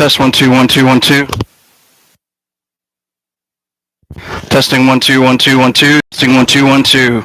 Test 1 2 1 2 1 2. Testing 1 2 1 2 1 2. Testing 1 2 1 2.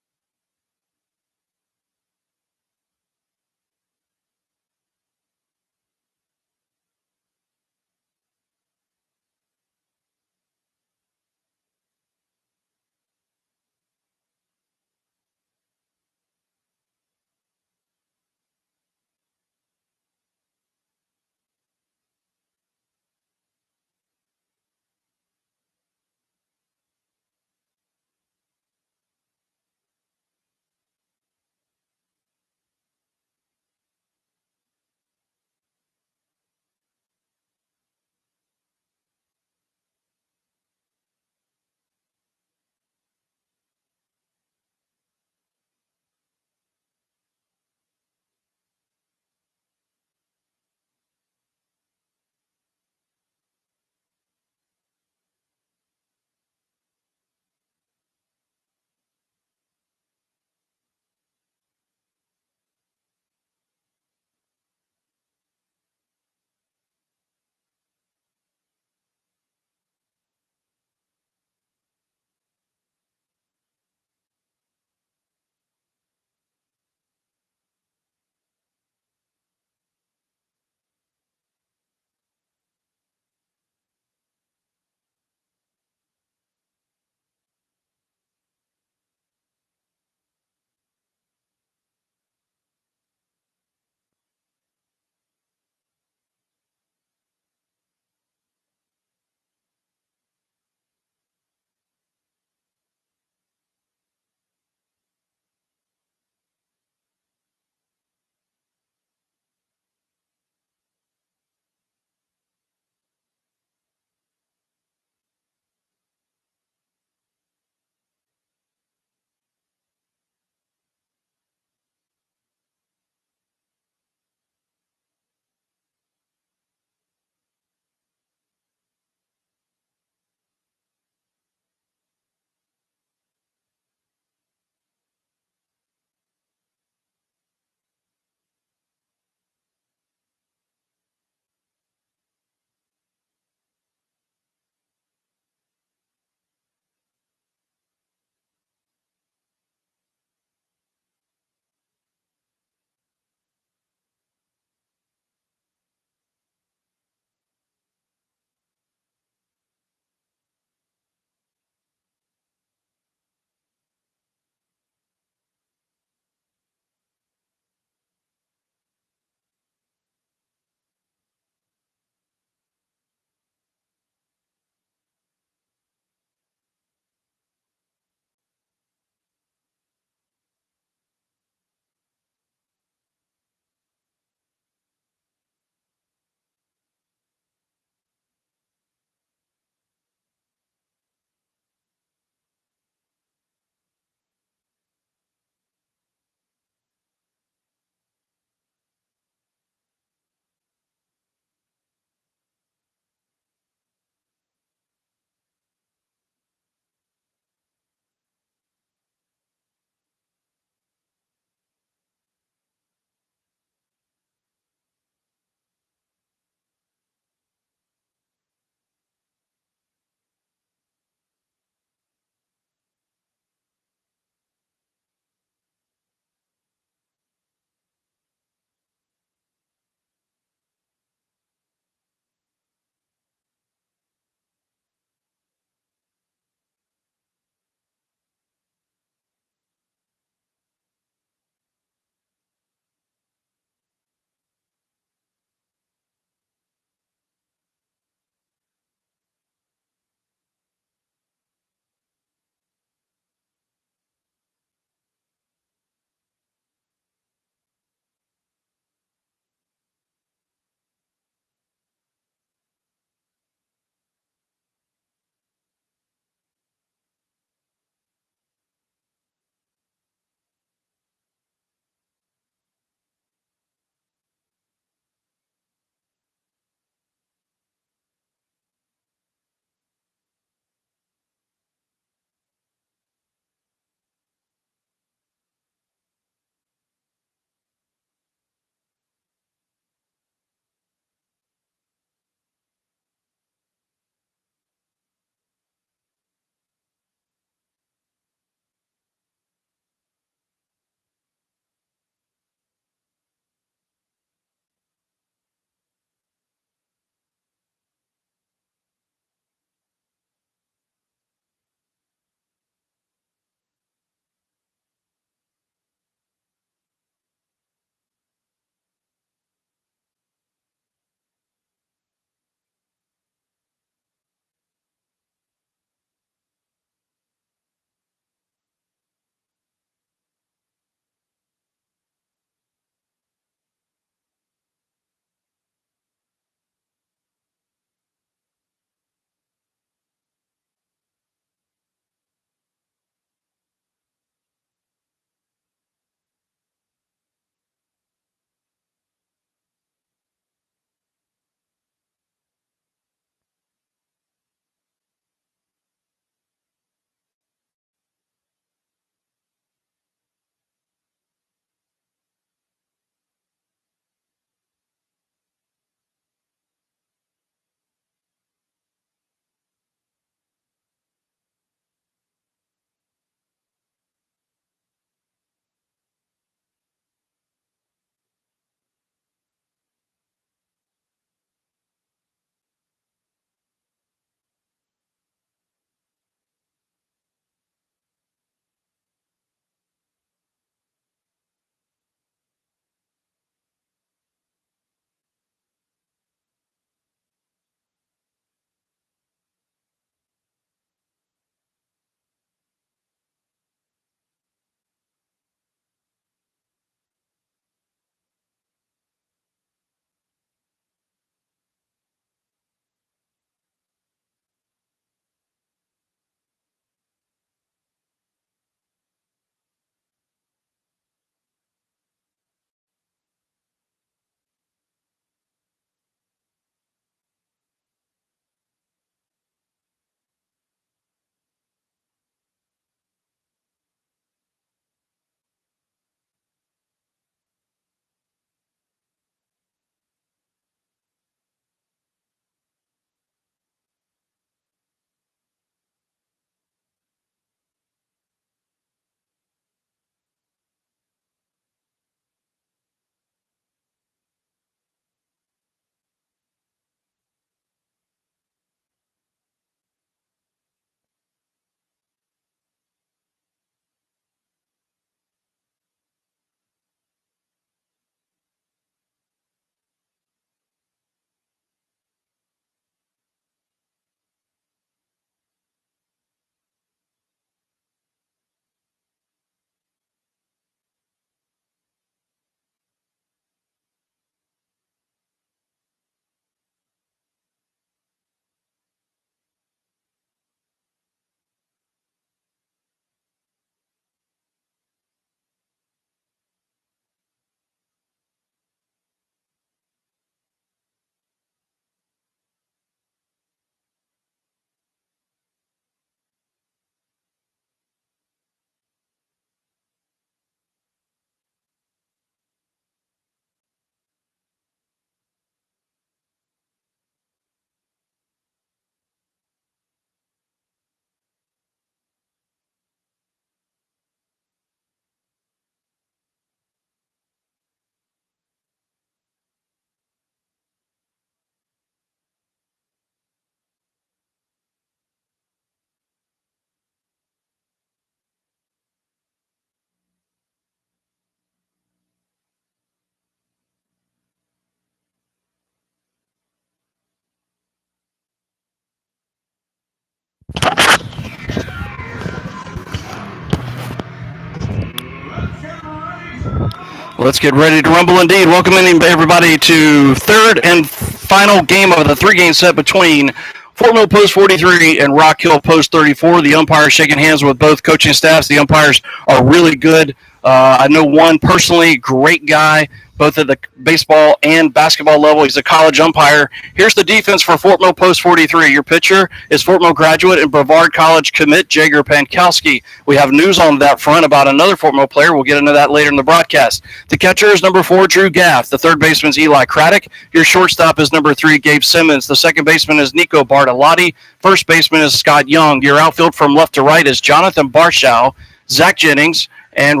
Let's get ready to rumble indeed. Welcome in everybody to third and final game of the three-game set between Fort Mill Post 43 and Rock Hill Post 34. The umpires shaking hands with both coaching staffs. The umpires are really good. I know one personally, great guy, both at the baseball and basketball level. He's a college umpire. Here's the defense for Fort Mill Post 43. Your pitcher is Fort Mill graduate and Brevard College commit Jager Pankowski. We have news on that front about another Fort Mill player. We'll get into that later in the broadcast. The catcher is number 4, Drew Gaff. The third baseman is Eli Craddock. Your shortstop is number 3, Gabe Simmons. The second baseman is Nico Bartolotti. First baseman is Scott Young. Your outfield from left to right is Jonathan Barshow, Zach Jennings, and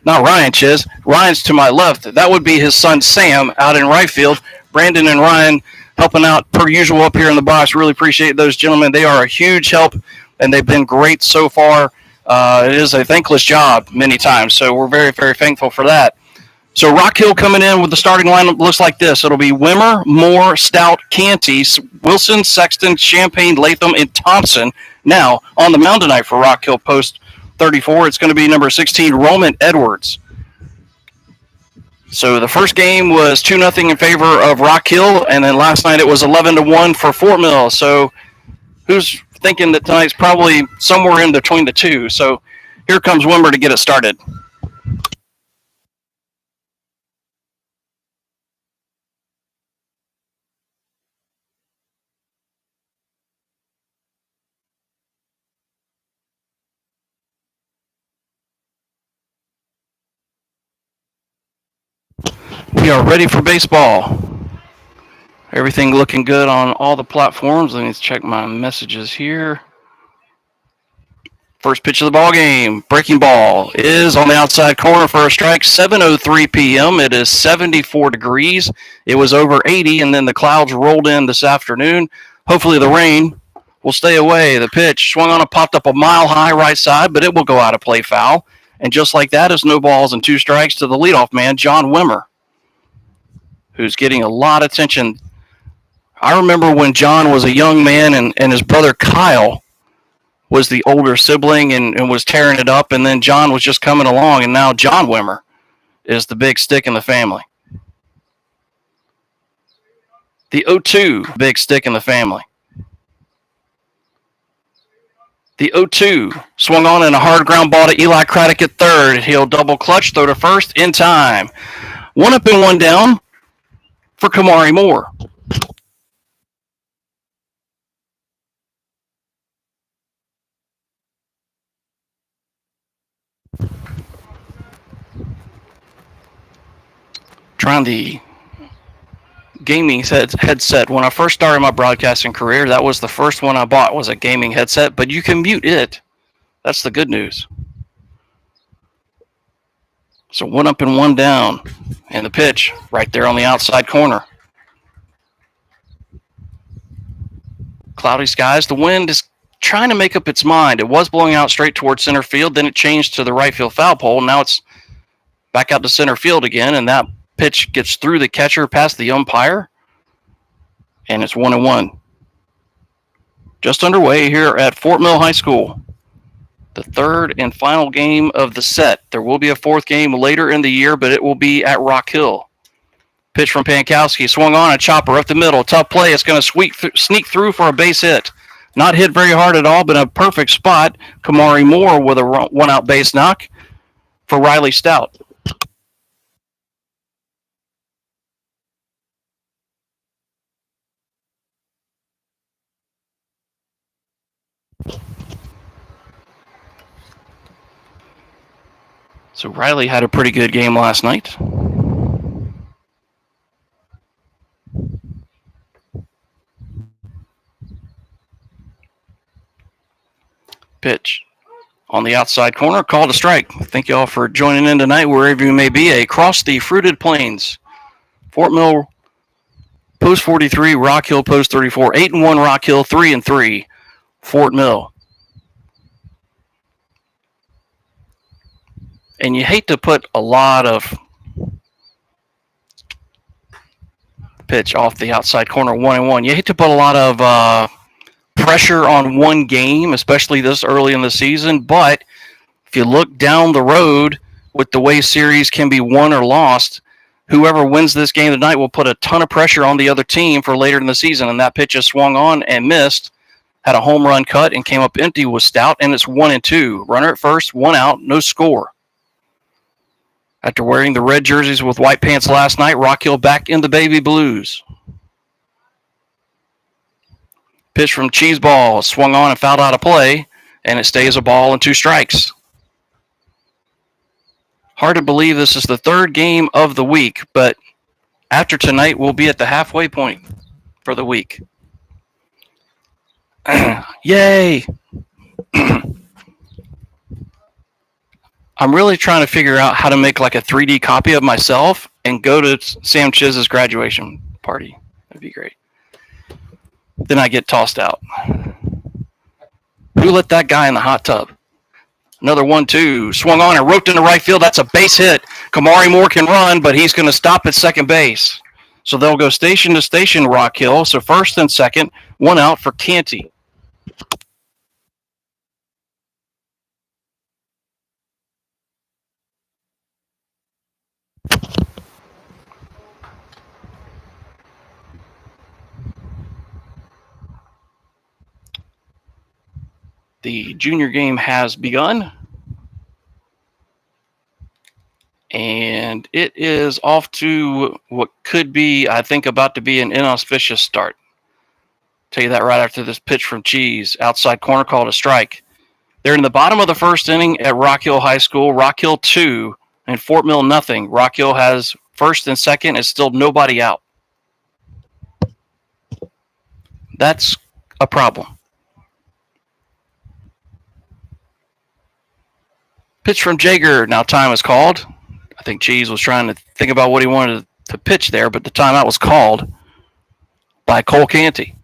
not Ryan Chiz. Ryan's to my left. That would be his son Sam out in right field. Brandon and Ryan helping out per usual up here in the box. Really appreciate those gentlemen. They are a huge help, and they've been great so far. It is a thankless job many times, so we're very, very thankful for that. So Rock Hill coming in with the starting lineup looks like this. It'll be Wimmer, Moore, Stout, Canty, Wilson, Sexton, Champagne, Latham, and Thompson. Now, on the mound tonight for Rock Hill Post 34, it's going to be number 16, Roman Edwards. So the first game was 2-0 in favor of Rock Hill, and then last night it was 11-1 for Fort Mill. So who's thinking that tonight's probably somewhere in between the two? So here comes Wimmer to get it started. We are ready for baseball. Everything looking good on all the platforms. Let me check my messages here. First pitch of the ball game. Breaking ball is on the outside corner for a strike. 7:03 p.m. It is 74 degrees. It was over 80, and then the clouds rolled in this afternoon. Hopefully the rain will stay away. The pitch swung on and popped up a mile high right side, but it will go out of play foul. And just like that, it's no balls and 2 strikes to the leadoff man, John Wimmer, who's getting a lot of attention. I remember when John was a young man and his brother Kyle was the older sibling and was tearing it up, and then John was just coming along, and now John Wimmer is the big stick in the family. The 0-2, big stick in the family. The 0-2 swung on in a hard ground ball to Eli Craddock at third. He'll double clutch, throw to first in time. 1 up and 1 down for Kamari Moore. Trying the gaming headset. When I first started my broadcasting career, that was the first one I bought, was a gaming headset, but you can mute it. That's the good news. So 1 up and 1 down, and the pitch right there on the outside corner. Cloudy skies. The wind is trying to make up its mind. It was blowing out straight towards center field, then it changed to the right field foul pole. Now it's back out to center field again, and that pitch gets through the catcher past the umpire, and it's 1-1. Just underway here at Fort Mill High School. The third and final game of the set. There will be a fourth game later in the year, but it will be at Rock Hill. Pitch from Pankowski, swung on a chopper up the middle. Tough play. It's going to sneak through for a base hit. Not hit very hard at all, but a perfect spot. Kamari Moore with a 1-out base knock for Riley Stout. So Riley had a pretty good game last night. Pitch on the outside corner, called a strike. Thank you all for joining in tonight, wherever you may be, across the fruited plains. Fort Mill Post 43, Rock Hill Post 34, 8-1 Rock Hill, 3-3 Fort Mill. And you hate to put a lot of pitch off the outside corner, 1-1. You hate to put a lot of pressure on one game, especially this early in the season. But if you look down the road with the way series can be won or lost, whoever wins this game tonight will put a ton of pressure on the other team for later in the season. And that pitch is swung on and missed, had a home run cut and came up empty with Stout, and it's 1-2. Runner at first, one out, no score. After wearing the red jerseys with white pants last night, Rock Hill back in the baby blues. Pitch from Cheeseball, swung on and fouled out of play, and it stays a ball and 2 strikes. Hard to believe this is the third game of the week, but after tonight, we'll be at the halfway point for the week. Yay! I'm really trying to figure out how to make like a 3D copy of myself and go to Sam Chiz's graduation party. That'd be great. Then I get tossed out. Who let that guy in the hot tub? Another 1-2. Swung on and roped into right field. That's a base hit. Kamari Moore can run, but he's going to stop at second base. So they'll go station to station, Rock Hill. So first and second, one out for Canty. The junior game has begun. And it is off to what could be, I think, about to be an inauspicious start. Tell you that right after this pitch from Cheese. Outside corner called a strike. They're in the bottom of the first inning at Rock Hill High School. Rock Hill 2 and Fort Mill nothing. Rock Hill has first and second. It's still nobody out. That's a problem. Pitch from Jager. Now time is called. I think Cheese was trying to think about what he wanted to pitch there, but the timeout was called by Cole Canty,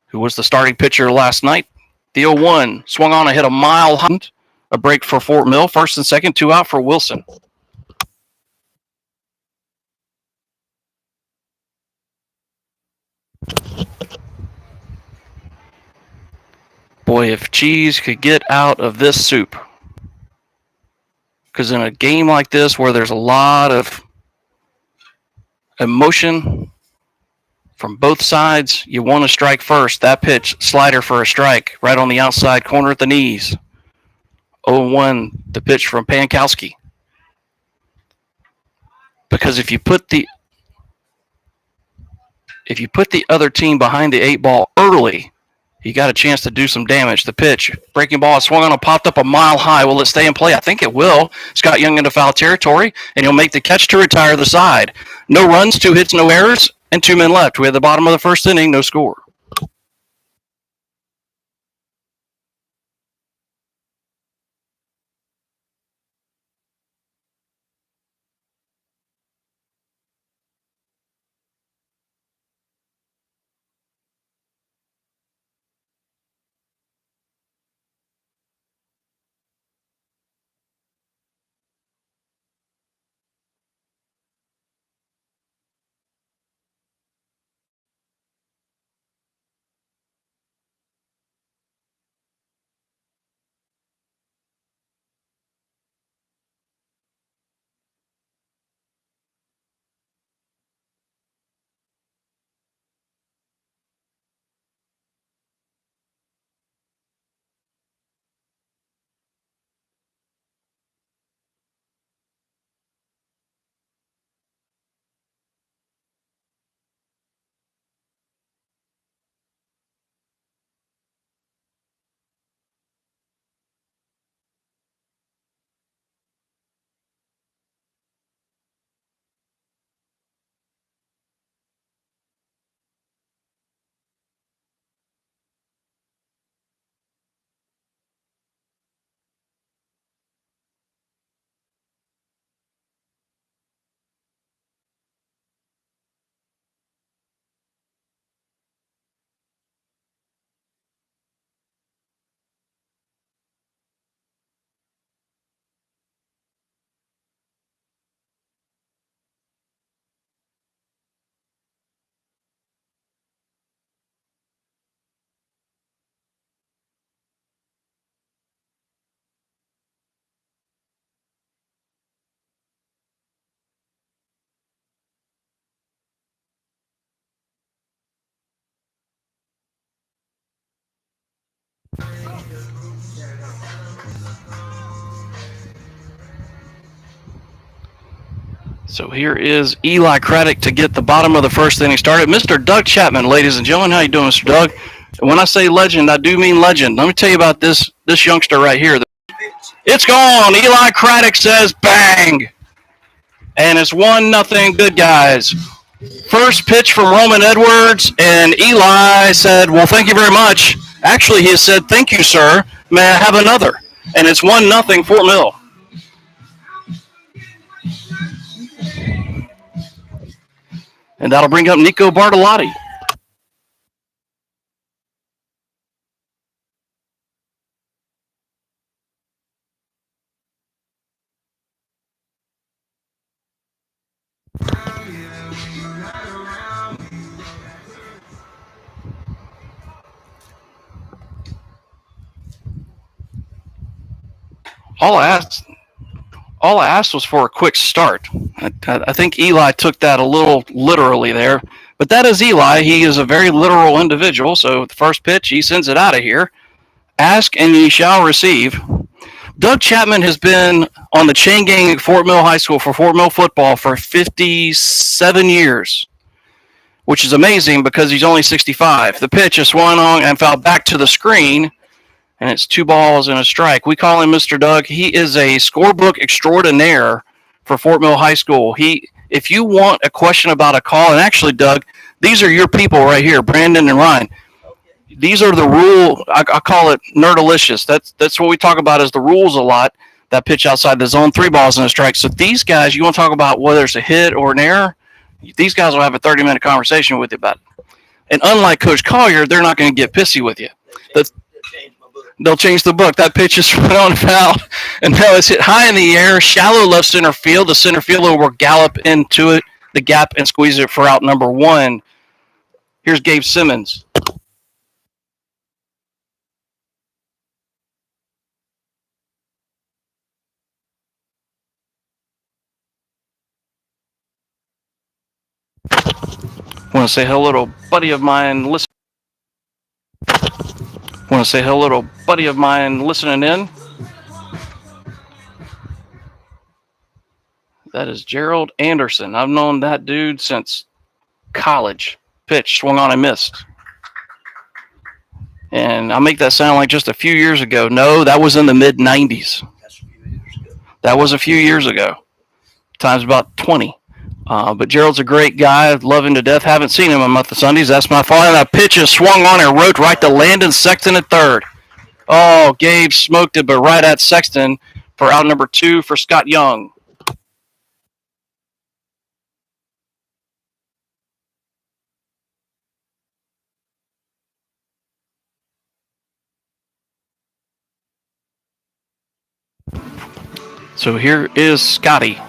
who was the starting pitcher last night. The 0-1 swung on and hit a mile hunt. A break for Fort Mill. First and second, 2 out for Wilson. Boy, if Cheese could get out of this soup. Because in a game like this where there's a lot of emotion from both sides, you want to strike first. That pitch, slider for a strike, right on the outside corner at the knees. 0-1, the pitch from Pankowski. Because if you put the other team behind the 8 ball early, you got a chance to do some damage. The pitch, breaking ball, swung on and popped up a mile high. Will it stay in play? I think it will. Scott Young into foul territory, and he'll make the catch to retire the side. No runs, 2 hits, no errors, and 2 men left. We had the bottom of the first inning, no score. So here is Eli Craddock to get the bottom of the first inning started. Mr. Doug Chapman, ladies and gentlemen, how you doing, Mr. Doug? When I say legend, I do mean legend. Let me tell you about this youngster right here. It's gone. Eli Craddock says bang. And it's 1-0. Good guys. First pitch from Roman Edwards, and Eli said, well, thank you very much. Actually, he said, thank you, sir. May I have another? And it's 1-0 Fort Mill. And that'll bring up Nico Bartolotti. All I asked was for a quick start. I think Eli took that a little literally there, but that is Eli. He is a very literal individual. So the first pitch, he sends it out of here. Ask and ye shall receive. Doug Chapman has been on the chain gang at Fort Mill High School for Fort Mill football for 57 years, which is amazing because he's only 65. The pitch is swung on and fell back to the screen, and it's 2 balls and a strike. We call him Mr. Doug. He is a scorebook extraordinaire for Fort Mill High School. If you want a question about a call, and actually, Doug, these are your people right here, Brandon and Ryan. These are the rule. I call it nerdalicious. That's what we talk about is the rules a lot. That pitch outside the zone, 3 balls and a strike. So these guys, you want to talk about whether it's a hit or an error, these guys will have a 30-minute conversation with you about it. And unlike Coach Collier, they're not going to get pissy with you. They'll change the book. That pitch is run on foul, and now it's hit high in the air, shallow left center field. The center fielder will gallop into it, the gap, and squeeze it for out number 1. Here's Gabe Simmons. I want to say hello to a buddy of mine listening in. That is Gerald Anderson. I've known that dude since college. Pitch, swung on and missed. And I make that sound like just a few years ago. No, that was in the mid-90s. That was a few years ago. Time's about 20. But Gerald's a great guy. Love him to death. Haven't seen him a month of Sundays. That's my fault. And that pitch is swung on and wrote right to Landon Sexton at third. Oh, Gabe smoked it, but right at Sexton for out number 2 for Scott Young. So here is Scotty.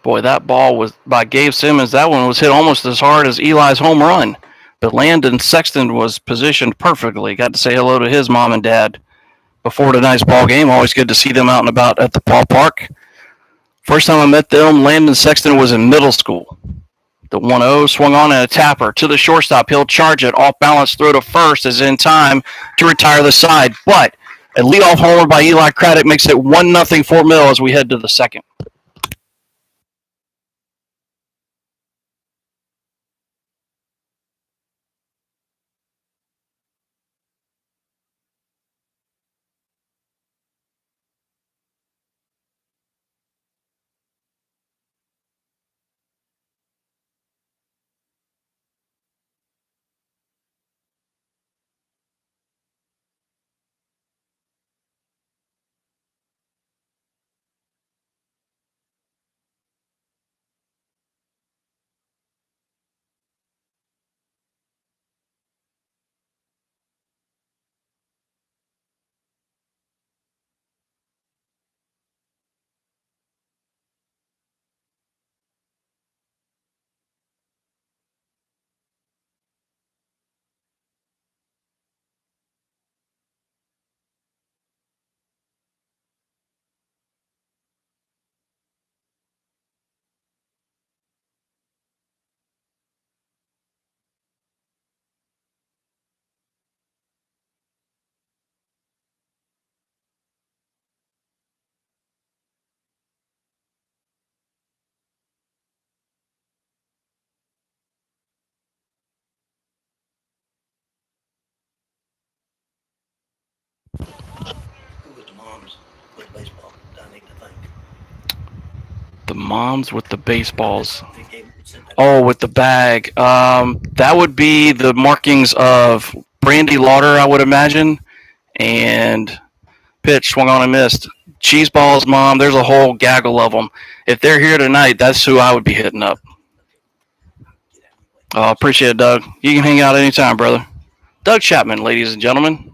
Boy, that ball was by Gabe Simmons. That one was hit almost as hard as Eli's home run. But Landon Sexton was positioned perfectly. Got to say hello to his mom and dad before tonight's ball game. Always good to see them out and about at the ballpark. First time I met them, Landon Sexton was in middle school. The 1-0 swung on and a tapper to the shortstop. He'll charge it. Off balance throw to first is in time to retire the side. But a leadoff homer by Eli Craddock makes it 1-0 Fort Mill as we head to the second. The moms with the baseballs. Oh, with the bag. That would be the markings of Brandy Lauder, I would imagine. And pitch, swung on and missed. Cheese balls, mom. There's a whole gaggle of them. If they're here tonight, that's who I would be hitting up. Oh, appreciate it, Doug. You can hang out anytime, brother. Doug Chapman, ladies and gentlemen.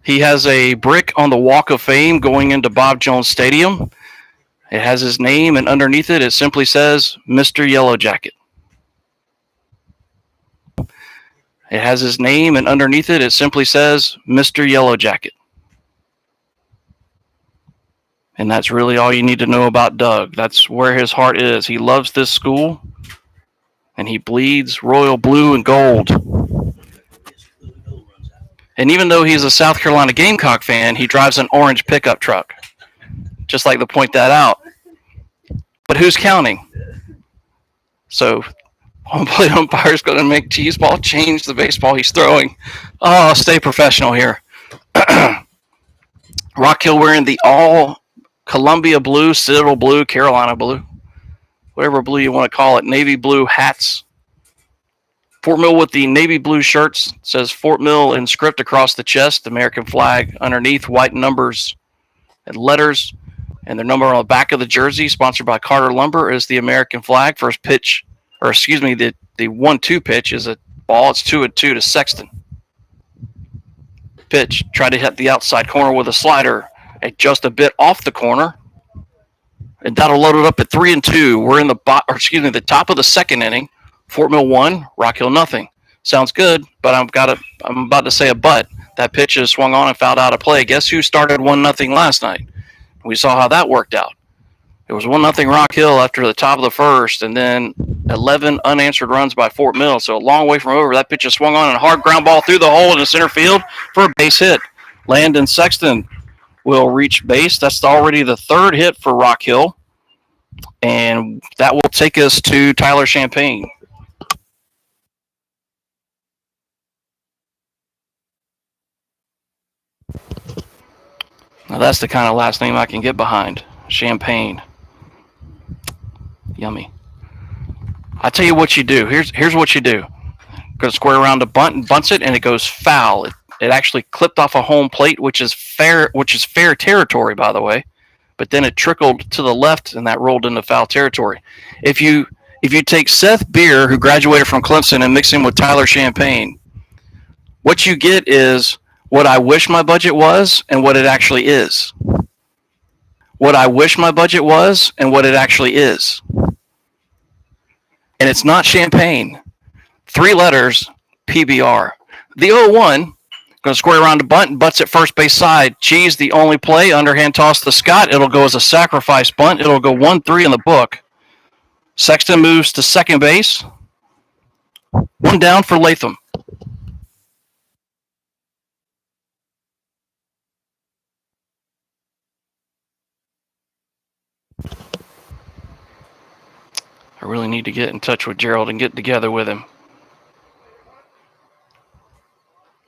He has a brick on the Walk of Fame going into Bob Jones Stadium. It has his name, and underneath it, it simply says, Mr. Yellow Jacket. It has his name, and underneath it, it simply says, Mr. Yellow Jacket. And that's really all you need to know about Doug. That's where his heart is. He loves this school, and he bleeds royal blue and gold. And even though he's a South Carolina Gamecock fan, he drives an orange pickup truck. Just like to point that out. But who's counting? So, home plate umpire is going to make Cheeseball change the baseball he's throwing. Oh, stay professional here. Rock Hill wearing the all Columbia blue, Citadel blue, Carolina blue, whatever blue you want to call it, navy blue hats. Fort Mill with the navy blue shirts. It says Fort Mill in script across the chest, American flag underneath, white numbers and letters. And their number on the back of the jersey, sponsored by Carter Lumber, is the American flag. First pitch, or excuse me, the 1-2 pitch is a ball. It's 2-2 to Sexton. Pitch, try to hit the outside corner with a slider, just a bit off the corner. And that'll load it up at 3-2. We're in the top of the second inning. Fort Mill 1, Rock Hill nothing. Sounds good, but I'm about to say a but. That pitch is swung on and fouled out of play. Guess who started 1-0 last night? We saw how that worked out. It was 1-0 Rock Hill after the top of the first, and then 11 unanswered runs by Fort Mill. So a long way from over. That pitch is swung on and a hard ground ball through the hole in the center field for a base hit. Landon Sexton will reach base. That's already the third hit for Rock Hill, and that will take us to Tyler Champagne. Now that's the kind of last name I can get behind. Champagne. Yummy. I tell you what you do. Here's what you do. Go square around the bunt and bunts it, and it goes foul. It actually clipped off a home plate, which is fair territory, by the way. But then it trickled to the left, and that rolled into foul territory. If you take Seth Beer, who graduated from Clemson, and mix him with Tyler Champagne, what you get is what I wish my budget was and what it actually is. What I wish my budget was and what it actually is. And it's not champagne. 3 letters, PBR. The 0-1, going to square around the bunt and butts at first base side. Cheese, the only play, underhand toss to Scott. It'll go as a sacrifice bunt. It'll go 1-3 in the book. Sexton moves to second base. 1 down for Latham. I really need to get in touch with Gerald and get together with him.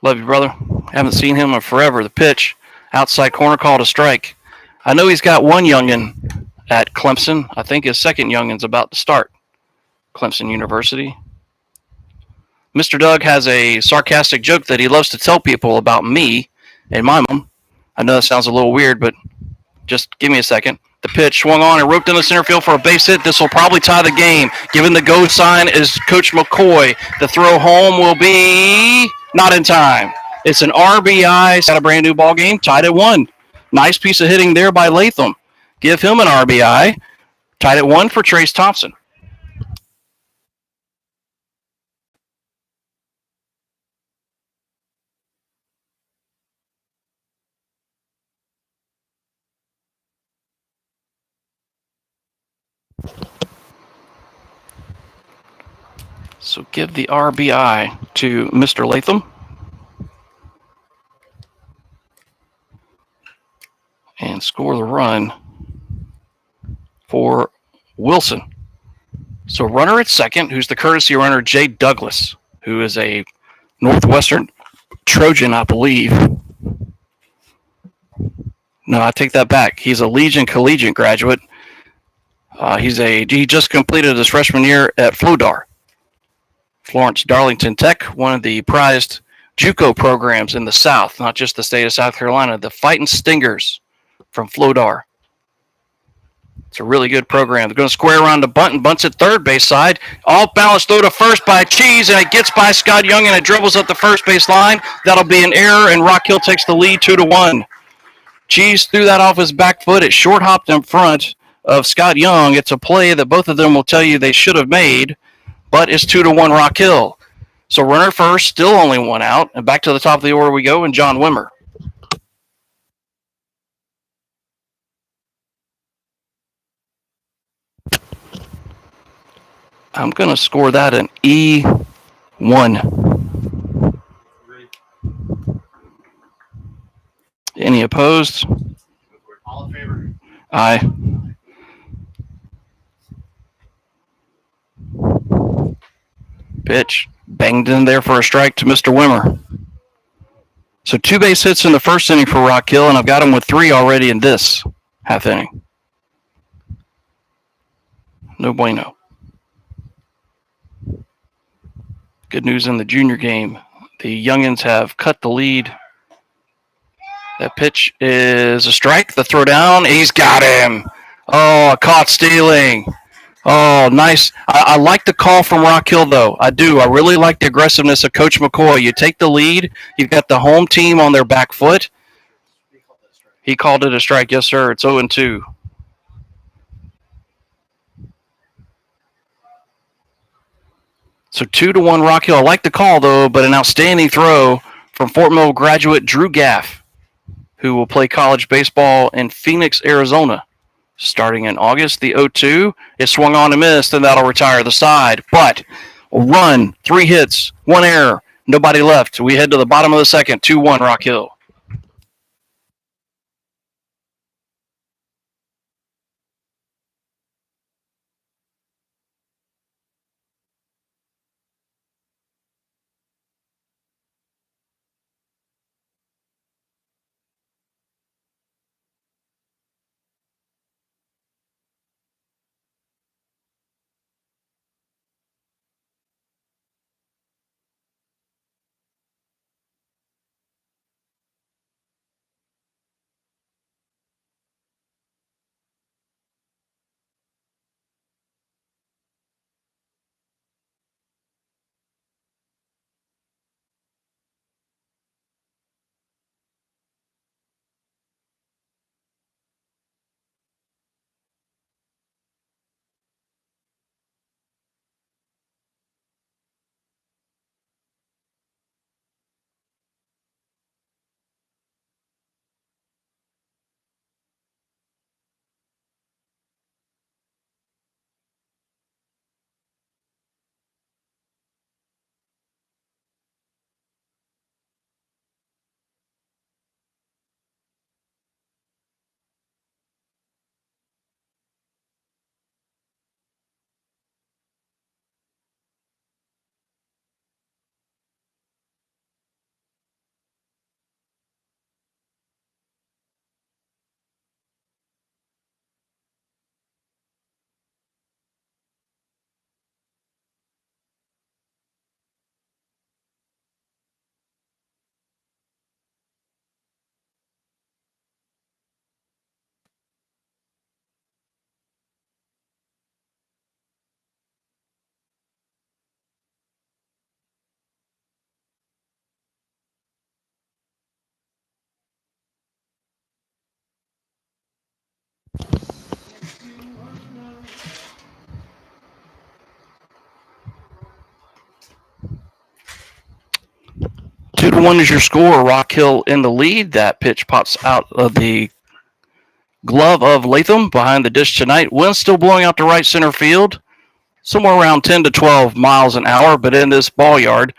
Love you, brother. Haven't seen him in forever. The pitch, outside corner, called a strike. I know he's got one youngin at Clemson. I think his second youngin's about to start. Clemson University. Mr. Doug has a sarcastic joke that he loves to tell people about me and my mom. I know that sounds a little weird, but just give me a second. The pitch swung on and roped in the center field for a base hit. This will probably tie the game. Given the go sign is Coach McCoy. The throw home will be not in time. It's an RBI. It's got a brand new ball game. Tied at 1. Nice piece of hitting there by Latham. Give him an RBI. Tied at 1 for Trace Thompson. So give the RBI to Mr. Latham. And score the run for Wilson. So runner at second, who's the courtesy runner, Jay Douglas, who is a Northwestern Trojan, I believe. No, I take that back. He's a Legion Collegiate graduate. He just completed his freshman year at Flodar, Florence Darlington Tech, one of the prized JUCO programs in the South, not just the state of South Carolina. The Fighting Stingers from Flodar. It's a really good program. They're going to square around the bunt, and bunts at third base side. All balanced throw to first by Cheese, and it gets by Scott Young, and it dribbles up the first base line. That'll be an error, and Rock Hill takes the lead 2-1. Cheese threw that off his back foot. It short hopped in front of Scott Young. It's a play that both of them will tell you they should have made, but it's 2-1 Rock Hill. So runner first, still only one out, and back to the top of the order we go, and John Wimmer. I'm going to score that an E1. Any opposed? All in favor? Aye. Pitch banged in there for a strike to Mr. Wimmer. So 2 base hits in the first inning for Rock Hill, and I've got him with 3 already in this half inning. No bueno. Good news in the junior game. The Youngins have cut the lead. That pitch is a strike. The throw down. He's got him. Oh, caught stealing. Oh, nice. I like the call from Rock Hill, though. I do. I really like the aggressiveness of Coach McCoy. You take the lead. You've got the home team on their back foot. He called it a strike. Yes, sir. It's 0-2. So 2-1 Rock Hill. I like the call, though, but an outstanding throw from Fort Mill graduate Drew Gaff, who will play college baseball in Phoenix, Arizona. Starting in August, the 0-2 is swung on and missed, and that'll retire the side. But a run, 3 hits, 1 error, nobody left. We head to the bottom of the second, 2-1 Rock Hill. Two to one is your score. Rock Hill in the lead. That pitch pops out of the glove of Latham behind the dish tonight. Wind still blowing out to right center field, somewhere around 10 to 12 miles an hour. But in this ball yard,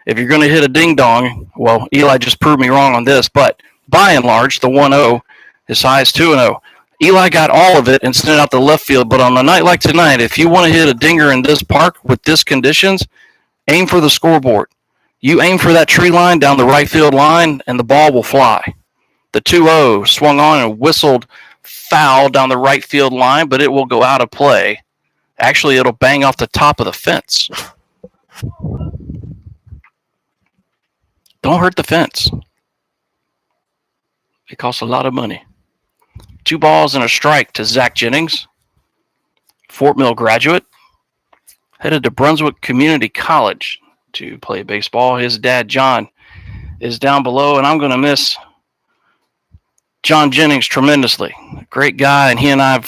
if you're going to hit a ding dong, well, Eli just proved me wrong on this. But by and large, the 1-0 is high as 2-0. Eli got all of it and sent it out the left field. But on a night like tonight, if you want to hit a dinger in this park with this conditions, aim for the scoreboard. You aim for that tree line down the right field line, and the ball will fly. The 2-0 swung on and whistled foul down the right field line, but it will go out of play. Actually, it'll bang off the top of the fence. Don't hurt the fence. It costs a lot of money. 2 balls and a strike to Zach Jennings, Fort Mill graduate, headed to Brunswick Community College to play baseball. His dad, John, is down below, and I'm going to miss John Jennings tremendously. Great guy, and he and I,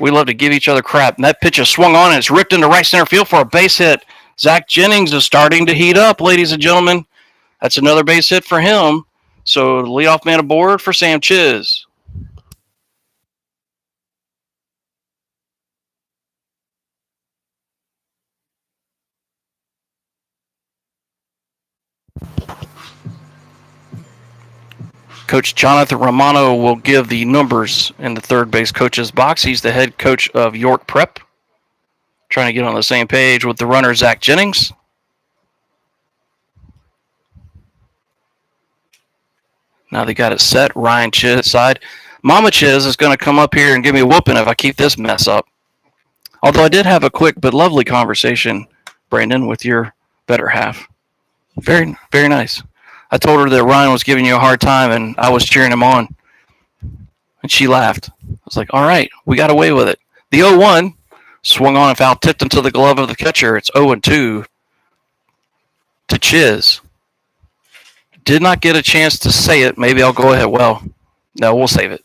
we love to give each other crap. And that pitch is swung on, and it's ripped into right center field for a base hit. Zach Jennings is starting to heat up, ladies and gentlemen. That's another base hit for him. So the leadoff man aboard for Sam Chiz. Coach Jonathan Romano will give the numbers in the third base coach's box. He's the head coach of York Prep. Trying to get on the same page with the runner, Zach Jennings. Now they got it set. Ryan Chiz side. Mama Chiz is going to come up here and give me a whooping if I keep this mess up. Although I did have a quick but lovely conversation, Brandon, with your better half. Very, very nice. I told her that Ryan was giving you a hard time, and I was cheering him on. And she laughed. I was like, all right, we got away with it. The 0-1 swung on and foul tipped into the glove of the catcher. It's 0-2 to Chiz. Did not get a chance to say it. Maybe I'll go ahead. Well, no, we'll save it.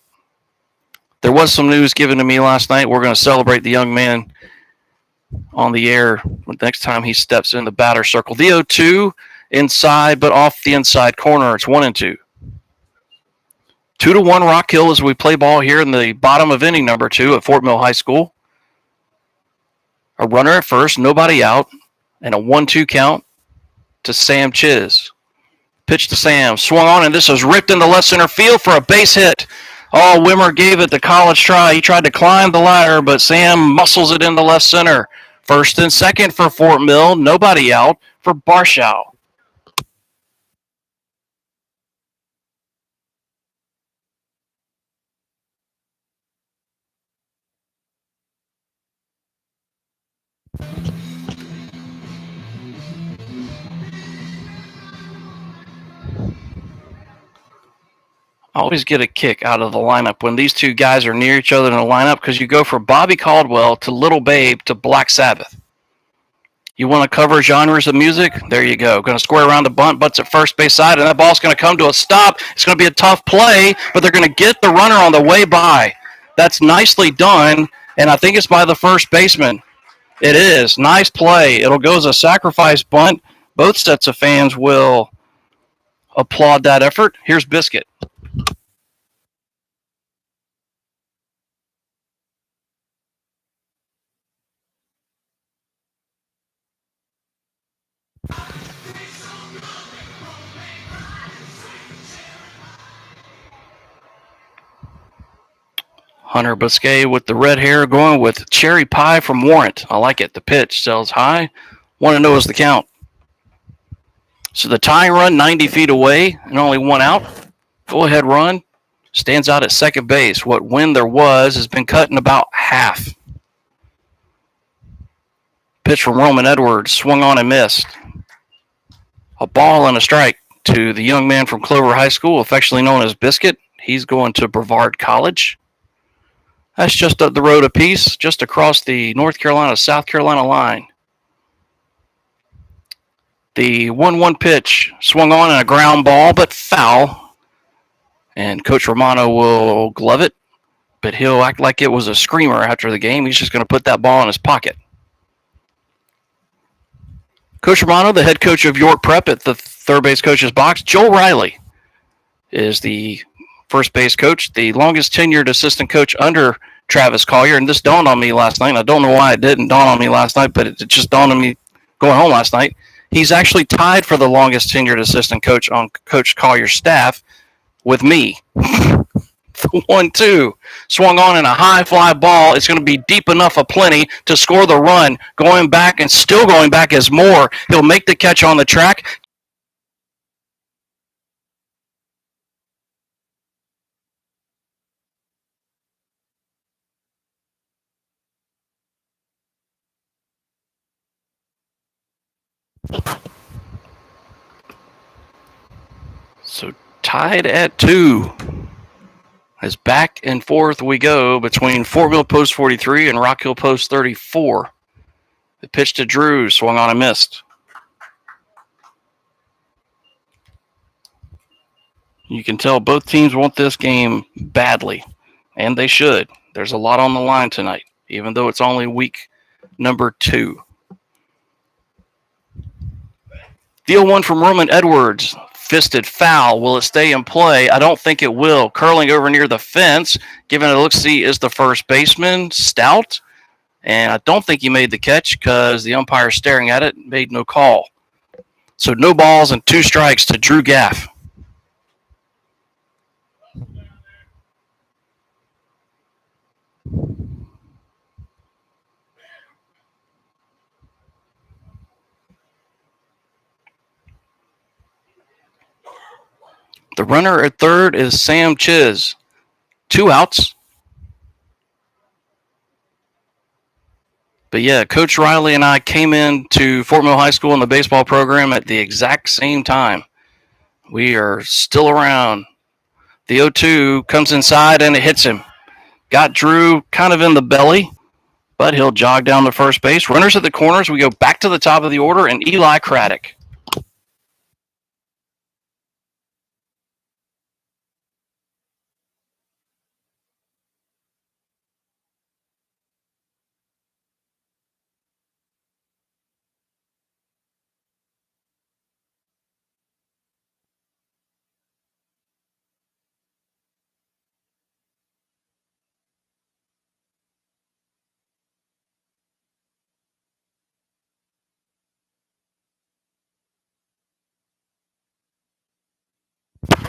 There was some news given to me last night. We're going to celebrate the young man on the air next time he steps in the batter circle. The 0-2 inside, but off the inside corner. It's 1-2. 2-1 Rock Hill as we play ball here in the bottom of inning number 2 at Fort Mill High School. A runner at first, nobody out, and a 1-2 count to Sam Chiz. Pitch to Sam, swung on, and this was ripped into left center field for a base hit. Oh, Wimmer gave it the college try. He tried to climb the ladder, but Sam muscles it into left center. First and second for Fort Mill, nobody out for Barshow. I always get a kick out of the lineup when these two guys are near each other in the lineup because you go from Bobby Caldwell to Little Babe to Black Sabbath. You want to cover genres of music? There you go. Going to square around the bunt, butts at first base side, and that ball's going to come to a stop. It's going to be a tough play, but they're going to get the runner on the way by. That's nicely done, and I think it's by the first baseman. It is. Nice play. It'll go as a sacrifice bunt. Both sets of fans will applaud that effort. Here's Biscuit. Hunter Busquet with the red hair going with Cherry Pie from Warrant. I like it. The pitch sells high. 1-0 is the count. So the tying run 90 feet away and only one out. Go ahead run. Stands out at second base. What wind there was has been cut in about half. Pitch from Roman Edwards. Swung on and missed. A ball and a strike to the young man from Clover High School, affectionately known as Biscuit. He's going to Brevard College. That's just up the road a piece, just across the North Carolina-South Carolina line. The 1-1 pitch swung on and a ground ball, but foul. And Coach Romano will glove it, but he'll act like it was a screamer after the game. He's just going to put that ball in his pocket. Coach Romano, the head coach of York Prep at the third base coach's box. Joel Riley is the first base coach, the longest tenured assistant coach under Travis Collier. And this dawned on me last night. And I don't know why it didn't dawn on me last night, but it just dawned on me going home last night. He's actually tied for the longest tenured assistant coach on Coach Collier's staff with me. The 1-2 swung on in a high fly ball. It's going to be deep enough aplenty to score the run. Going back and still going back is Moore. He'll make the catch on the track. So tied at 2. As back and forth we go between Fort Mill Post 43 and Rock Hill Post 34. The pitch to Drew, swung on and missed. You can tell both teams want this game badly, and they should. There's a lot on the line tonight, even though it's only week number 2. The 0-1 from Roman Edwards. Fisted foul. Will it stay in play? I don't think it will. Curling over near the fence. Giving it a look-see is the first baseman, Stout. And I don't think he made the catch because the umpire staring at it made no call. So no balls and 2 strikes to Drew Gaff. The runner at third is Sam Chiz. 2 outs. But yeah, Coach Riley and I came into Fort Mill High School in the baseball program at the exact same time. We are still around. The 0-2 comes inside and it hits him. Got Drew kind of in the belly, but he'll jog down to first base. Runners at the corners. We go back to the top of the order, and Eli Craddock.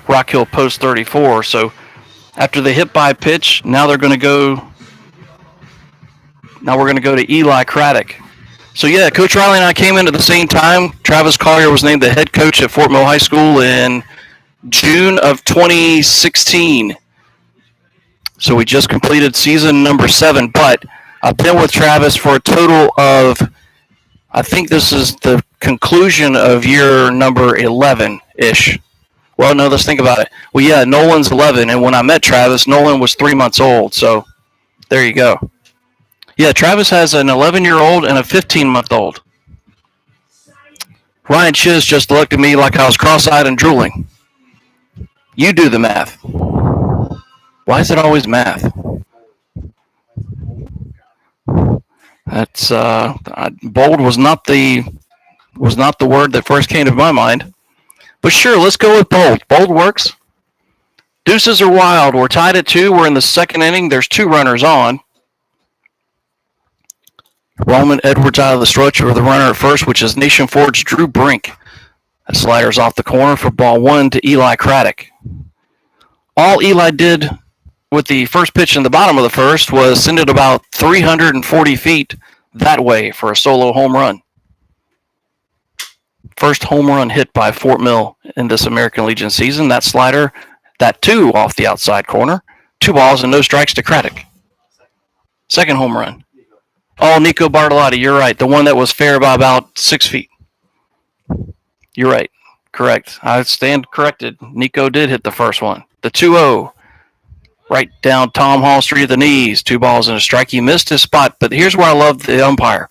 Rock Hill Post 34. So after the hit by pitch, now we're going to go to Eli Craddock. So yeah, Coach Riley and I came in at the same time. Travis Collier was named the head coach at Fort Mill High School in June of 2016. So we just completed season number 7, but I've been with Travis for a total of, I think this is the conclusion of year number 11-ish. Well, no, let's think about it. Well, yeah, Nolan's 11, and when I met Travis, Nolan was 3 months old, so there you go. Yeah, Travis has an 11-year-old and a 15-month-old. Ryan Chiz just looked at me like I was cross-eyed and drooling. You do the math. Why is it always math? That's bold was not the word that first came to my mind. But sure, let's go with bold. Bold works. Deuces are wild. We're tied at 2. We're in the second inning. There's 2 runners on. Roman Edwards out of the stretcher with the runner at first, which is Nation Ford's Drew Brink. That slider's off the corner for ball 1 to Eli Craddock. All Eli did with the first pitch in the bottom of the first was send it about 340 feet that way for a solo home run. First home run hit by Fort Mill in this American Legion season. That slider, that 2 off the outside corner. 2 balls and no strikes to Craddock. Second home run. Oh, Nico Bartolotti, you're right. The one that was fair by about 6 feet. You're right. Correct. I stand corrected. Nico did hit the first one. The 2-0. Right down Tom Hall Street at the knees. 2 balls and a strike. He missed his spot, but here's where I love the umpire.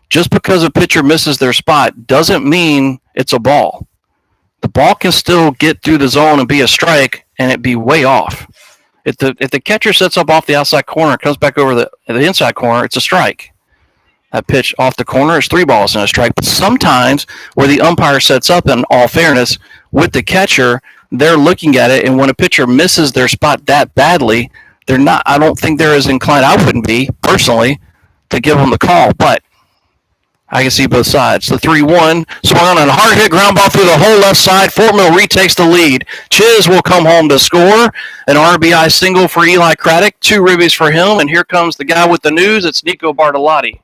Just because a pitcher misses their spot doesn't mean it's a ball. The ball can still get through the zone and be a strike, and it be way off. If the catcher sets up off the outside corner and comes back over the inside corner, it's a strike. That pitch off the corner is 3 balls and a strike. But sometimes where the umpire sets up, in all fairness, with the catcher, they're looking at it, and when a pitcher misses their spot that badly, they're not. I don't think they're as inclined. I wouldn't be personally to give them the call, but I can see both sides. The 3-1 swung on a hard hit ground ball through the whole left side. Fort Mill retakes the lead. Chiz will come home to score. An RBI single for Eli Craddock. 2 ribbies for him, and here comes the guy with the news. It's Nico Bartolotti.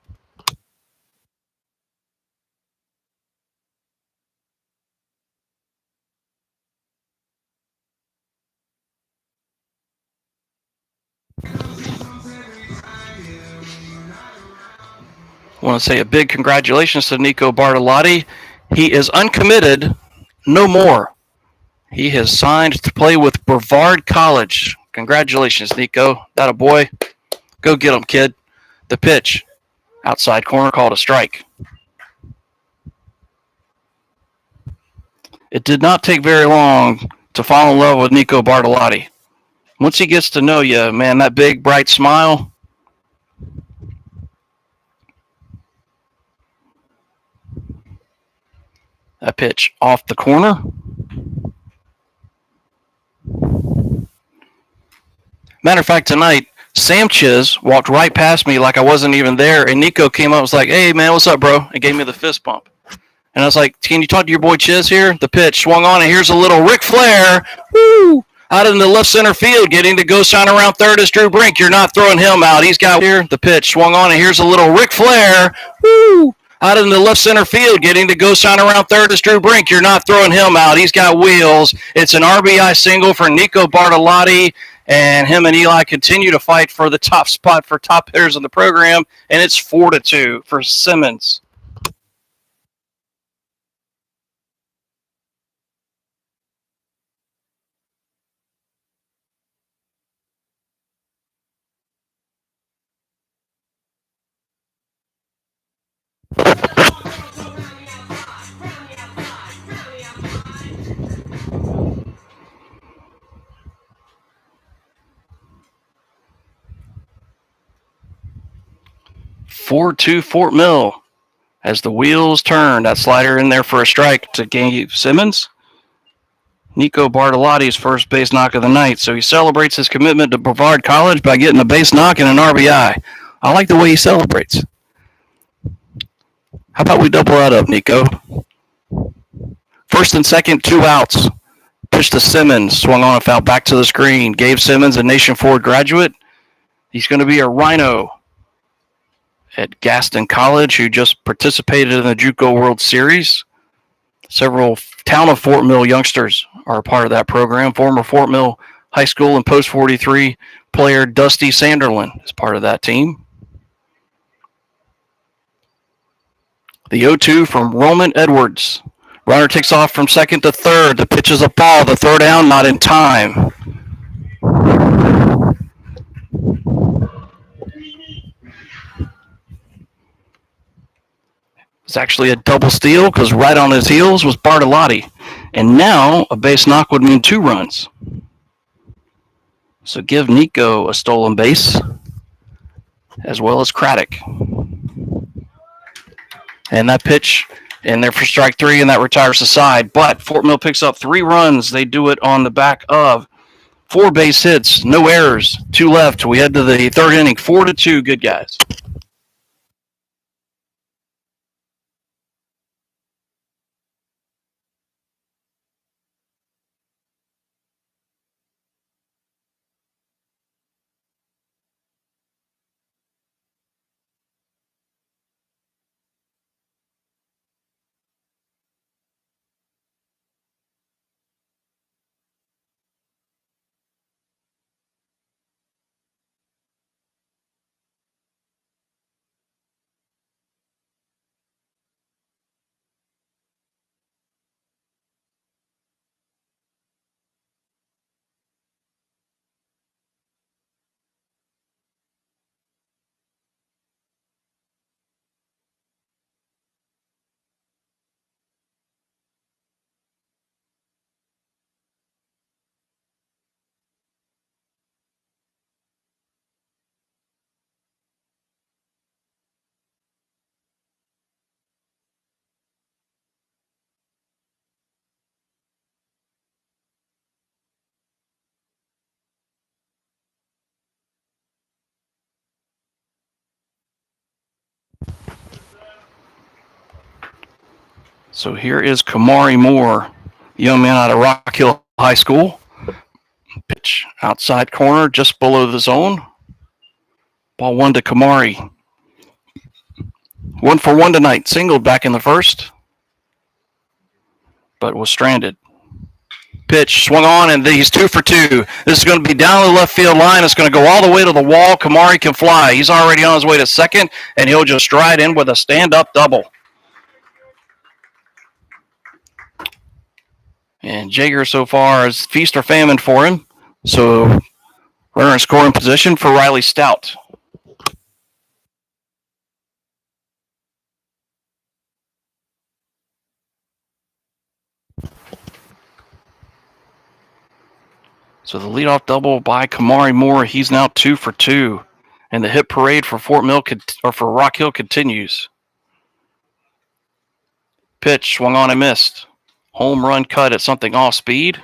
I want to say a big congratulations to Nico Bartolotti. He is uncommitted no more. He has signed to play with Brevard College. Congratulations, Nico. That a boy. Go get him, kid. The pitch. Outside corner called a strike. It did not take very long to fall in love with Nico Bartolotti. Once he gets to know you, man, that big, bright smile. That pitch off the corner. Matter of fact, tonight, Sanchez walked right past me like I wasn't even there, and Nico came up and was like, "Hey, man, what's up, bro?" and gave me the fist bump. And I was like, "Can you talk to your boy Chiz here?" The pitch swung on, and here's a little Ric Flair. Woo! Out in the left center field, getting to go sign around third is Drew Brink. You're not throwing him out. He's got here. The pitch swung on, and here's a little Ric Flair. Woo! Out in the left center field, getting to go sign around third is Drew Brink. You're not throwing him out. He's got wheels. It's an RBI single for Nico Bartolotti, and him and Eli continue to fight for the top spot for top hitters in the program, and it's 4-2 for Simmons. Fort Mill as the wheels turn. That slider in there for a strike to Gabe Simmons. Nico Bartolotti's first base knock of the night. So he celebrates his commitment to Brevard College by getting a base knock and an RBI. I like the way he celebrates. How about we double that up, Nico? First and second, 2 outs. Pitch to Simmons, swung on a foul back to the screen. Gabe Simmons, a Nation Ford graduate. He's going to be a Rhino at Gaston College, who just participated in the JUCO World Series. Several town of Fort Mill youngsters are a part of that program. Former Fort Mill High School and Post 43 player Dusty Sanderlin is part of that team. The 0-2 from Roman Edwards. Runner takes off from second to third. The pitch is a ball. The throw down, not in time. It's actually a double steal because right on his heels was Bartolotti. And now a base knock would mean 2 runs. So give Nico a stolen base as well as Craddock. And that pitch in there for strike 3, and that retires the side. But Fort Mill picks up 3 runs. They do it on the back of 4 base hits, no errors, 2 left. We head to the third inning, 4-2. Good guys. So here is Kamari Moore, young man out of Rock Hill High School. Pitch outside corner, just below the zone. Ball 1 to Kamari. 1 for 1 tonight. Singled back in the first, but was stranded. Pitch swung on, and he's 2 for 2. This is going to be down the left field line. It's going to go all the way to the wall. Kamari can fly. He's already on his way to second, and he'll just stride in with a stand-up double. And Jaeger so far is feast or famine for him. So runner in scoring position for Riley Stout. So the leadoff double by Kamari Moore. He's now 2 for 2. And the hit parade for for Rock Hill continues. Pitch swung on and missed. Home run cut at something off speed.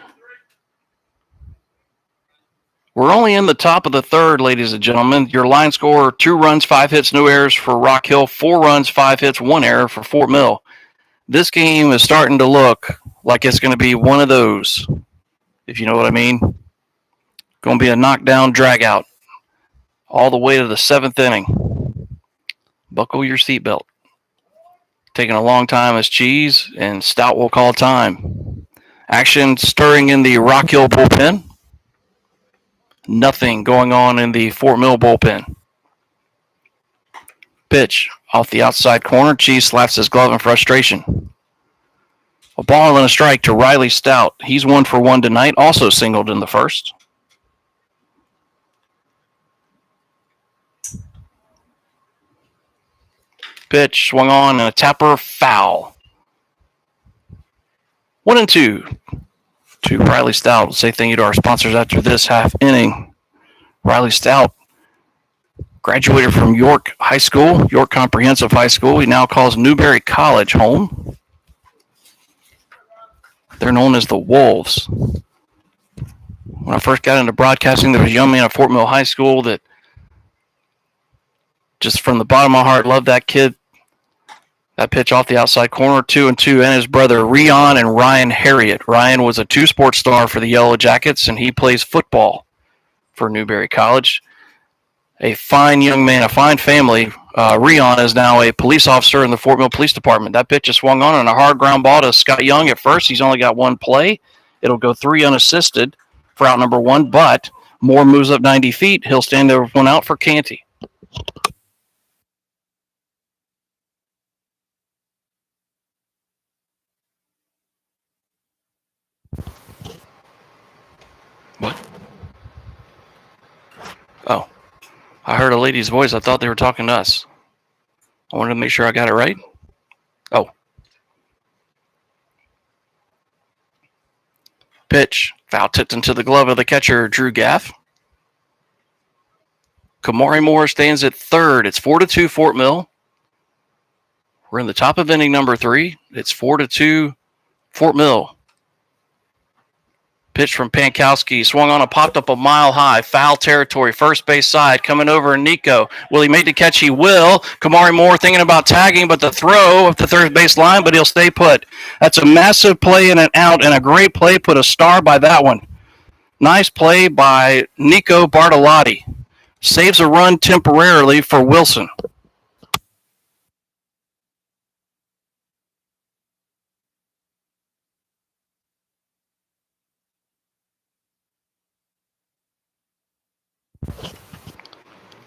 We're only in the top of the third, ladies and gentlemen. Your line score, 2 runs, 5 hits, no errors for Rock Hill, 4 runs, 5 hits, 1 error for Fort Mill. This game is starting to look like it's going to be one of those, if you know what I mean. Going to be a knockdown drag-out all the way to the 7th inning. Buckle your seatbelt. Taking a long time as Cheese, and Stout will call time. Action stirring in the Rock Hill bullpen. Nothing going on in the Fort Mill bullpen. Pitch off the outside corner. Cheese slaps his glove in frustration. A ball and a strike to Riley Stout. He's 1 for 1 tonight, also singled in the first. Pitch swung on and a tapper foul. 1-2 to Riley Stout. We'll say thank you to our sponsors after this half inning. Riley Stout graduated from York High School, York Comprehensive High School. He now calls Newberry College home. They're known as the Wolves. When I first got into broadcasting, there was a young man at Fort Mill High School that just from the bottom of my heart loved that kid. That pitch off the outside corner, 2-2, and his brother Rion and Ryan Harriet. Ryan was a 2-sport star for the Yellow Jackets, and he plays football for Newberry College. A fine young man, a fine family. Rion is now a police officer in the Fort Mill Police Department. That pitch is swung on and a hard ground ball to Scott Young at first. He's only got 1 play. It'll go 3 unassisted for out number 1, but Moore moves up 90 feet. He'll stand over 1 out for Canty. What? Oh, I heard a lady's voice. I thought they were talking to us. I wanted to make sure I got it right. Oh. Pitch. Foul tipped into the glove of the catcher, Drew Gaff. Kamari Moore stands at third. It's 4-2 Fort Mill. We're in the top of inning number 3. It's 4-2 Fort Mill. Pitch from Pankowski. Swung on and popped up a mile high. Foul territory. First base side. Coming over Nico. Will he make the catch? He will. Kamari Moore thinking about tagging, but the throw up the third base line, but he'll stay put. That's a massive play and an out, and a great play. Put a star by that one. Nice play by Nico Bartolotti. Saves a run temporarily for Wilson.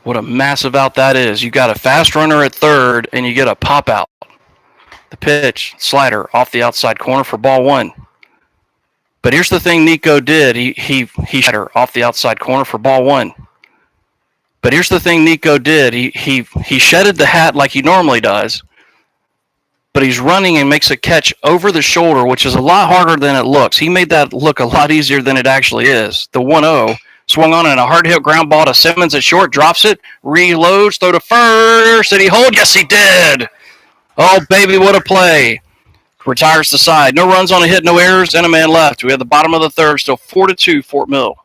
What a massive out that is. You got a fast runner at third, and you get a pop out. The pitch, slider, off the outside corner for ball 1. But here's the thing Nico did. He slider off the outside corner for ball 1. But here's the thing Nico did. He shedded the hat like he normally does, but he's running and makes a catch over the shoulder, which is a lot harder than it looks. He made that look a lot easier than it actually is. The 1-0. Swung on and a hard hit ground ball to Simmons at short, drops it, reloads, throw to first. Did he hold? Yes, he did. Oh, baby, what a play. Retires the side. No runs on a hit, no errors, and a man left. We have the bottom of the third, still 4-2 Fort Mill.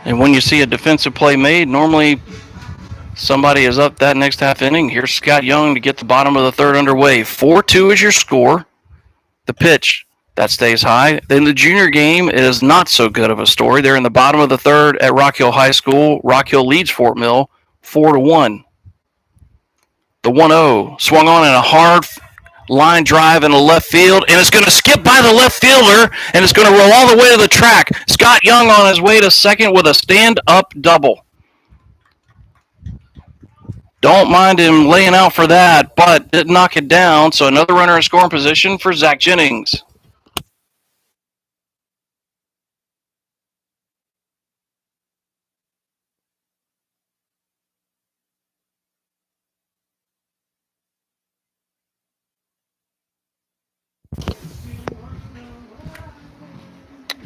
And when you see a defensive play made, normally somebody is up that next half inning. Here's Scott Young to get the bottom of the third underway. 4-2 is your score. The pitch, that stays high. Then the junior game is not so good of a story. They're in the bottom of the third at Rock Hill High School. Rock Hill leads Fort Mill 4-1. The 1-0 swung on in a hard line drive in the left field, and it's going to skip by the left fielder, and it's going to roll all the way to the track. Scott Young on his way to second with a stand-up double. Don't mind him laying out for that, but didn't knock it down, so another runner in scoring position for Zach Jennings.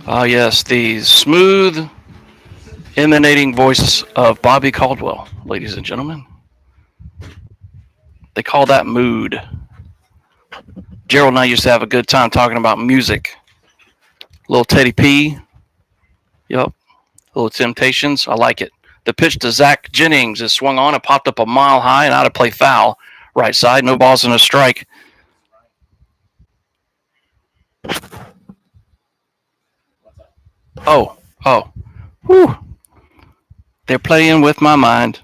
Ah, yes, the smooth, emanating voice of Bobby Caldwell, ladies and gentlemen. They call that mood. Gerald and I used to have a good time talking about music. Little Teddy P. Yep. Little Temptations. I like it. The pitch to Zach Jennings is swung on. It popped up a mile high and out of play foul. Right side. No balls and a strike. Oh. Whew. They're playing with my mind.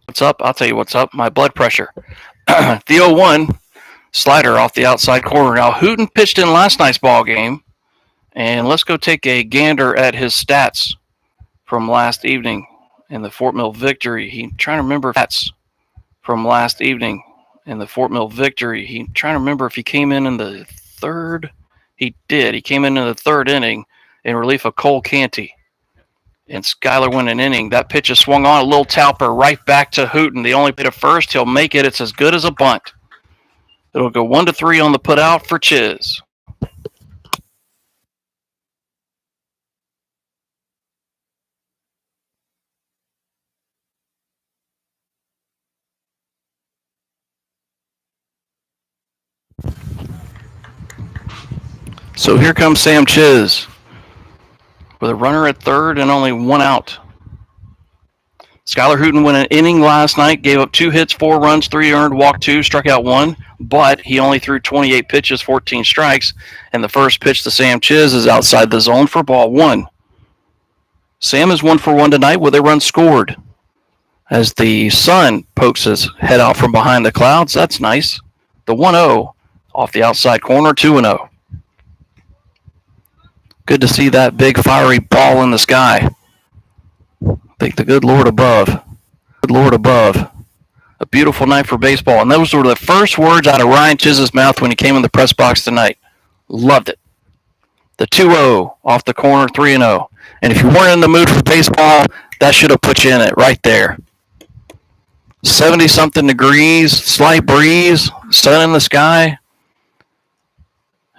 What's up? I'll tell you what's up. My blood pressure. The 0-1 slider off the outside corner. Now, Hooten pitched in last night's ball game. And let's go take a gander at his stats from last evening in the Fort Mill victory. Trying to remember stats from last evening in the Fort Mill victory. Trying to remember if he came in the third. He did. He came in the third inning in relief of Cole Canty. And Skyler went an inning. That pitch is swung on. A little talper right back to Hooten. The only bit of first. He'll make it. It's as good as a bunt. It'll go 1-3 on the put out for Chiz. So here comes Sam Chiz with a runner at third and only one out. Skyler Hooten went an inning last night, gave up 2 hits, 4 runs, 3 earned, walked 2, struck out 1, but he only threw 28 pitches, 14 strikes, and the first pitch to Sam Chiz is outside the zone for ball 1. Sam is 1 for 1 tonight with a run scored. As the sun pokes his head out from behind the clouds, that's nice. The 1-0 off the outside corner, 2-0. Good to see that big fiery ball in the sky. Thank the good Lord above. Good Lord above. A beautiful night for baseball. And those were the first words out of Ryan Chiz's mouth when he came in the press box tonight. Loved it. The 2-0 off the corner, 3-0. And if you weren't in the mood for baseball, that should have put you in it right there. 70-something degrees, slight breeze, sun in the sky.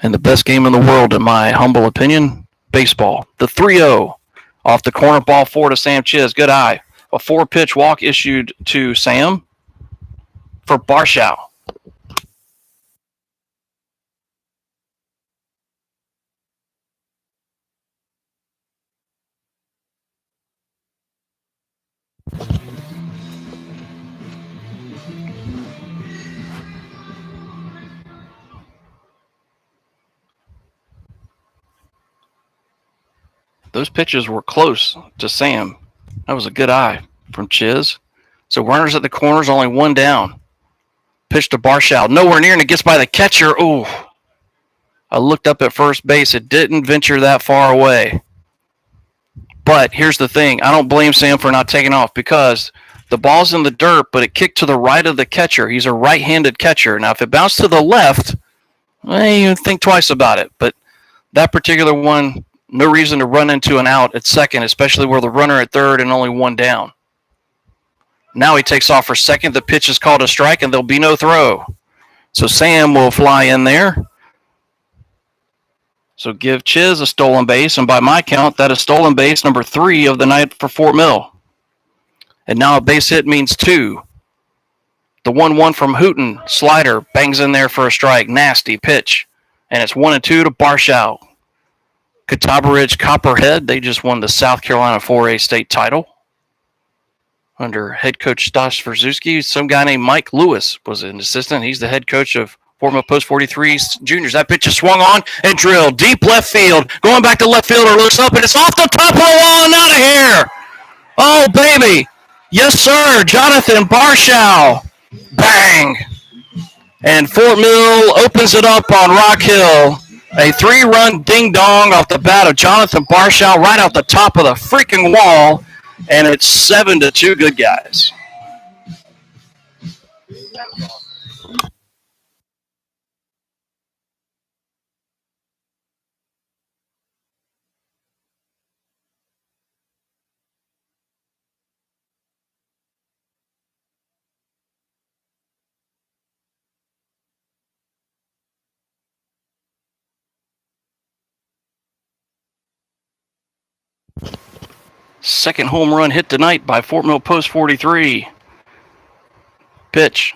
And the best game in the world, in my humble opinion, baseball. The 3-0 off the corner, ball 4 to Sam Chiz. Good eye. A 4-pitch walk issued to Sam for Barshow. Those pitches were close to Sam. That was a good eye from Chiz. So runners at the corners, only one down. Pitch to Barshow. Nowhere near, and it gets by the catcher. Ooh. I looked up at first base. It didn't venture that far away. But here's the thing. I don't blame Sam for not taking off because the ball's in the dirt, but it kicked to the right of the catcher. He's a right-handed catcher. Now, if it bounced to the left, you think twice about it. But that particular one, no reason to run into an out at second, especially where the runner at third and only one down. Now he takes off for second. The pitch is called a strike, and there'll be no throw. So Sam will fly in there. So give Chiz a stolen base, and by my count, that is stolen base number 3 of the night for Fort Mill. And now a base hit means 2. The 1-1 from Hooten, slider, bangs in there for a strike. Nasty pitch. And it's 1-2 to Barshow. Catawba Ridge Copperhead, they just won the South Carolina 4A state title under head coach Stas Verzuski. Some guy named Mike Lewis was an assistant. He's the head coach of Fort Mill Post 43 Juniors. That pitch is swung on and drilled deep left field. Going back to left fielder, looks up, and it's off the top of the wall and out of here. Oh, baby. Yes, sir. Jonathan Barshow. Bang. And Fort Mill opens it up on Rock Hill. A 3-run ding-dong off the bat of Jonathan Barshow right out the top of the freaking wall. And it's 7-2, good guys. Second home run hit tonight by Fort Mill Post 43. Pitch.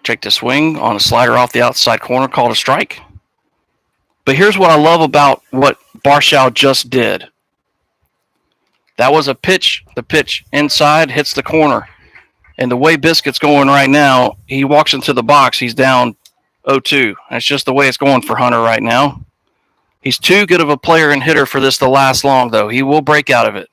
Check the swing on a slider off the outside corner, called a strike. But here's what I love about what Barshow just did. That was a pitch. The pitch inside hits the corner. And the way Biscuit's going right now, he walks into the box, he's down 0-2. That's just the way it's going for Hunter right now. He's too good of a player and hitter for this to last long, though. He will break out of it.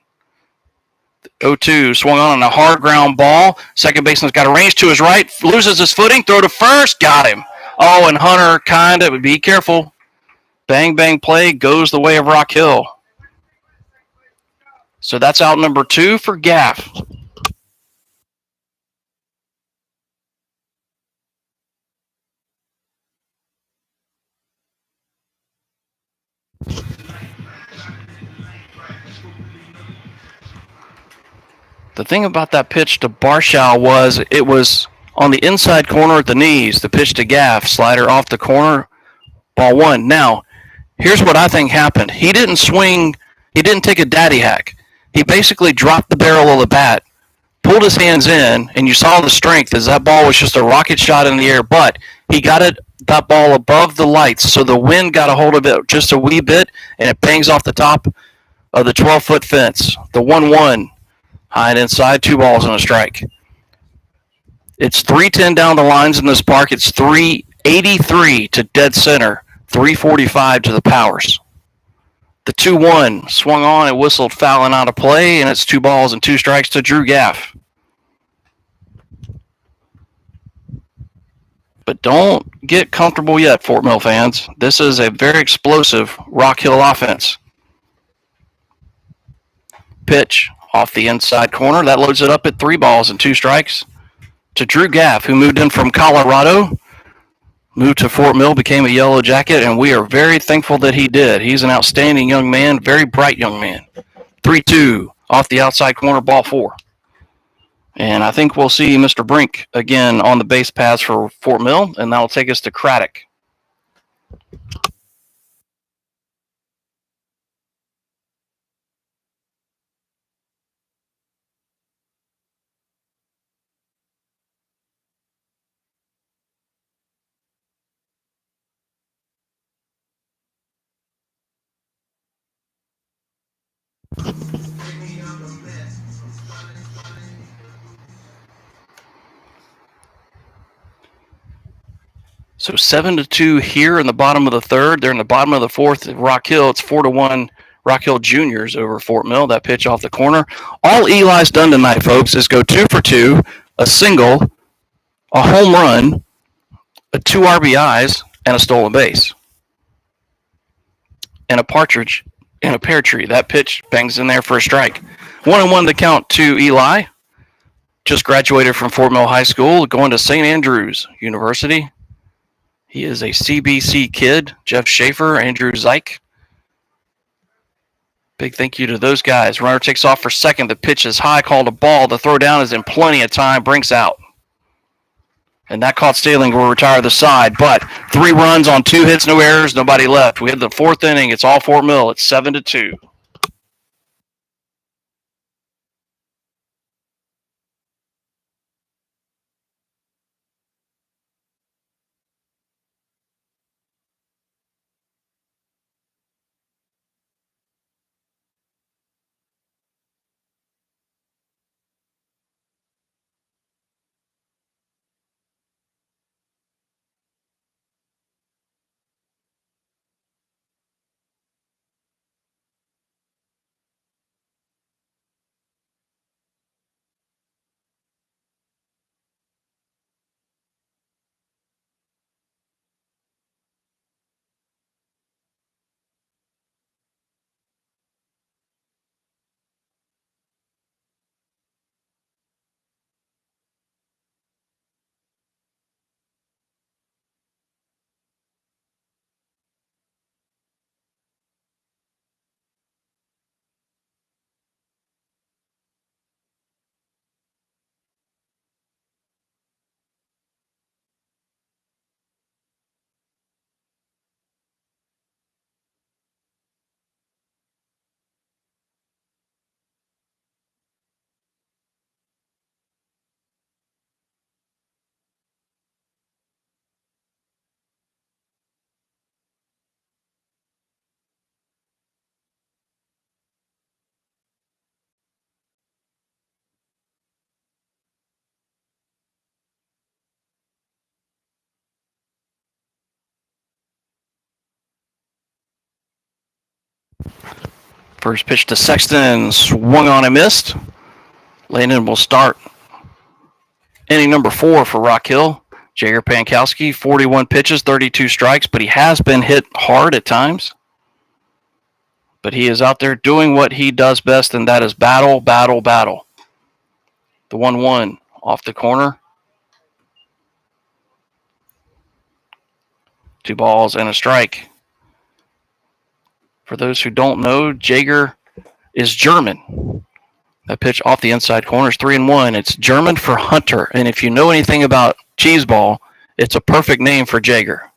0-2, swung on a hard ground ball. Second baseman's got a range to his right, loses his footing, throw to first, got him. Oh, and Hunter kind of, be careful. Bang, bang play goes the way of Rock Hill. So that's out number 2 for Gaff. The thing about that pitch to Barshow was it was on the inside corner at the knees. The pitch to Gaff, slider off the corner, ball 1. Now, here's what I think happened. He didn't swing. He didn't take a daddy hack. He basically dropped the barrel of the bat, pulled his hands in, and you saw the strength as that ball was just a rocket shot in the air. But he got that ball above the lights, so the wind got a hold of it just a wee bit, and it bangs off the top of the 12-foot fence. The 1-1. High and inside, 2 balls and a strike. It's 310 down the lines in this park. It's 383 to dead center, 345 to the powers. The 2-1 swung on and whistled foul and out of play, and it's 2 balls and 2 strikes to Drew Gaff. But don't get comfortable yet, Fort Mill fans. This is a very explosive Rock Hill offense. Pitch off the inside corner. That loads it up at 3 balls and 2 strikes to Drew Gaff, who moved in from Colorado, moved to Fort Mill, became a Yellow Jacket, and we are very thankful that he did. He's an outstanding young man, very bright young man. 3-2 off the outside corner, ball 4. And I think we'll see Mr. Brink again on the base paths for Fort Mill, and that'll take us to Craddock. So 7-2 here in the bottom of the third. They're in the bottom of the fourth at Rock Hill. It's 4-1 Rock Hill Juniors over Fort Mill. That pitch off the corner. All Eli's done tonight, folks, is go 2 for 2, a single, a home run, 2 RBIs, and a stolen base. And a partridge in a pear tree. That pitch bangs in there for a strike. 1-1 the count to Eli. Just graduated from Fort Mill High School, going to St. Andrews University. He is a CBC kid. Jeff Schaefer, Andrew Zeich. Big thank you to those guys. Runner takes off for second. The pitch is high, called a ball. The throw down is in plenty of time. Brinks out. And that caught Staling will retire the side. But 3 runs on 2 hits, no errors, nobody left. We have the 4th inning. It's all Fort Mill. It's 7-2. First pitch to Sexton, swung on and missed. Landon will start inning number 4 for Rock Hill. Jager Pankowski, 41 pitches, 32 strikes, but he has been hit hard at times. But he is out there doing what he does best, and that is battle, battle, battle. The 1-1 off the corner. 2 balls and a strike. For those who don't know, Jager is German. That pitch off the inside corner is 3-1. It's German for Hunter. And if you know anything about cheeseball, it's a perfect name for Jager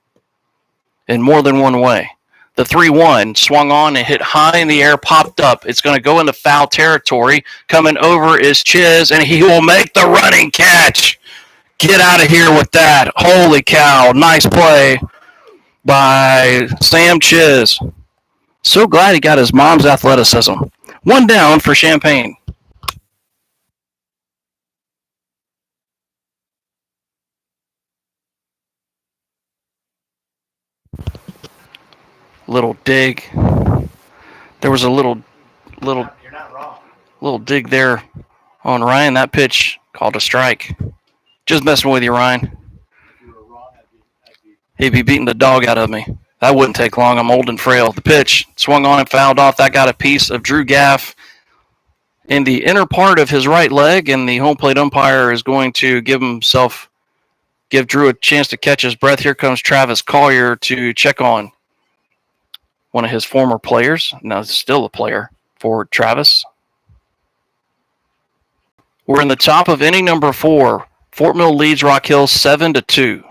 in more than one way. The 3-1 swung on and hit high in the air, popped up. It's going to go into foul territory. Coming over is Chiz, and he will make the running catch. Get out of here with that. Holy cow. Nice play by Sam Chiz. So glad he got his mom's athleticism. 1 down for Champaign. Little dig. There was a little You're not wrong. little dig there on Ryan. That pitch called a strike. Just messing with you, Ryan. If you were wrong, He'd be beating the dog out of me. That wouldn't take long. I'm old and frail. The pitch swung on and fouled off. That got a piece of Drew Gaff in the inner part of his right leg, and the home plate umpire is going to give Drew a chance to catch his breath. Here comes Travis Collier to check on one of his former players. Now still a player for Travis. We're in the top of inning number 4. Fort Mill leads Rock Hill 7-2.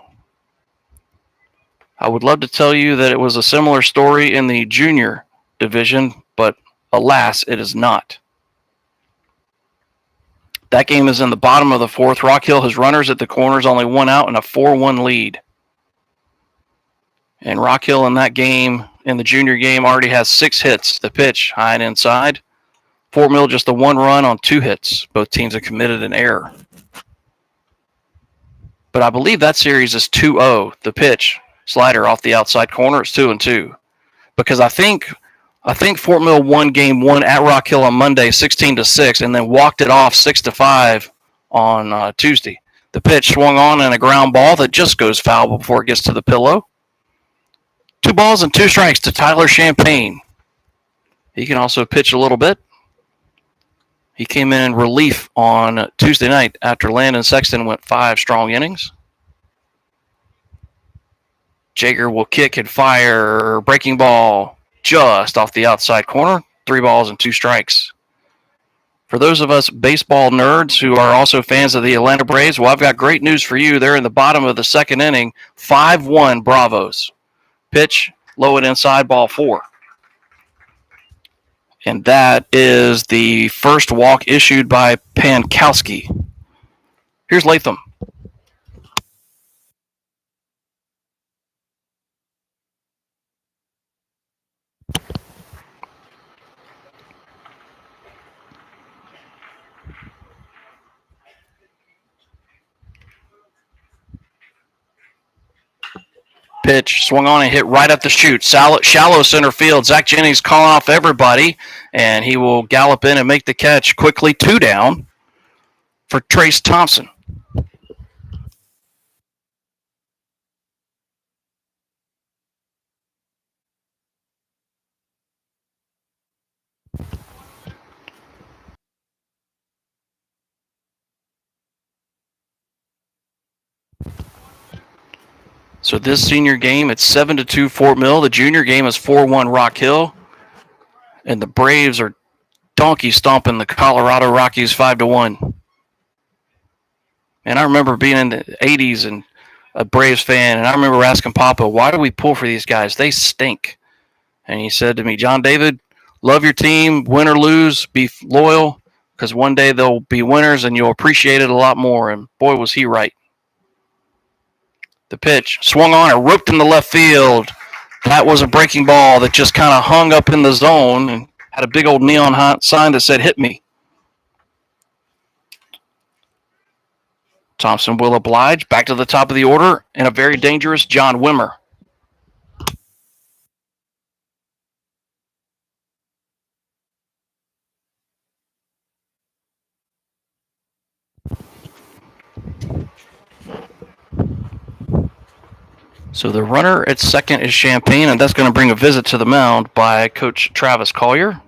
I would love to tell you that it was a similar story in the junior division, but alas, it is not. That game is in the bottom of the 4th. Rock Hill has runners at the corners, only 1 out, and a 4-1 lead. And Rock Hill in that game, in the junior game, already has 6 hits. The pitch, high and inside. Fort Mill just the 1 run on 2 hits. Both teams have committed an error. But I believe that series is 2-0. The pitch, slider off the outside corner, it's 2-2. Because I think Fort Mill won game 1 at Rock Hill on Monday, 16-6, and then walked it off 6-5 on Tuesday. The pitch swung on and a ground ball that just goes foul before it gets to the pillow. 2 balls and 2 strikes to Tyler Champagne. He can also pitch a little bit. He came in relief on Tuesday night after Landon Sexton went 5 strong innings. Jager will kick and fire. Breaking ball just off the outside corner. 3 balls and 2 strikes. For those of us baseball nerds who are also fans of the Atlanta Braves, well, I've got great news for you. They're in the bottom of the 2nd inning. 5-1 Bravos. Pitch, low and inside, ball 4. And that is the first walk issued by Pankowski. Here's Latham. Pitch swung on and hit right up the chute. Shallow center field. Zach Jennings calling off everybody, and he will gallop in and make the catch quickly. 2 down for Trace Thompson. So this senior game, it's 7-2 Fort Mill. The junior game is 4-1 Rock Hill. And the Braves are donkey stomping the Colorado Rockies 5-1. And I remember being in the 80s and a Braves fan, and I remember asking Papa, why do we pull for these guys? They stink. And he said to me, John David, love your team, win or lose, be loyal, because one day they'll be winners and you'll appreciate it a lot more. And boy, was he right. The pitch swung on and ripped in the left field. That was a breaking ball that just kind of hung up in the zone and had a big old neon sign that said, hit me. Thompson will oblige. Back to the top of the order, and a very dangerous John Wimmer. So the runner at second is Champagne, and that's going to bring a visit to the mound by Coach Travis Collier.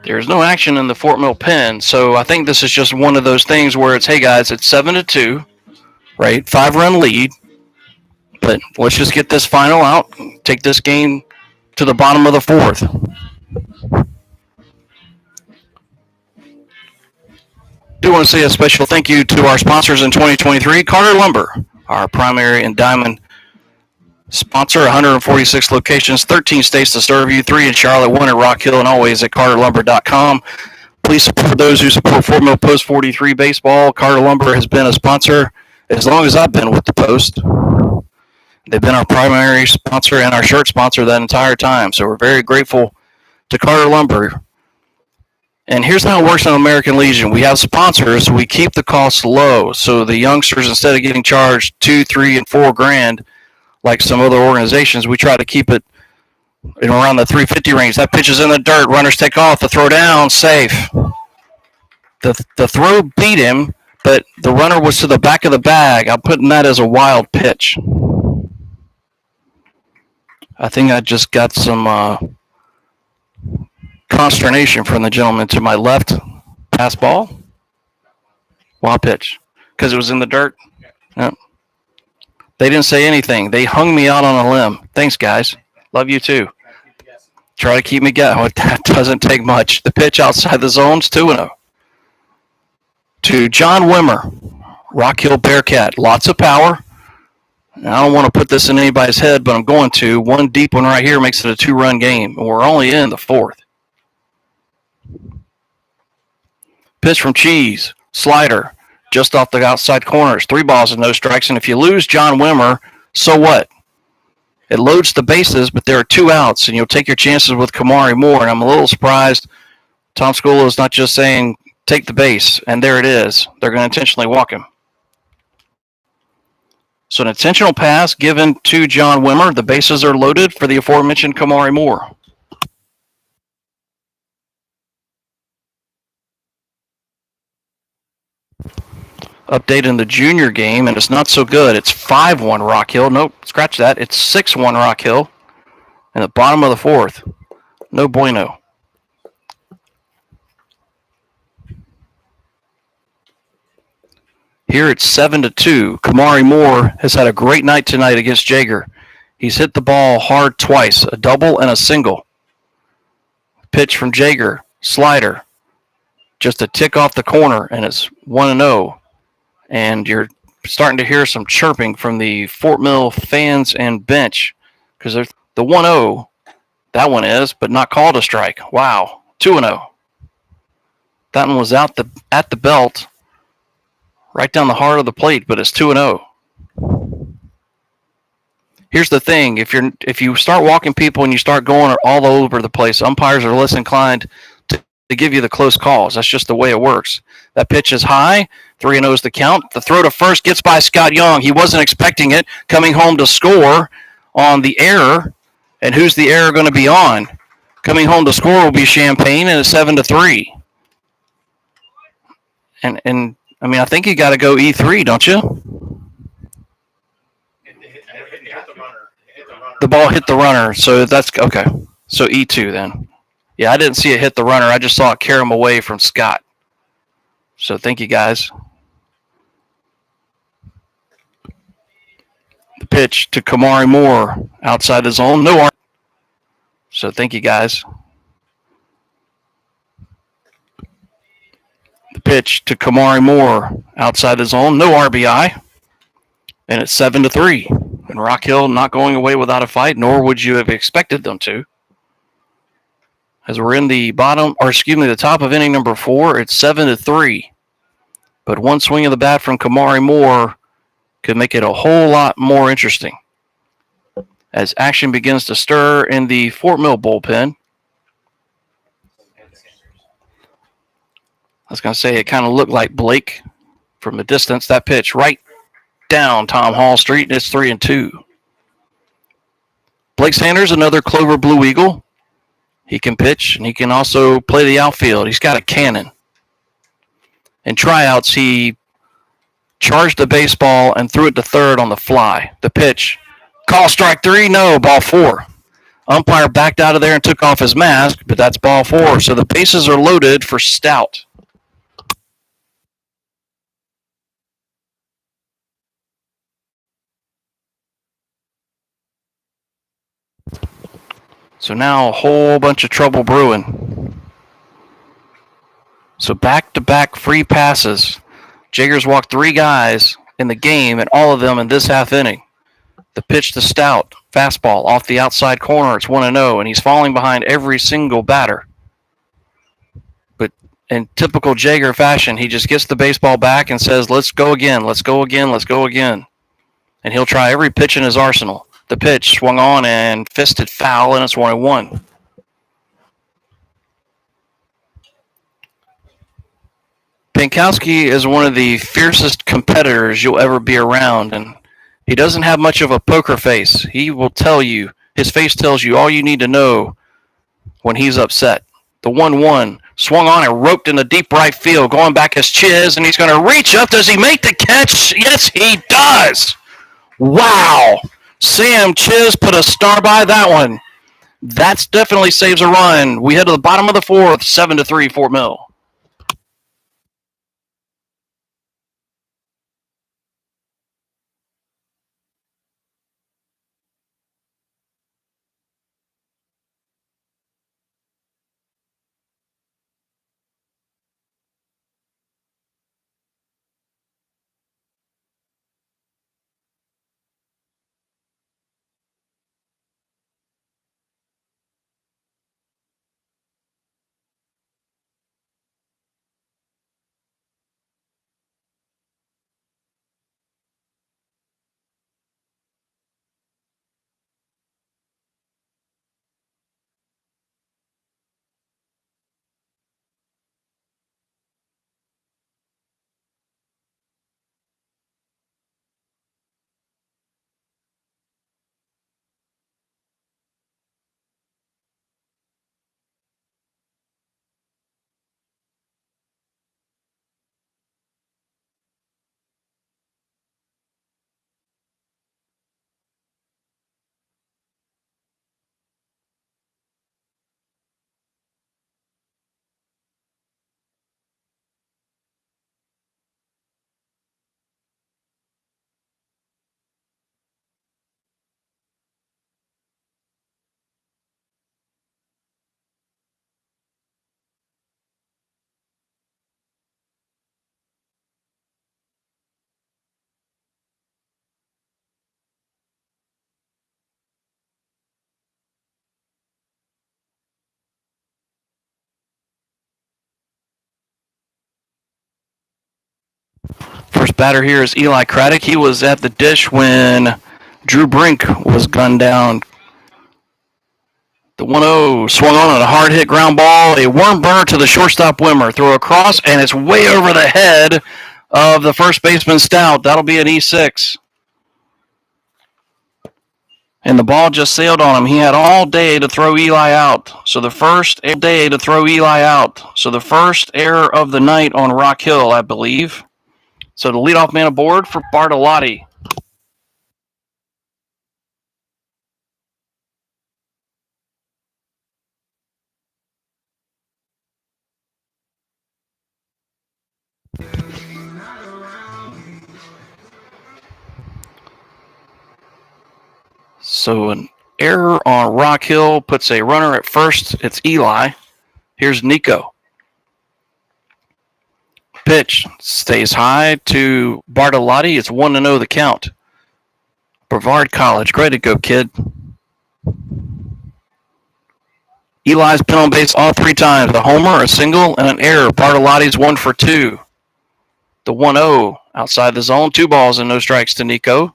There's no action in the Fort Mill pen, so I think this is just one of those things where it's, hey guys, it's 7-2, right? 5-run lead, but let's just get this final out, take this game to the bottom of the fourth. Do want to say a special thank you to our sponsors in 2023, Carter Lumber, our primary and diamond sponsor, 146 locations, 13 states to serve you, 3 in Charlotte, 1 in Rock Hill, and always at carterlumber.com. Please support those who support Fort Mill Post 43 baseball. Carter Lumber has been a sponsor as long as I've been with the Post. They've been our primary sponsor and our shirt sponsor that entire time, so we're very grateful to Carter Lumber. And here's how it works in American Legion. We have sponsors, so we keep the costs low. So the youngsters, instead of getting charged $2, $3, and $4,000 like some other organizations, we try to keep it around the $350 range. That pitch is in the dirt. Runners take off. The throw down, safe. The throw beat him, but the runner was to the back of the bag. I'm putting that as a wild pitch. I think I just got some consternation from the gentleman to my left. Pass ball. Wild pitch. Because it was in the dirt. Yep. They didn't say anything. They hung me out on a limb. Thanks, guys. Love you, too. Try to keep me guessing. That doesn't take much. The pitch outside the zone's 2-0. To John Wimmer, Rock Hill Bearcat. Lots of power. I don't want to put this in anybody's head, but I'm going to. One deep one right here makes it a 2-run game. And we're only in the fourth. Pitch from Cheese. Slider. Just off the outside corners. 3 balls and no strikes. And if you lose John Wimmer, so what? It loads the bases, but there are 2 outs, and you'll take your chances with Kamari Moore. And I'm a little surprised Tom Scola is not just saying, take the base, and there it is. They're going to intentionally walk him. So an intentional pass given to John Wimmer. The bases are loaded for the aforementioned Kamari Moore. Update in the junior game, and it's not so good. It's 5-1 Rock Hill. Nope, scratch that. It's 6-1 Rock Hill in the bottom of the fourth. No bueno. Here it's 7-2. Kamari Moore has had a great night tonight against Jaeger. He's hit the ball hard twice, a double and a single. Pitch from Jaeger, slider, just a tick off the corner, and it's 1-0. And you're starting to hear some chirping from the Fort Mill fans and bench because the 1-0, that one is, but not called a strike. Wow, 2-0. That one was at the belt, right down the heart of the plate, but it's 2-0. Here's the thing: if you start walking people and you start going all over the place, umpires are less inclined to give you the close calls. That's just the way it works. That pitch is high. 3-0 is the count. The throw to first gets by Scott Young. He wasn't expecting it. Coming home to score on the error. And who's the error going to be on? Coming home to score will be Champagne, and it's 7-3. And I mean, I think you got to go E3, don't you? The ball hit the runner, so that's okay. So E2 then. Yeah, I didn't see it hit the runner. I just saw it carry him away from Scott. So thank you, guys. The pitch to Kamari Moore outside the zone. No RBI. So thank you, guys. The pitch to Kamari Moore outside the zone. No RBI. And it's 7-3. And Rock Hill not going away without a fight, nor would you have expected them to. As we're in the the top of inning number 4, it's 7-3. But one swing of the bat from Kamari Moore could make it a whole lot more interesting. As action begins to stir in the Fort Mill bullpen. I was going to say it kind of looked like Blake from a distance. That pitch right down Tom Hall Street, and it's 3-2. Blake Sanders, another Clover Blue Eagle. He can pitch, and he can also play the outfield. He's got a cannon. In tryouts, he charged the baseball, and threw it to third on the fly. The pitch. Call strike 3, no, ball 4. Umpire backed out of there and took off his mask, but that's ball 4. So the bases are loaded for Stout. So now a whole bunch of trouble brewing. So back-to-back free passes. Jaegers walked 3 guys in the game, and all of them in this half inning. The pitch to Stout, fastball off the outside corner. It's 1-0, and he's falling behind every single batter. But in typical Jaeger fashion, he just gets the baseball back and says, let's go again, let's go again, let's go again. And he'll try every pitch in his arsenal. The pitch swung on and fisted foul, and it's 1-1. Pinkowski is one of the fiercest competitors you'll ever be around, and he doesn't have much of a poker face. He will tell you, his face tells you all you need to know when he's upset. The 1-1 swung on and roped in the deep right field, going back as Chiz, and he's going to reach up. Does he make the catch? Yes, he does. Wow. Sam Chiz put a star by that one. That definitely saves a run. We head to the bottom of the 4th, 7-3 Fort Mill. First batter here is Eli Craddock. He was at the dish when Drew Brink was gunned down. The 1-0 swung on a hard hit ground ball. A worm burner to the shortstop Wimmer. Throw across, and it's way over the head of the first baseman Stout. That'll be an E6. And the ball just sailed on him. He had all day to throw Eli out. So the first error of the night on Rock Hill, I believe. So the leadoff man aboard for Bartolotti. So an error on Rock Hill puts a runner at first. It's Eli. Here's Nico. Pitch stays high to Bartolotti. It's 1-0 the count. Brevard College. Great to go, kid. Eli's been on base all 3 times. A homer, a single, and an error. Bartolotti's 1 for 2. The 1-0 outside the zone. 2 balls and no strikes to Nico.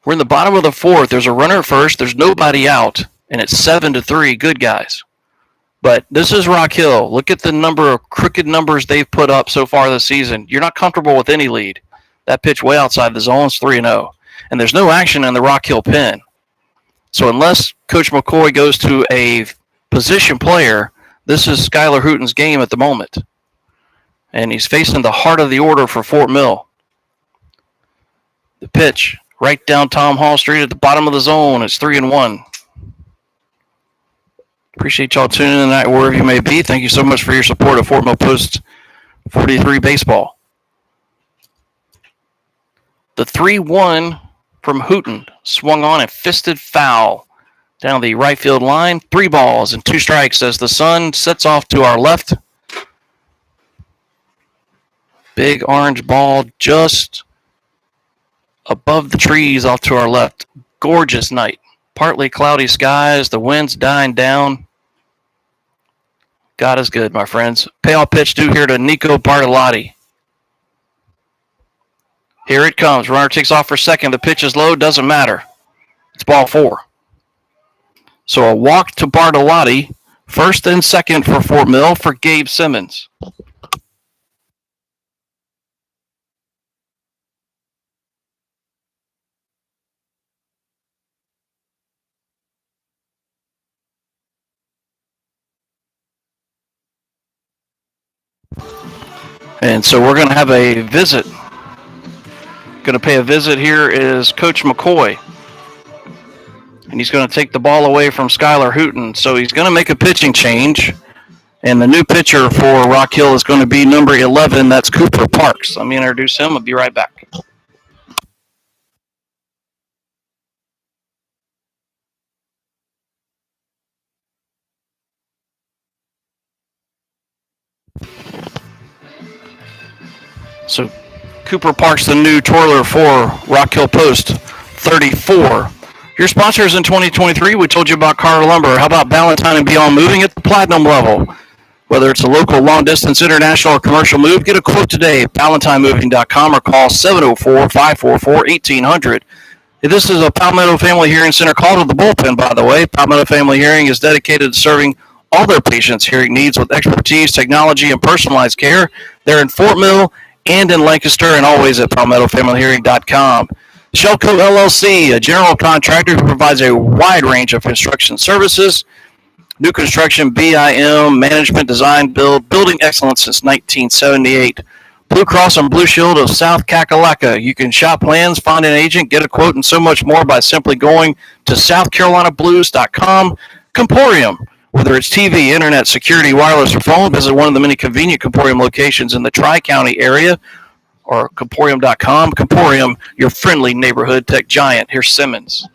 We're in the bottom of the 4th. There's a runner at first. There's nobody out. And it's 7-3. Good guys. But this is Rock Hill. Look at the number of crooked numbers they've put up so far this season. You're not comfortable with any lead. That pitch way outside the zone is 3-0. And there's no action in the Rock Hill pen. So unless Coach McCoy goes to a position player, this is Skylar Hooten's game at the moment. And he's facing the heart of the order for Fort Mill. The pitch right down Tom Hall Street at the bottom of the zone. It's 3-1. Appreciate y'all tuning in tonight wherever you may be. Thank you so much for your support of Fort Mill Post 43 baseball. The 3-1 from Hooten swung on and fisted foul down the right field line. 3 balls and 2 strikes as the sun sets off to our left. Big orange ball just above the trees off to our left. Gorgeous night. Partly cloudy skies. The wind's dying down. God is good, my friends. Payoff pitch due here to Nico Bartolotti. Here it comes. Runner takes off for second. The pitch is low. Doesn't matter. It's ball 4. So a walk to Bartolotti. First and second for Fort Mill for Gabe Simmons. And so we're going to have a visit. Going to pay a visit here is Coach McCoy. And he's going to take the ball away from Skylar Hooten. So he's going to make a pitching change. And the new pitcher for Rock Hill is going to be number 11. That's Cooper Parks. Let me introduce him. I'll be right back. So Cooper Parks, the new twirler for Rock Hill Post 34. Your sponsors in 2023, we told you about Carter Lumber. How about Ballantyne and Beyond moving at the platinum level? Whether it's a local, long-distance, international, or commercial move, get a quote today at BallantyneMoving.com or call 704-544-1800. This is a Palmetto Family Hearing Center call to the bullpen, by the way. Palmetto Family Hearing is dedicated to serving all their patients' hearing needs with expertise, technology, and personalized care. They're in Fort Mill and in Lancaster, and always at PalmettoFamilyHearing.com. Shelco LLC, a general contractor who provides a wide range of construction services, new construction, BIM, management, design, building excellence since 1978. Blue Cross and Blue Shield of South Kakalaka. You can shop plans, find an agent, get a quote, and so much more by simply going to SouthCarolinaBlues.com. Comporium. Whether it's TV, internet, security, wireless, or phone, visit one of the many convenient Comporium locations in the Tri-County area or Comporium.com. Comporium, your friendly neighborhood tech giant. Here's Simmons.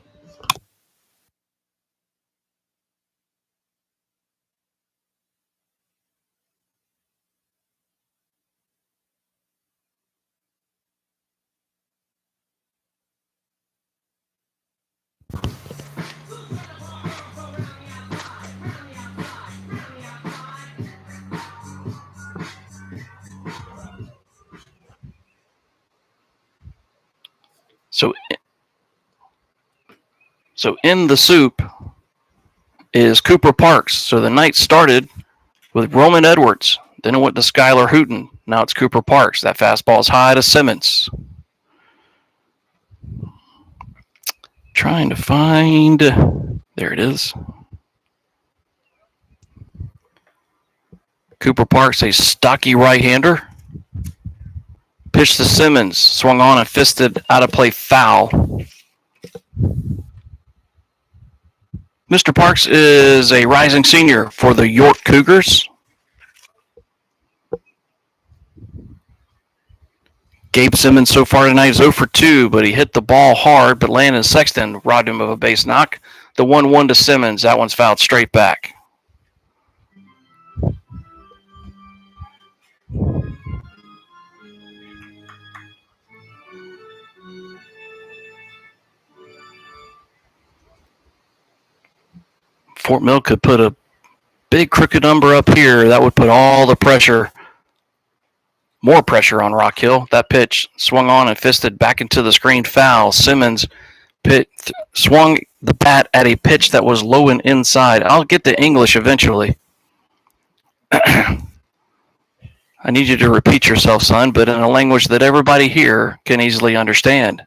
So in the soup is Cooper Parks. So the night started with Roman Edwards. Then it went to Skylar Hooten. Now it's Cooper Parks. That fastball is high to Simmons. Trying to find. There it is. Cooper Parks, a stocky right-hander. Pitch to Simmons. Swung on and fisted out of play foul. Mr. Parks is a rising senior for the York Cougars. Gabe Simmons so far tonight is 0 for 2, but he hit the ball hard, but Landon Sexton robbed him of a base knock. The 1-1 to Simmons. That one's fouled straight back. Fort Mill could put a big crooked number up here. That would put all the pressure, more pressure on Rock Hill. That pitch swung on and fisted back into the screen foul. Simmons swung the bat at a pitch that was low and inside. I'll get to English eventually. I need you to repeat yourself, son, but in a language that everybody here can easily understand.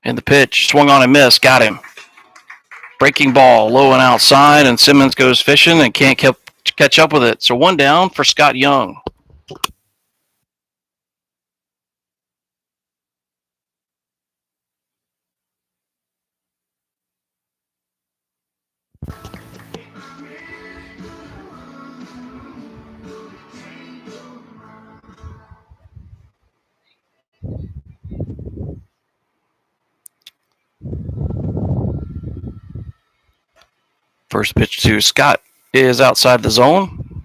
And the pitch swung on and missed. Got him. Breaking ball, low and outside, and Simmons goes fishing and can't catch up with it. So one down for Scott Young. First pitch to Scott is outside the zone.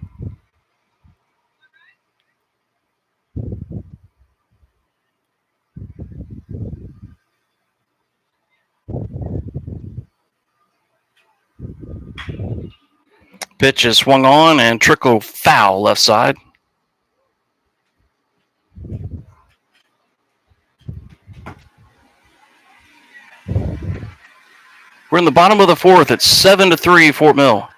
Pitch is swung on and trickle foul left side. We're in the bottom of the fourth. It's 7-3 Fort Mill.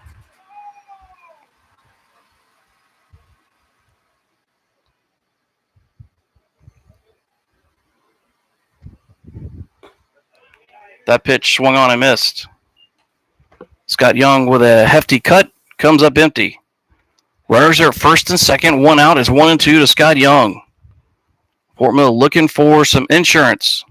That pitch swung on and missed. Scott Young with a hefty cut comes up empty. Runners are first and second. One out is 1-2 to Scott Young. Fort Mill looking for some insurance.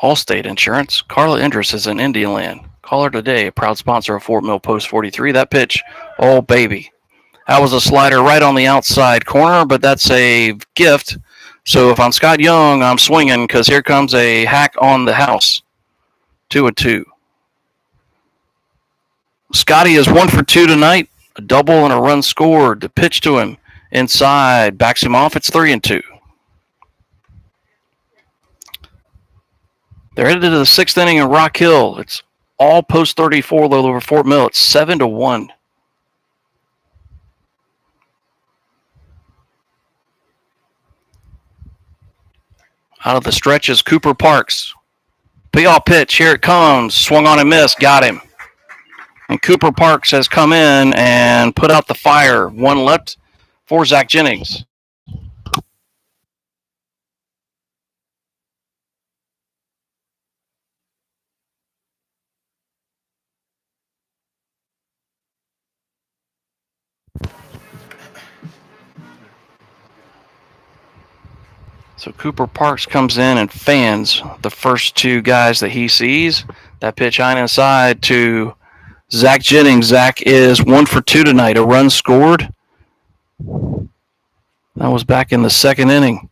Allstate Insurance. Carla Indris is in Indian Land. Call her today, a proud sponsor of Fort Mill Post 43. That pitch, oh baby. That was a slider right on the outside corner, but that's a gift. So if I'm Scott Young, I'm swinging because here comes a hack on the house. 2-2. Scotty is 1 for 2 tonight. A double and a run scored. The pitch to him inside backs him off. It's 3-2. They're headed to the sixth inning in Rock Hill. It's all post 34 over Fort Mill. It's 7-1. Out of the stretch is Cooper Parks. Payoff pitch. Here it comes. Swung on and missed. Got him. And Cooper Parks has come in and put out the fire. One left for Zach Jennings. So Cooper Parks comes in and fans the first two guys that he sees. That pitch high inside to Zach Jennings. Zach is 1 for 2 tonight. A run scored. That was back in the second inning.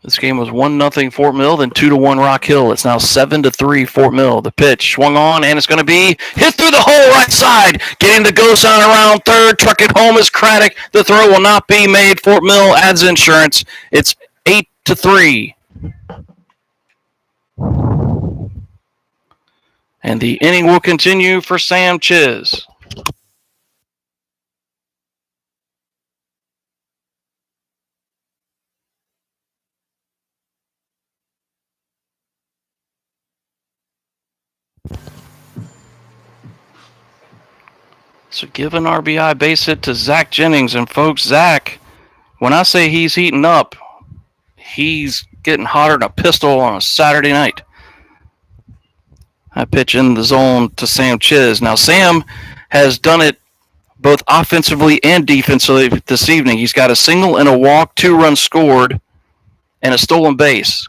This game was 1-0 Fort Mill, then 2-1 Rock Hill. It's now 7-3 Fort Mill. The pitch swung on, and it's going to be hit through the hole right side. Getting the ghost on around third. Truck it home is Craddock. The throw will not be made. Fort Mill adds insurance. It's 8-3. And the inning will continue for Sam Chiz. So give an RBI base hit to Zach Jennings. And folks, Zach, when I say he's heating up, he's getting hotter than a pistol on a Saturday night. I pitch in the zone to Sam Chiz. Now, Sam has done it both offensively and defensively this evening. He's got a single and a walk, 2 runs scored, and a stolen base.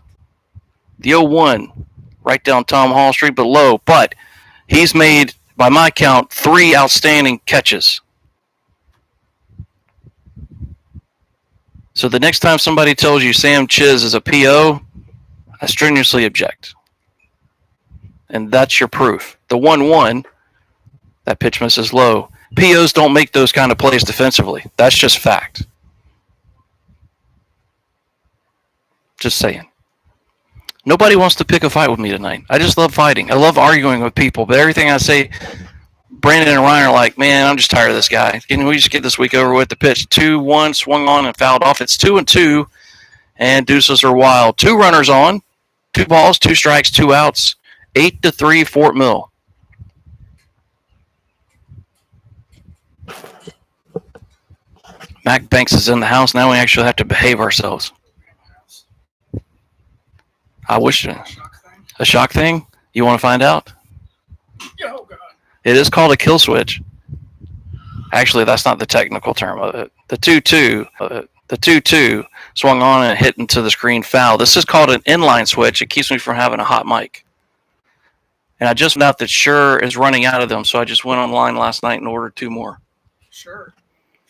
The 0-1 right down Tom Hall Street, but low. But he's made, by my count, 3 outstanding catches. So the next time somebody tells you Sam Chiz is a PO, I strenuously object. And that's your proof. The 1-1, that pitch misses low. POs don't make those kind of plays defensively. That's just fact. Just saying. Nobody wants to pick a fight with me tonight. I just love fighting. I love arguing with people. But everything I say, Brandon and Ryan are like, man, I'm just tired of this guy. Can we just get this week over with? The pitch 2-1, swung on and fouled off. It's 2-2, and deuces are wild. 2 runners on, 2 balls, 2 strikes, 2 outs. 8-3 Fort Mill. Mac Banks is in the house. Now we actually have to behave ourselves. I wish A shock thing? You want to find out? Oh, God. It is called a kill switch. Actually, that's not the technical term of it. The 2-2 swung on and hit into the screen foul. This is called an inline switch. It keeps me from having a hot mic. And I just found out that Shure is running out of them, so I just went online last night and ordered 2 more. Sure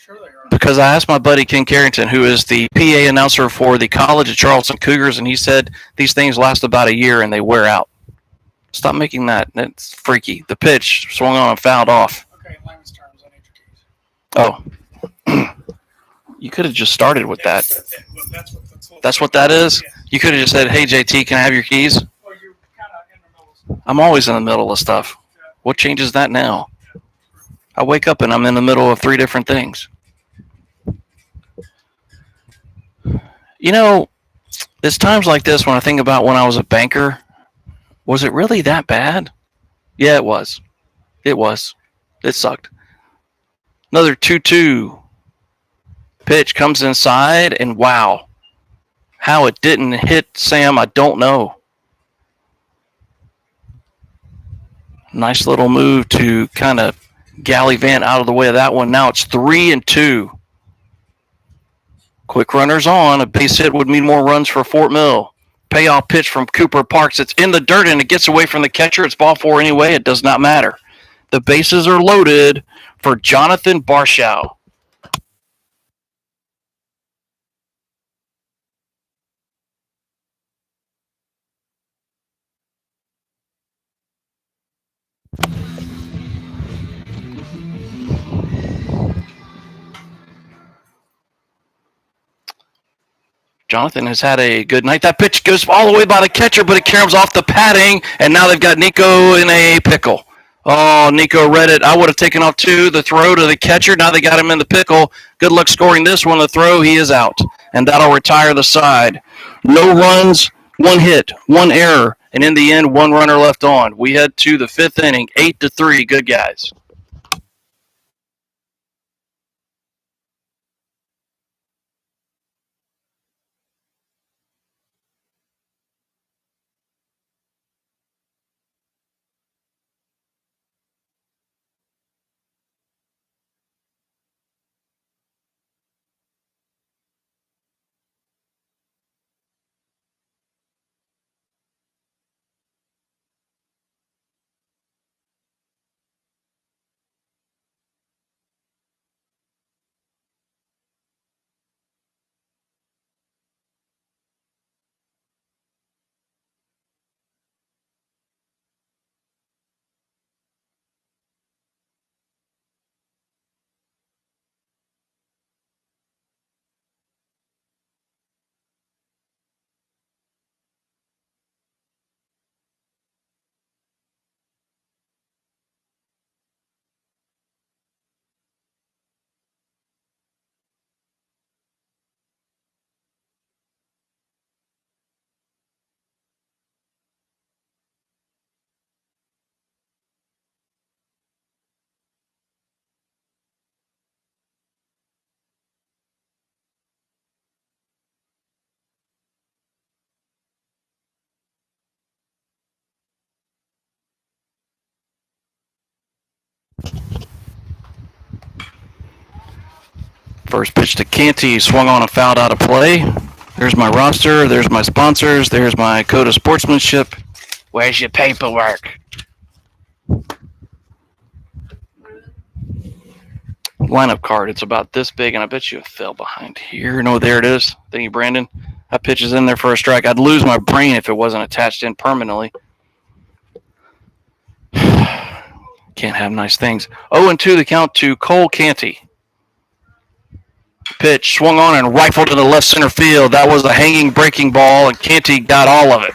they are. Because I asked my buddy Ken Carrington, who is the PA announcer for the College of Charleston Cougars, and he said these things last about a year and they wear out. Stop making that. That's freaky. The pitch swung on and fouled off. Okay, in layman's terms, I need your keys. Oh. You could have just started with that. That's what that is? You could have just said, hey, JT, can I have your keys? Well, you're kind of in the middle of stuff. I'm always in the middle of stuff. What changes that now? I wake up and I'm in the middle of 3 different things. You know, it's times like this when I think about when I was a banker. Was it really that bad? Yeah, it was. It sucked. Another 2-2 pitch comes inside, and wow. How it didn't hit Sam, I don't know. Nice little move to kind of gallivant out of the way of that one. Now it's 3-2. Quick runners on. A base hit would mean more runs for Fort Mill. Payoff pitch from Cooper Parks. It's in the dirt and it gets away from the catcher. It's ball 4 anyway. It does not matter. The bases are loaded for Jonathan Barshow. Jonathan has had a good night. That pitch goes all the way by the catcher, but it caroms off the padding, and now they've got Nico in a pickle. Oh, Nico read it. I would have taken off 2. The throw to the catcher. Now they got him in the pickle. Good luck scoring this one. The throw, he is out. And that'll retire the side. No runs, 1 hit, 1 error, and in the end, 1 runner left on. We head to the 5th inning, 8-3. Good guys. First pitch to Canty, swung on and fouled out of play. There's my roster. There's my sponsors. There's my code of sportsmanship. Where's your paperwork? Lineup card. It's about this big, and I bet you it fell behind here. No, there it is. Thank you, Brandon. That pitch is in there for a strike. I'd lose my brain if it wasn't attached in permanently. Can't have nice things. 0-2 the count to Cole Canty. Pitch swung on and rifled to the left center field. That was a hanging breaking ball, and Canty got all of it.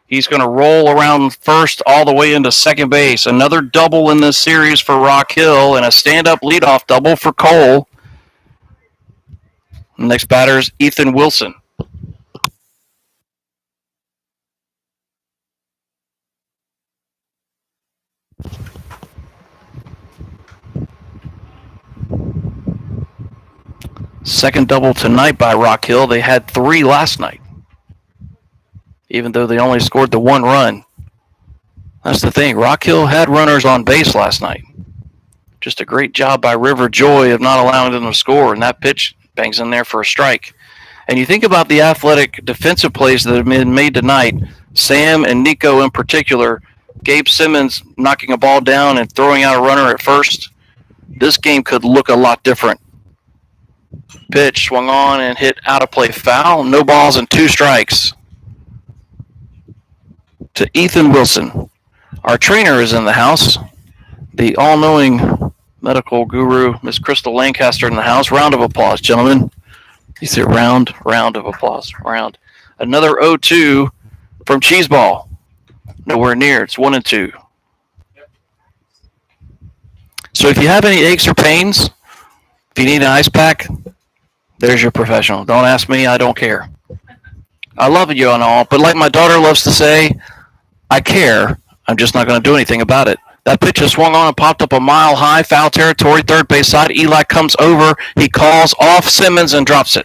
He's going to roll around first all the way into second base. Another double in this series for Rock Hill and a stand-up leadoff double for Cole. Next batter is Ethan Wilson. Second double tonight by Rock Hill. They had 3 last night, even though they only scored the 1 run. That's the thing. Rock Hill had runners on base last night. Just a great job by River Joy of not allowing them to score, and that pitch bangs in there for a strike. And you think about the athletic defensive plays that have been made tonight, Sam and Nico in particular, Gabe Simmons knocking a ball down and throwing out a runner at first. This game could look a lot different. Pitch swung on and hit out of play foul. No balls and 2 strikes to Ethan Wilson. Our trainer is in the house. The all-knowing medical guru, Miss Crystal Lancaster, in the house. Round of applause, gentlemen. You see a round of applause. Round. Another 0-2 from Cheeseball. Nowhere near. It's 1-2. So if you have any aches or pains, if you need an ice pack, there's your professional. Don't ask me. I don't care. I love you and all, but like my daughter loves to say, I care. I'm just not going to do anything about it. That pitch is swung on and popped up a mile high, foul territory, third base side. Eli comes over. He calls off Simmons and drops it.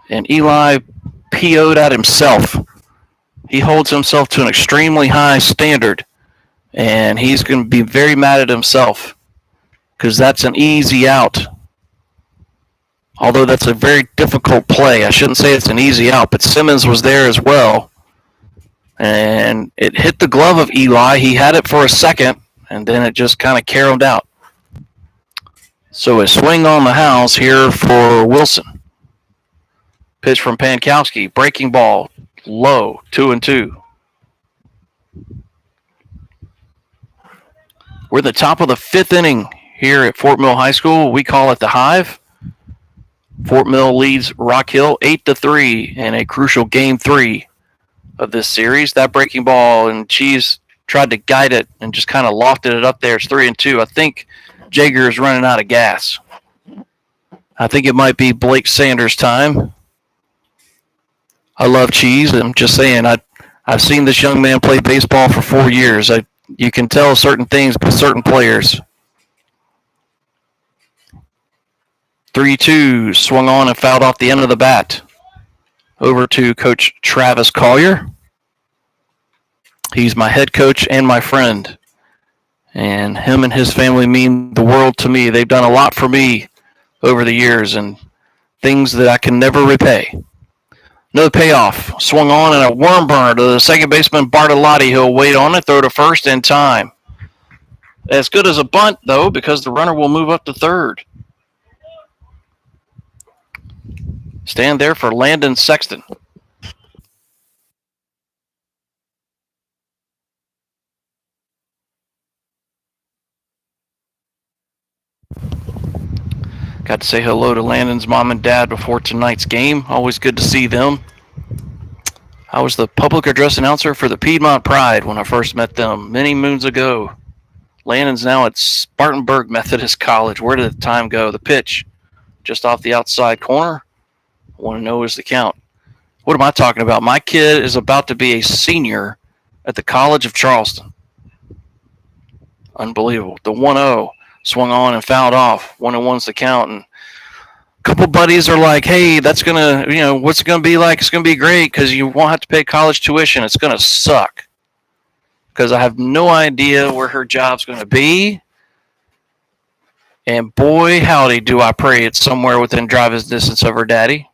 And Eli PO'd at himself. He holds himself to an extremely high standard, and he's going to be very mad at himself because that's an easy out. Although that's a very difficult play. I shouldn't say it's an easy out, but Simmons was there as well. And it hit the glove of Eli. He had it for a second, and then it just kind of caromed out. So a swing on the house here for Wilson. Pitch from Pankowski. Breaking ball. Low. 2-2. We're at the top of the 5th inning here at Fort Mill High School. We call it the Hive. Fort Mill leads Rock Hill 8-3 in a crucial Game 3 of this series. That breaking ball, and Cheese tried to guide it and just kind of lofted it up there. It's 3-2. I think Jager is running out of gas. I think it might be Blake Sanders' time. I love Cheese. I'm just saying, I've seen this young man play baseball for 4 years. You can tell certain things with certain players. 3-2, swung on and fouled off the end of the bat. Over to Coach Travis Collier. He's my head coach and my friend. And him and his family mean the world to me. They've done a lot for me over the years and things that I can never repay. Another payoff. Swung on and a worm burner to the second baseman, Bartolotti. He'll wait on it, throw to first in time. As good as a bunt, though, because the runner will move up to third. Stand there for Landon Sexton. Got to say hello to Landon's mom and dad before tonight's game. Always good to see them. I was the public address announcer for the Piedmont Pride when I first met them many moons ago. Landon's now at Spartanburg Methodist College. Where did the time go? The pitch, just off the outside corner. I want to know is the count. What am I talking about? My kid is about to be a senior at the College of Charleston. Unbelievable. The 1-0 swung on and fouled off. 1-1's the count. And a couple buddies are like, hey, that's going to, what's it going to be like? It's going to be great because you won't have to pay college tuition. It's going to suck because I have no idea where her job's going to be. And boy, howdy, do I pray it's somewhere within driving distance of her daddy.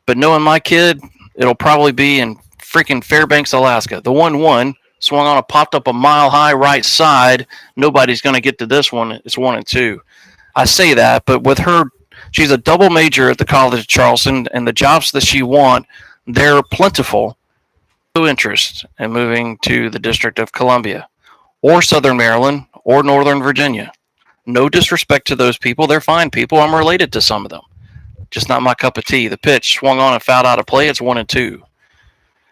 But knowing my kid, it'll probably be in freaking Fairbanks, Alaska. The 1-1 swung on and popped up a mile high right side. Nobody's going to get to this one. It's 1-2. I say that, but with her, she's a double major at the College of Charleston, and the jobs that she wants, they're plentiful. No interest in moving to the District of Columbia or Southern Maryland or Northern Virginia. No disrespect to those people. They're fine people. I'm related to some of them. Just not my cup of tea. The pitch swung on and fouled out of play. It's 1-2.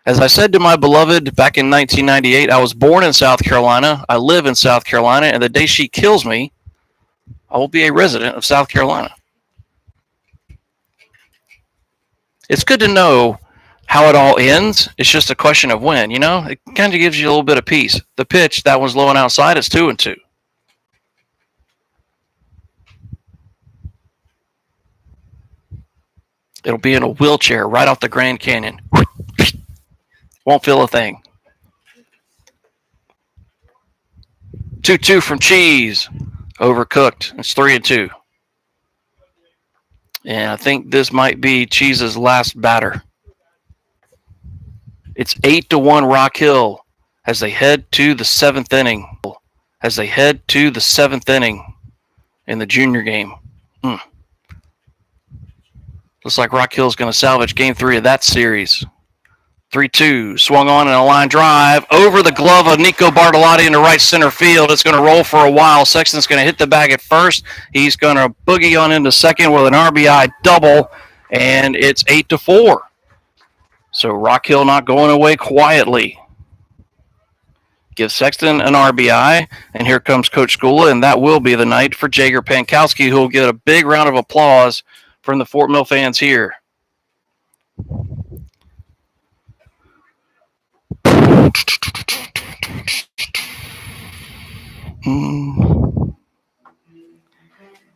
As I said to my beloved back in 1998, I was born in South Carolina. I live in South Carolina, and the day she kills me, I will be a resident of South Carolina. It's good to know how it all ends. It's just a question of when, It kind of gives you a little bit of peace. The pitch, that one's low and outside. It's 2-2. It'll be in a wheelchair right off the Grand Canyon. Won't feel a thing. 2-2 from Cheese. Overcooked. It's 3-2. And I think this might be Cheese's last batter. It's 8-1 Rock Hill as they head to the seventh inning. In the junior game. Looks like Rock Hill's going to salvage game 3 of that series. 3-2, swung on and a line drive over the glove of Nico Bartolotti into right center field. It's going to roll for a while. Sexton's going to hit the bag at first. He's going to boogie on into second with an RBI double, and it's 8-4. So Rock Hill not going away quietly. Give Sexton an RBI, and here comes Coach Skula, and that will be the night for Jager Pankowski, who will get a big round of applause from the Fort Mill fans here.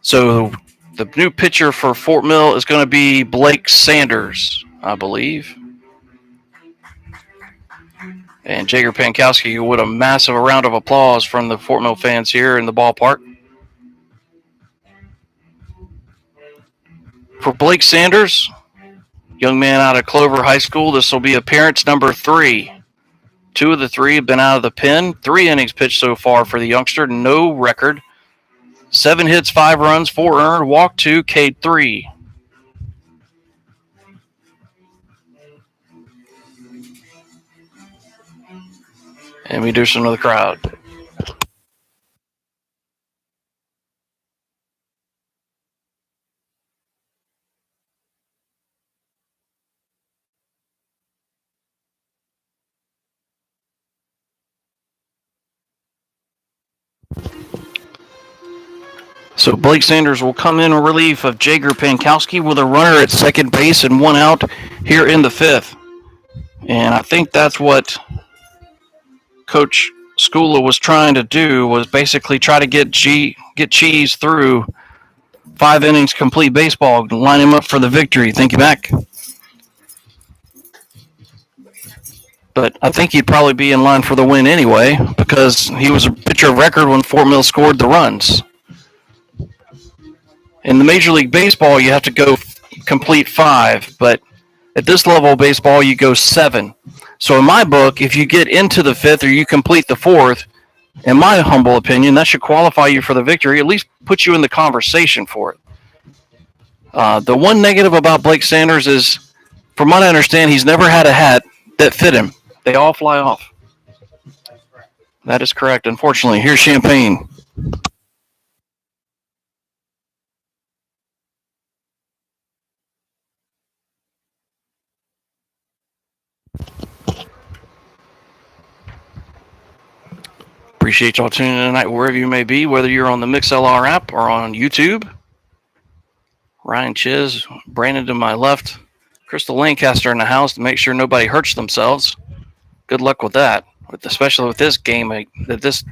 So the new pitcher for Fort Mill is going to be Blake Sanders, I believe. And Jager Pankowski with a massive round of applause from the Fort Mill fans here in the ballpark. For Blake Sanders, young man out of Clover High School, this will be appearance number 3. 2 of the 3 have been out of the pen. 3 innings pitched so far for the youngster. No record. 7 hits, 5 runs, 4 earned, walk 2, K 3. And we do some of the crowd. So Blake Sanders will come in relief of Jager Pankowski with a runner at second base and 1 out here in the 5th. And I think that's what Coach Skula was trying to do, was basically try to get Cheese through 5 innings complete baseball, line him up for the victory. Thank you, Mac. But I think he'd probably be in line for the win anyway, because he was a pitcher of record when Fort Mill scored the runs. In the Major League Baseball, you have to go complete 5, but at this level of baseball, you go 7. So in my book, if you get into the 5th or you complete the 4th, in my humble opinion, that should qualify you for the victory, at least put you in the conversation for it. The one negative about Blake Sanders is, from what I understand, he's never had a hat that fit him. They all fly off. That is correct. Unfortunately, here's Champagne. Appreciate y'all tuning in tonight wherever you may be, whether you're on the MixLR app or on YouTube. Ryan Chiz, Brandon to my left, Crystal Lancaster in the house to make sure nobody hurts themselves. Good luck with that, especially with this game, this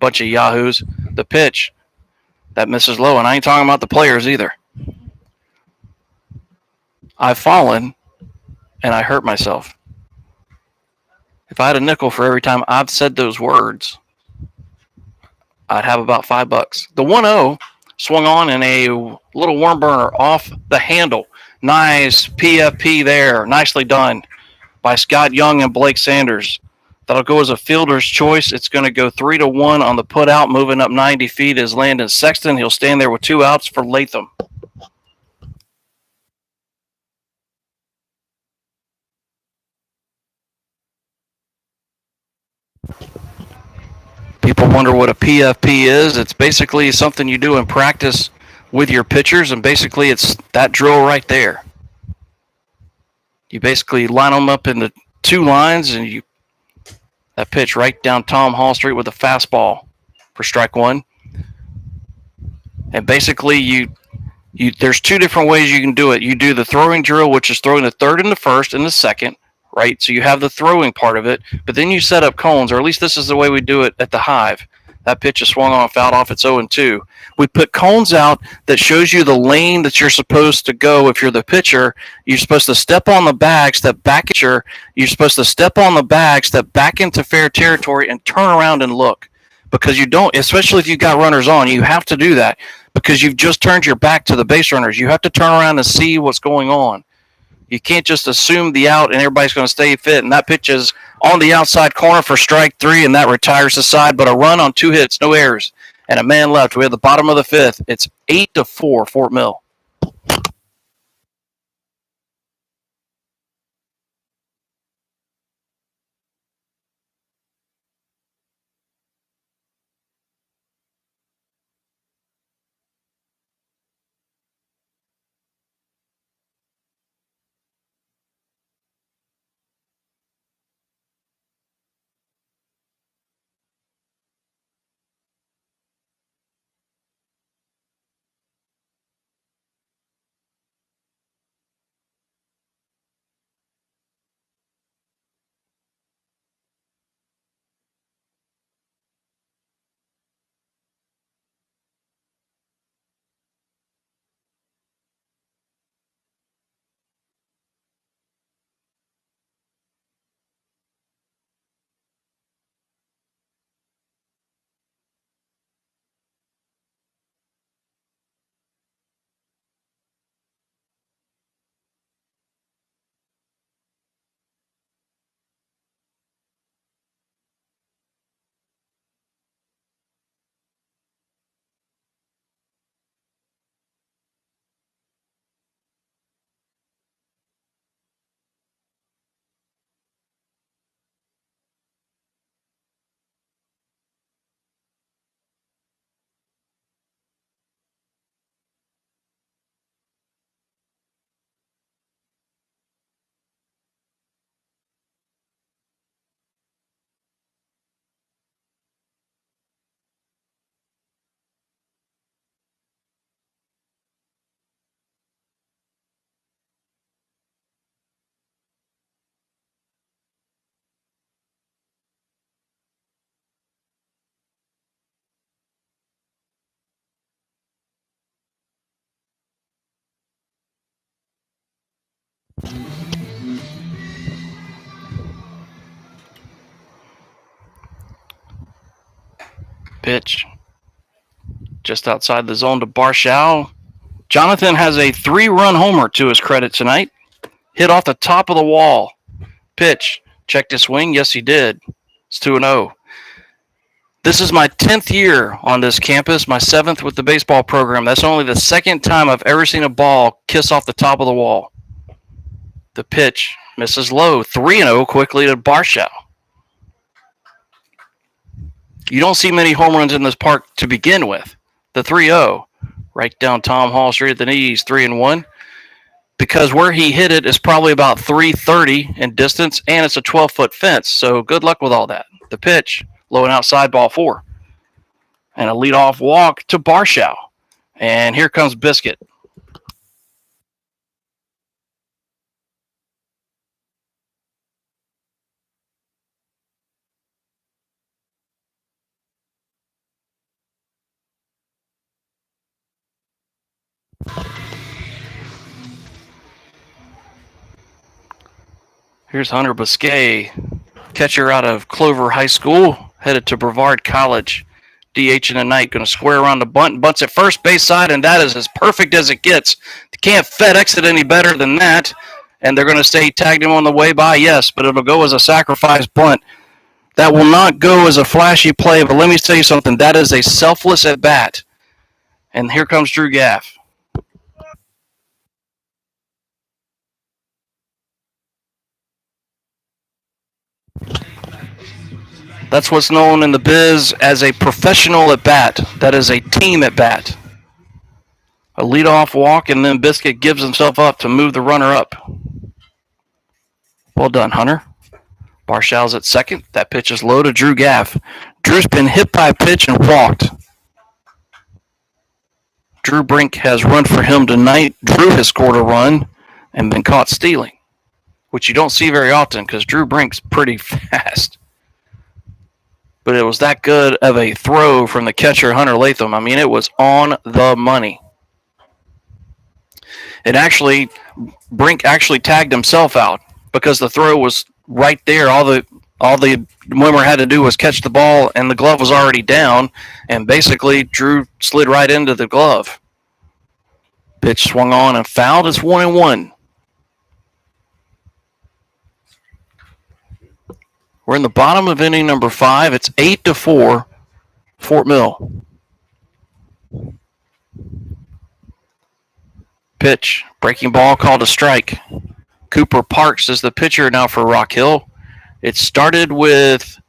bunch of yahoos. The pitch, that misses low, and I ain't talking about the players either. I've fallen, and I hurt myself. If I had a nickel for every time I've said those words, I'd have about $5. The 1-0 swung on in a little worm burner off the handle. Nice PFP there. Nicely done by Scott Young and Blake Sanders. That'll go as a fielder's choice. It's going to go 3-1 on the put out. Moving up 90 feet is Landon Sexton. He'll stand there with 2 outs for Latham. People wonder what a PFP is. It's basically something you do in practice with your pitchers, and basically it's that drill right there. You basically line them up in the 2 lines, and that pitch right down Tom Hall Street with a fastball for strike 1. And basically you there's 2 different ways you can do it. You do the throwing drill, which is throwing the 3rd and the 1st and the 2nd. Right, so you have the throwing part of it, but then you set up cones, or at least this is the way we do it at the Hive. That pitch is swung on, fouled off, it's 0-2. We put cones out that shows you the lane that you're supposed to go. If you're the pitcher, you're supposed to step on the bag, step back you're supposed to step on the bag, step back into fair territory, and turn around and look. because you don't, especially if you've got runners on, you have to do that because you've just turned your back to the base runners. You have to turn around and see what's going on. You can't just assume the out and everybody's going to stay fit. And that pitch is on the outside corner for strike 3, and that retires the side. But a run on 2 hits, no errors, and a man left. We have the bottom of the 5th. It's 8-4 Fort Mill. Pitch just outside the zone to Barshal. Jonathan has a 3-run homer to his credit tonight. Hit off the top of the wall. Pitch. Checked his swing. Yes, he did. It's 2-0. This is my 10th year on this campus, my 7th with the baseball program. That's only the 2nd time I've ever seen a ball kiss off the top of the wall. The pitch misses low. 3-0 quickly to Barshal. You don't see many home runs in this park to begin with. The 3-0, right down Tom Hall, straight at the knees, 3-1. Because where he hit it is probably about 330 in distance, and it's a 12-foot fence. So good luck with all that. The pitch, low and outside, ball 4. And a leadoff walk to Barshal. And here comes Biscuit. Here's Hunter Biscay, catcher out of Clover High School, headed to Brevard College. DH in the night, going to square around the bunt, bunts at first base side, and that is as perfect as it gets. You can't FedEx it any better than that. And they're going to say tagged him on the way by, yes, but it'll go as a sacrifice bunt. That will not go as a flashy play, but let me tell you something. That is a selfless at bat. And here comes Drew Gaff. That's what's known in the biz as a professional at bat. That is a team at bat. A leadoff walk, and then Biscuit gives himself up to move the runner up. Well done, Hunter. Barshal's at second. That pitch is low to Drew Gaff. Drew's been hit by a pitch and walked. Drew Brink has run for him tonight. Drew has scored a run and been caught stealing, which you don't see very often because Drew Brink's pretty fast. But it was that good of a throw from the catcher, Hunter Latham. I mean, it was on the money. Brink actually tagged himself out because the throw was right there. All the All the Wimmer had to do was catch the ball, and the glove was already down, and basically Drew slid right into the glove. Pitch swung on and fouled. It's 1-1. We're in the bottom of inning number 5. It's 8-4, Fort Mill. Pitch, breaking ball called a strike. Cooper Parks is the pitcher now for Rock Hill. It started with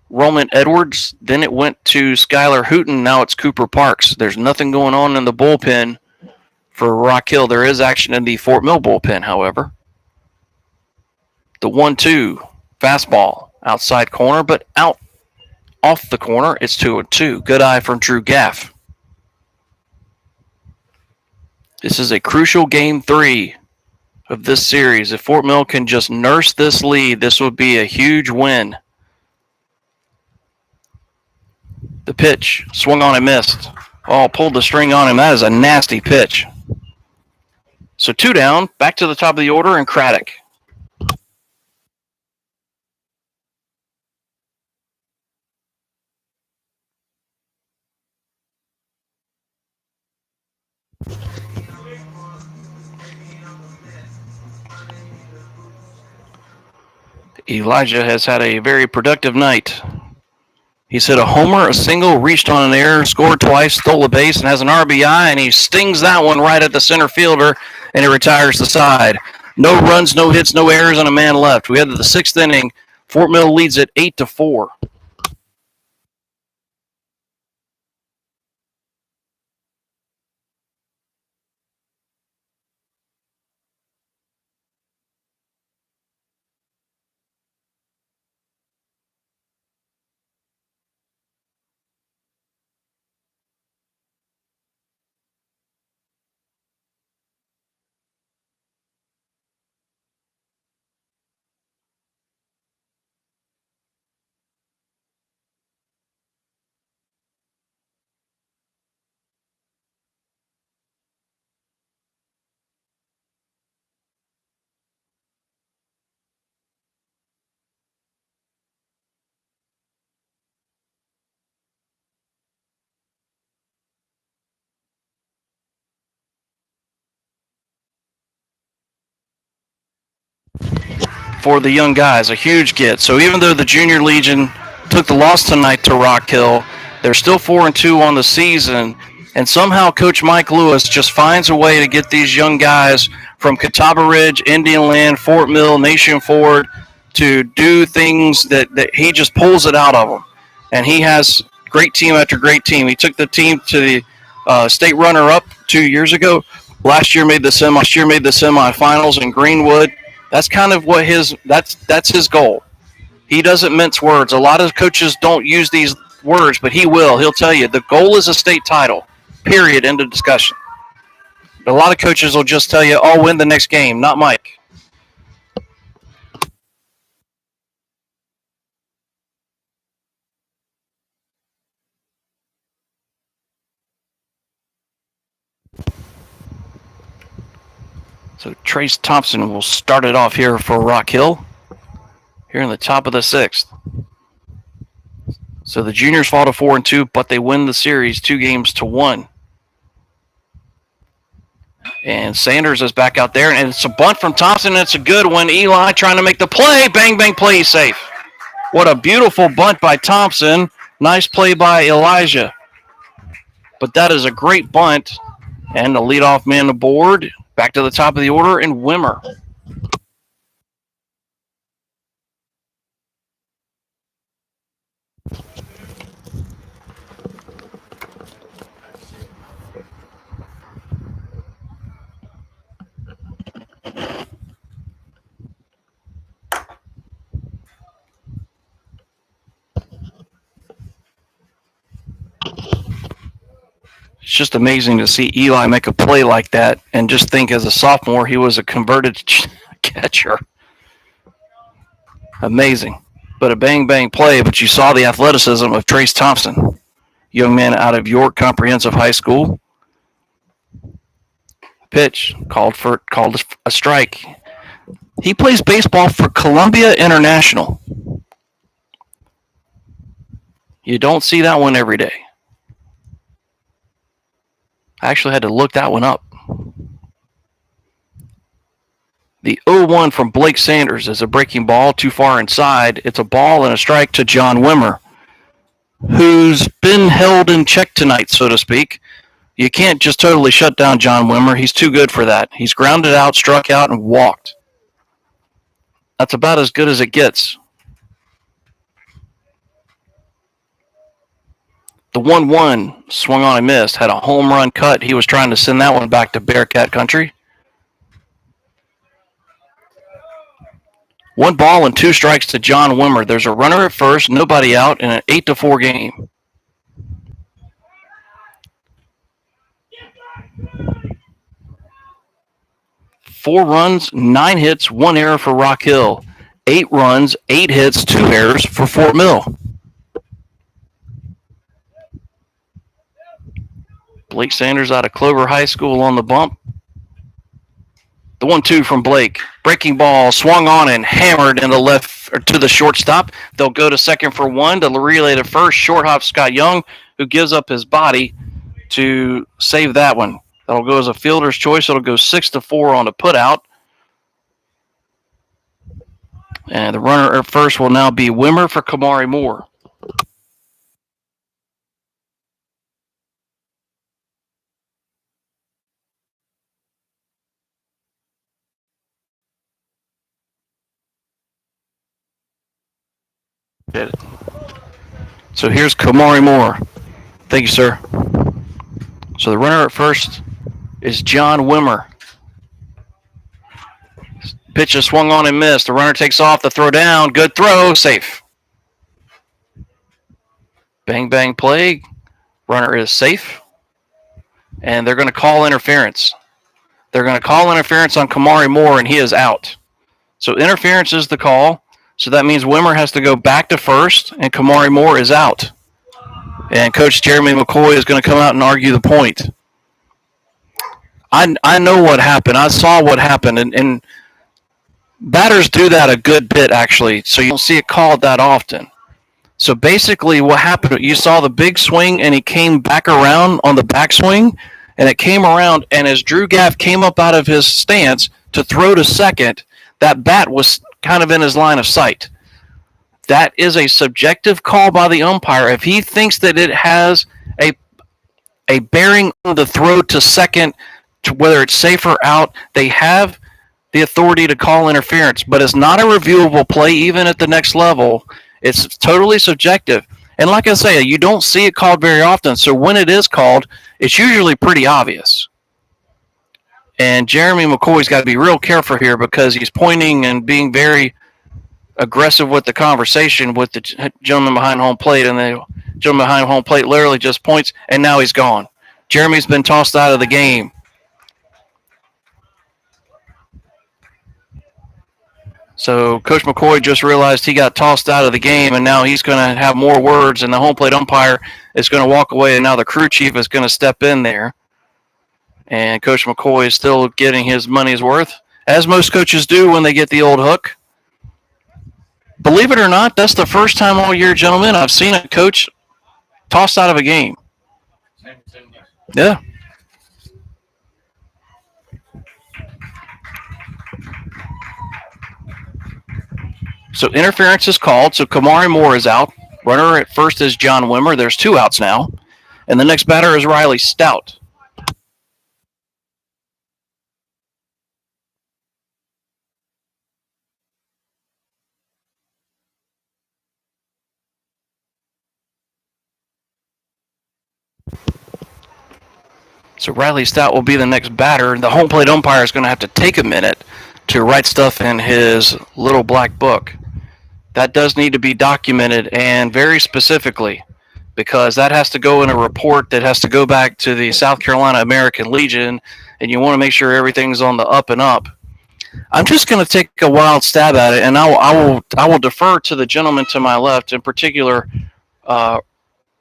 Roman Edwards, then it went to Skylar Hooten. Now it's Cooper Parks. There's nothing going on in the bullpen for Rock Hill. There is action in the Fort Mill bullpen, however. The 1-2 fastball outside corner, but out off the corner. It's 2-2. Good eye from Drew Gaff. This is a crucial game 3 of this series. If Fort Mill can just nurse this lead, this would be a huge win. The pitch, swung on and missed. Oh, pulled the string on him. That is a nasty pitch. So 2 down, back to the top of the order, and Craddock. Elijah has had a very productive night. He's hit a homer, a single, reached on an error, scored twice, stole a base, and has an RBI, and he stings that one right at the center fielder, and he retires the side. No runs, no hits, no errors, and a man left. We head to the 6th inning. Fort Mill leads it 8-4. For the young guys, a huge get. So even though the Junior Legion took the loss tonight to Rock Hill, they're still 4-2 on the season, and somehow Coach Mike Lewis just finds a way to get these young guys from Catawba Ridge, Indian Land, Fort Mill, Nation Ford to do things that he just pulls it out of them. And he has great team after great team. He took the team to the state runner-up 2 years ago. Last year made the semifinals in Greenwood. That's kind of what that's his goal. He doesn't mince words. A lot of coaches don't use these words, but he will. He'll tell you the goal is a state title. Period. End of discussion. A lot of coaches will just tell you, "Oh, win the next game." Not Mike. So Trace Thompson will start it off here for Rock Hill. Here in the top of the 6th. So the Juniors fall to 4-2, but they win the series 2-1. And Sanders is back out there, and it's a bunt from Thompson, and it's a good one. Eli trying to make the play. Bang, bang, play, he's safe. What a beautiful bunt by Thompson. Nice play by Elijah. But that is a great bunt. And the leadoff man aboard. Back to the top of the order, and Wimmer. It's just amazing to see Eli make a play like that and just think as a sophomore he was a converted catcher. Amazing. But a bang-bang play, but you saw the athleticism of Trace Thompson, young man out of York Comprehensive High School. Pitch, called a strike. He plays baseball for Columbia International. You don't see that one every day. I actually had to look that one up. The 0-1 from Blake Sanders is a breaking ball too far inside. It's a ball and a strike to John Wimmer, who's been held in check tonight, so to speak. You can't just totally shut down John Wimmer. He's too good for that. He's grounded out, struck out, and walked. That's about as good as it gets. The 1-1 swung on and missed, had a home run cut. He was trying to send that one back to Bearcat country. 1 ball and 2 strikes to John Wimmer. There's a runner at first, nobody out, in an 8-4 game. Four runs, 9 hits, 1 error for Rock Hill. 8 runs, 8 hits, 2 errors for Fort Mill. Blake Sanders out of Clover High School on the bump. The 1-2 from Blake. Breaking ball swung on and hammered in the left or to the shortstop. They'll go to second for 1 to relay to first. Short hop Scott Young, who gives up his body to save that one. That'll go as a fielder's choice. It'll go 6-4 on the putout. And the runner at first will now be Wimmer for Kamari Moore. So here's Kamari Moore. Thank you, sir. So the runner at first is John Wimmer. Pitch is swung on and missed. The runner takes off. The throw down. Good throw. Safe. Bang, bang play. Runner is safe. And they're going to call interference. They're going to call interference on Kamari Moore, and he is out. So interference is the call. So that means Wimmer has to go back to first, and Kamari Moore is out. And Coach Jeremy McCoy is going to come out and argue the point. I know what happened. I saw what happened, and batters do that a good bit, actually, so you don't see it called that often. So basically what happened, you saw the big swing, and he came back around on the backswing, and it came around, and as Drew Gaff came up out of his stance to throw to second, that bat was kind of in his line of sight. That is a subjective call by the umpire. If he thinks that it has a bearing on the throw to second, to whether it's safe or out, they have the authority to call interference, but it's not a reviewable play even at the next level. It's totally subjective. And like I say, you don't see it called very often, so when it is called, it's usually pretty obvious. And Jeremy McCoy's got to be real careful here because he's pointing and being very aggressive with the conversation with the gentleman behind home plate, and the gentleman behind home plate literally just points, and now he's gone. Jeremy's been tossed out of the game. So Coach McCoy just realized he got tossed out of the game, and now he's going to have more words, and the home plate umpire is going to walk away, and now the crew chief is going to step in there. And Coach McCoy is still getting his money's worth, as most coaches do when they get the old hook. Believe it or not, that's the first time all year, gentlemen, I've seen a coach tossed out of a game. Yeah. So interference is called. So Kamari Moore is out. Runner at first is John Wimmer. There's 2 outs now. And the next batter is Riley Stout. So Riley Stout will be the next batter. The home plate umpire is going to have to take a minute to write stuff in his little black book. That does need to be documented, and very specifically, because that has to go in a report that has to go back to the South Carolina American Legion, and you want to make sure everything's on the up and up. I'm just going to take a wild stab at it, and I will defer to the gentleman to my left, in particular,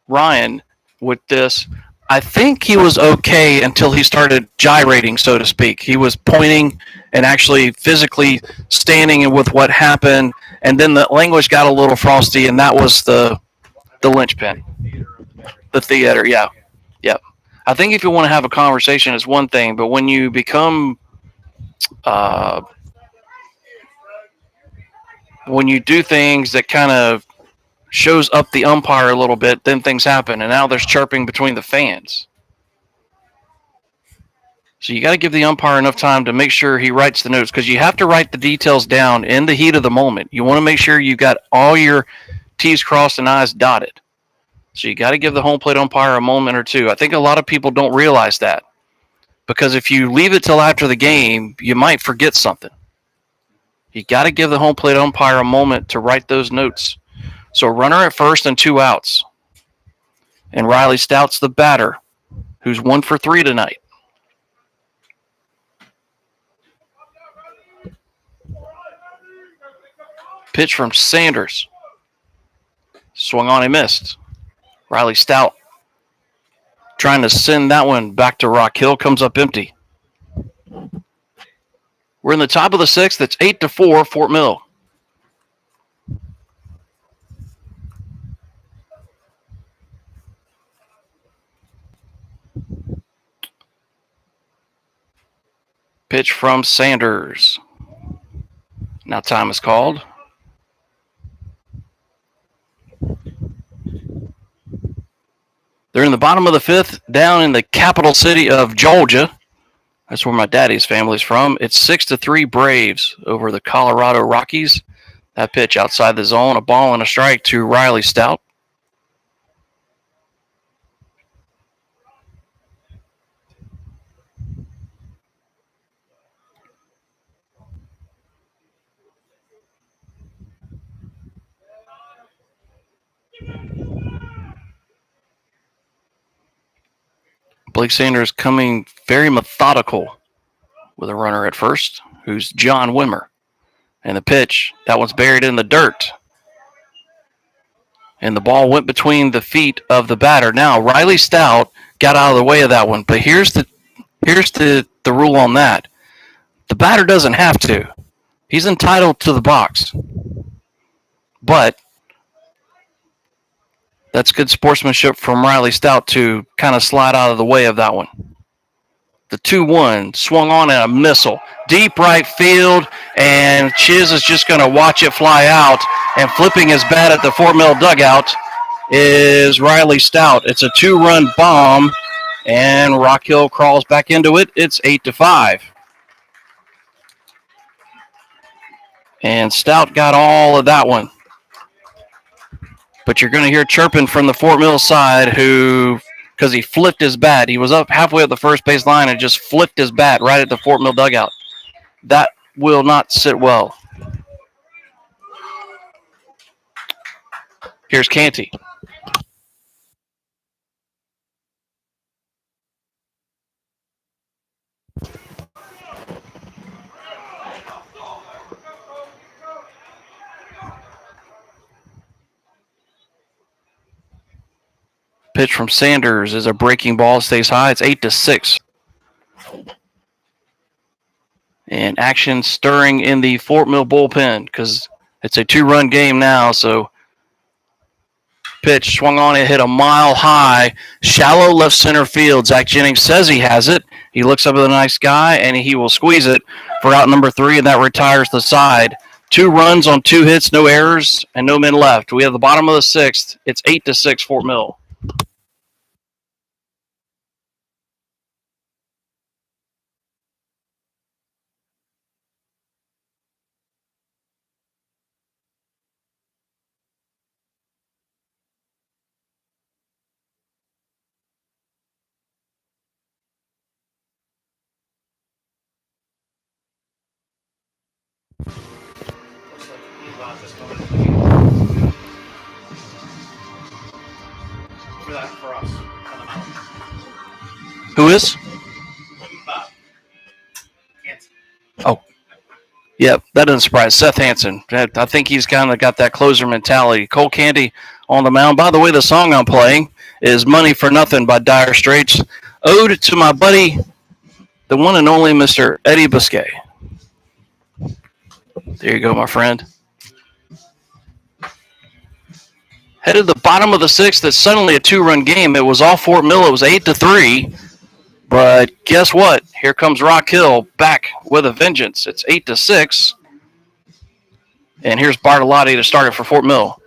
Ryan, with this. I think he was okay until he started gyrating, so to speak. He was pointing and actually physically standing with what happened, and then the language got a little frosty, and that was the linchpin. The theater, yeah. I think if you want to have a conversation, it's one thing, but when you become when you do things that kind of shows up the umpire a little bit, then things happen, and now there's chirping between the fans. So you got to give the umpire enough time to make sure he writes the notes, because you have to write the details down in the heat of the moment. You want to make sure you got all your T's crossed and I's dotted. So you got to give the home plate umpire a moment or two. I think a lot of people don't realize that, because if you leave it till after the game, you might forget something. You got to give the home plate umpire a moment to write those notes. So runner at first and 2 outs. And Riley Stout's the batter, who's 1 for 3 tonight. Pitch from Sanders. Swung on, he missed. Riley Stout trying to send that one back to Rock Hill, comes up empty. We're in the top of the 6th. It's 8-4, Fort Mill. Pitch from Sanders. Now time is called. They're in the bottom of the 5th, down in the capital city of Georgia. That's where my daddy's family's from. It's 6-3 Braves over the Colorado Rockies. That pitch outside the zone, a ball and a strike to Riley Stout. Blake Sanders coming very methodical with a runner at first, who's John Wimmer. And the pitch, that one's buried in the dirt. And the ball went between the feet of the batter. Now, Riley Stout got out of the way of that one, but here's the rule on that. The batter doesn't have to. He's entitled to the box. But that's good sportsmanship from Riley Stout to kind of slide out of the way of that one. The 2-1 swung on at a missile. Deep right field, and Chiz is just going to watch it fly out. And flipping his bat at the Fort Mill dugout is Riley Stout. It's a 2-run bomb, and Rock Hill crawls back into it. It's 8-5. And Stout got all of that one. But you're going to hear chirping from the Fort Mill side, because he flipped his bat. He was up halfway up the first base line and just flipped his bat right at the Fort Mill dugout. That will not sit well. Here's Canty. Pitch from Sanders is a breaking ball, stays high. It's 8-6. And action stirring in the Fort Mill bullpen, because it's a 2-run game now. So pitch swung on, it hit a mile high, shallow left center field. Zach Jennings says he has it. He looks up at the nice guy, and he will squeeze it for out number 3, and that retires the side. 2 runs on 2 hits, no errors, and no men left. We have the bottom of the 6th. It's 8-6 Fort Mill. For us. Who is? Oh, yeah, that doesn't surprise Seth Hansen. I think he's kind of got that closer mentality. Cole Canty on the mound. By the way, the song I'm playing is Money for Nothing by Dire Straits, ode to my buddy, the one and only Mr. Eddie Biscay. There you go, my friend. Headed to the bottom of the sixth, it's suddenly a two-run game. It was all Fort Mill. It was 8-3. But guess what? Here comes Rock Hill back with a vengeance. It's 8-6. And here's Bartolotti to start it for Fort Mill.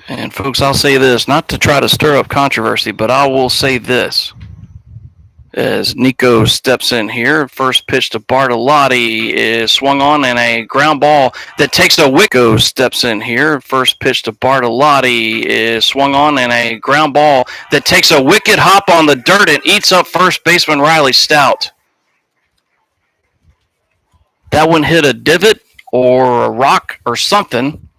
And folks, I'll say this, not to try to stir up controversy, but I will say this. As Nico steps in here, first pitch to Bartolotti is swung on and a ground ball that takes a wicket. Nico steps in here, first pitch to Bartolotti is swung on and a ground ball that takes a wicket hop on the dirt and eats up first baseman Riley Stout. That one hit a divot or a rock or something,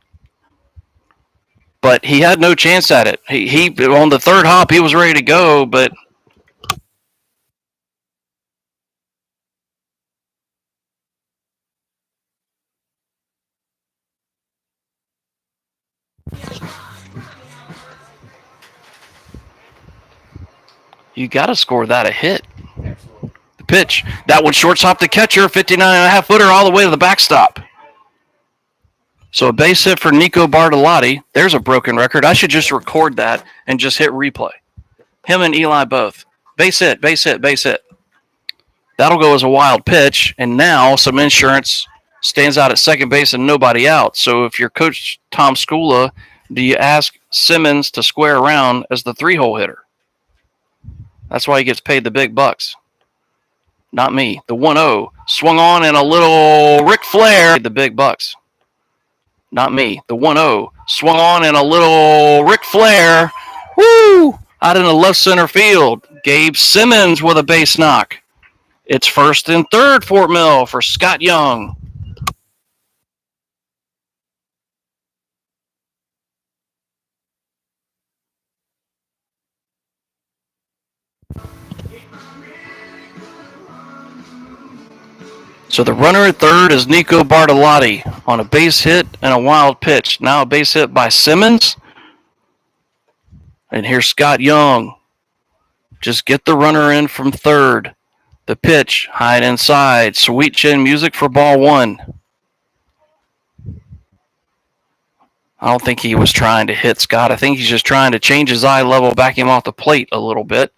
but he had no chance at it. He on the third hop, he was ready to go, but you got to score that a hit. The pitch, that one shortstop the catcher, 59.5 footer all the way to the backstop. So a base hit for Nico Bartolotti. There's a broken record. I should just record that and just hit replay. Him and Eli both. Base hit, base hit, base hit. That'll go as a wild pitch, and now some insurance stands out at second base and nobody out. So if you're Coach Tom Skula, do you ask Simmons to square around as the three-hole hitter? That's why he gets paid the big bucks. Not me. The 1-0 swung on and a little Ric Flair. The big bucks. Not me. The 1-0 swung on and a little Ric Flair. Woo! Out in the left center field. Gabe Simmons with a base knock. It's first and third, Fort Mill for Scott Young. So the runner at third is Nico Bartolotti on a base hit and a wild pitch. Now a base hit by Simmons. And here's Scott Young. Just get the runner in from third. The pitch, high and inside. Sweet chin music for ball one. I don't think he was trying to hit Scott. I think he's just trying to change his eye level, back him off the plate a little bit.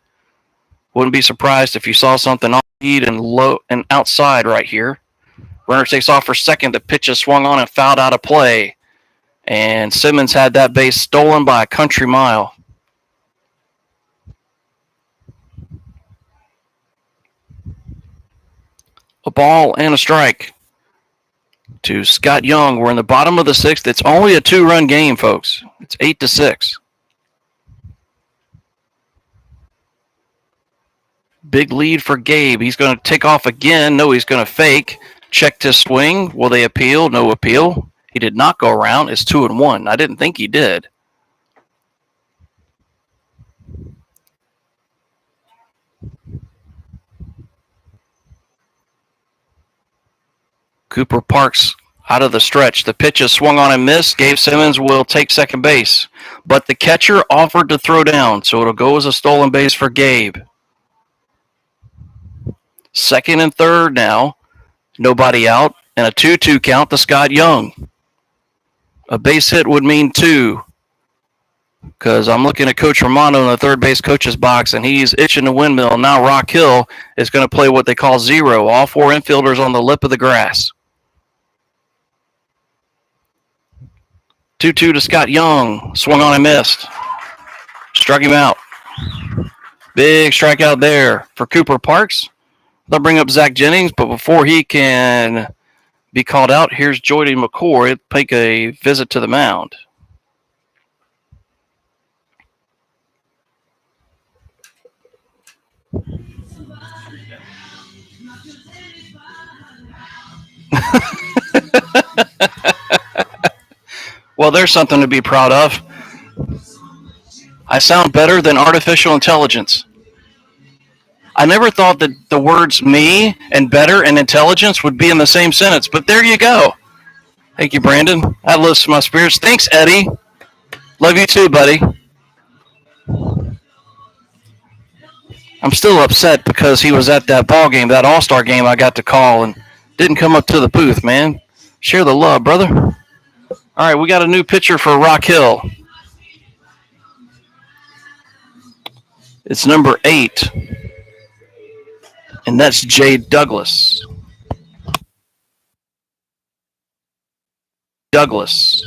Wouldn't be surprised if you saw something on speed and low and outside right here. Runner takes off for second. The pitch is swung on and fouled out of play. And Simmons had that base stolen by a country mile. A ball and a strike to Scott Young. We're in the bottom of the sixth. It's only a two-run game, folks. It's 8-6. Big lead for Gabe. He's going to take off again. No, he's going to fake. Checked his swing. Will they appeal? No appeal. He did not go around. It's 2-1. I didn't think he did. Cooper Parks out of the stretch. The pitch is swung on and missed. Gabe Simmons will take second base. But the catcher offered to throw down, so it'll go as a stolen base for Gabe. Second and third now. Nobody out. And a 2-2 count to Scott Young. A base hit would mean 2. Because I'm looking at Coach Romano in the third base coach's box, and he's itching the windmill. Now Rock Hill is going to play what they call zero. All four infielders on the lip of the grass. 2-2 to Scott Young. Swung on and missed. Struck him out. Big strikeout there for Cooper Parks. They'll bring up Zach Jennings, but before he can be called out, here's Jordy McCoy take a visit to the mound. Well, there's something to be proud of. I sound better than artificial intelligence. I never thought that the words me and better and intelligence would be in the same sentence, but there you go. Thank you, Brandon. That lifts my spirits. Thanks, Eddie. Love you too, buddy. I'm still upset because he was at that ball game, that All-Star game I got to call, and didn't come up to the booth, man. Share the love, brother. All right, we got a new pitcher for Rock Hill. It's number 8, and that's Jay Douglas. Douglas.